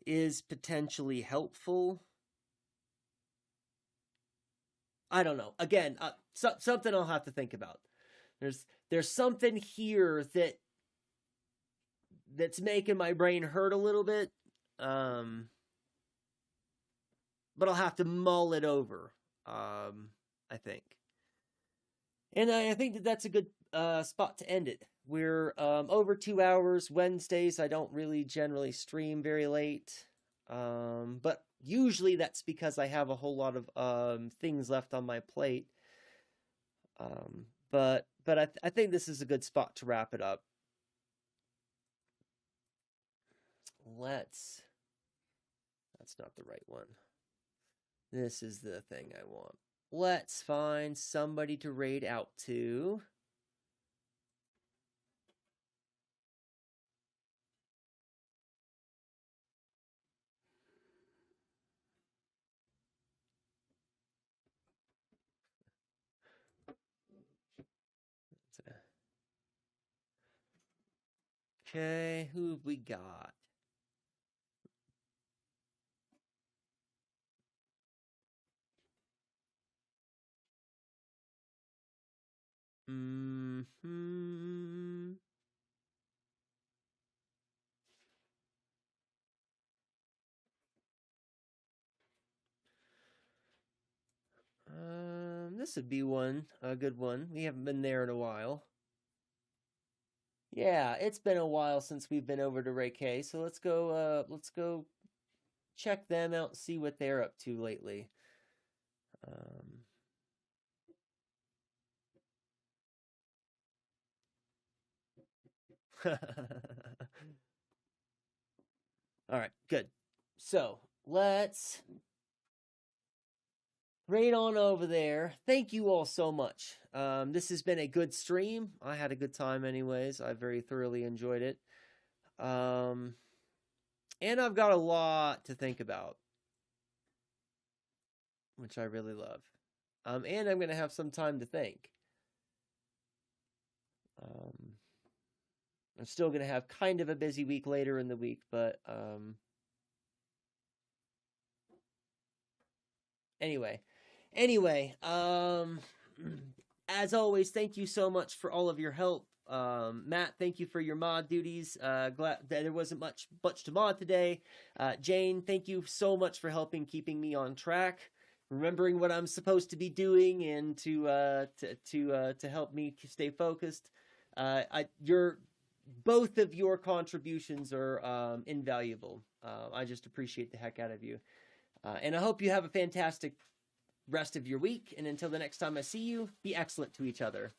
is potentially helpful. I don't know. Again, something I'll have to think about. There's something here that's making my brain hurt a little bit. But I'll have to mull it over. I think. And I think that's a good spot to end it. We're over 2 hours. Wednesdays, I don't really generally stream very late. But usually that's because I have a whole lot of things left on my plate. But I think this is a good spot to wrap it up. That's not the right one. This is the thing I want. Let's find somebody to raid out to. Okay, who have we got? This would be a good one. We haven't been there in a while. Yeah, it's been a while since we've been over to Ray K, so let's go check them out, see what they're up to lately. All right, good. So let's raid on over there. Thank you all so much. This has been a good stream. I had a good time anyways. I very thoroughly enjoyed it. And I've got a lot to think about, which I really love. And I'm going to have some time to think. I'm still going to have kind of a busy week later in the week, but anyway, as always, thank you so much for all of your help. Matt, thank you for your mod duties. Glad that there wasn't much to mod today. Jane, thank you so much for keeping me on track, remembering what I'm supposed to be doing, and to help me stay focused. Both of your contributions are invaluable. I just appreciate the heck out of you. And I hope you have a fantastic rest of your week. And until the next time I see you, be excellent to each other.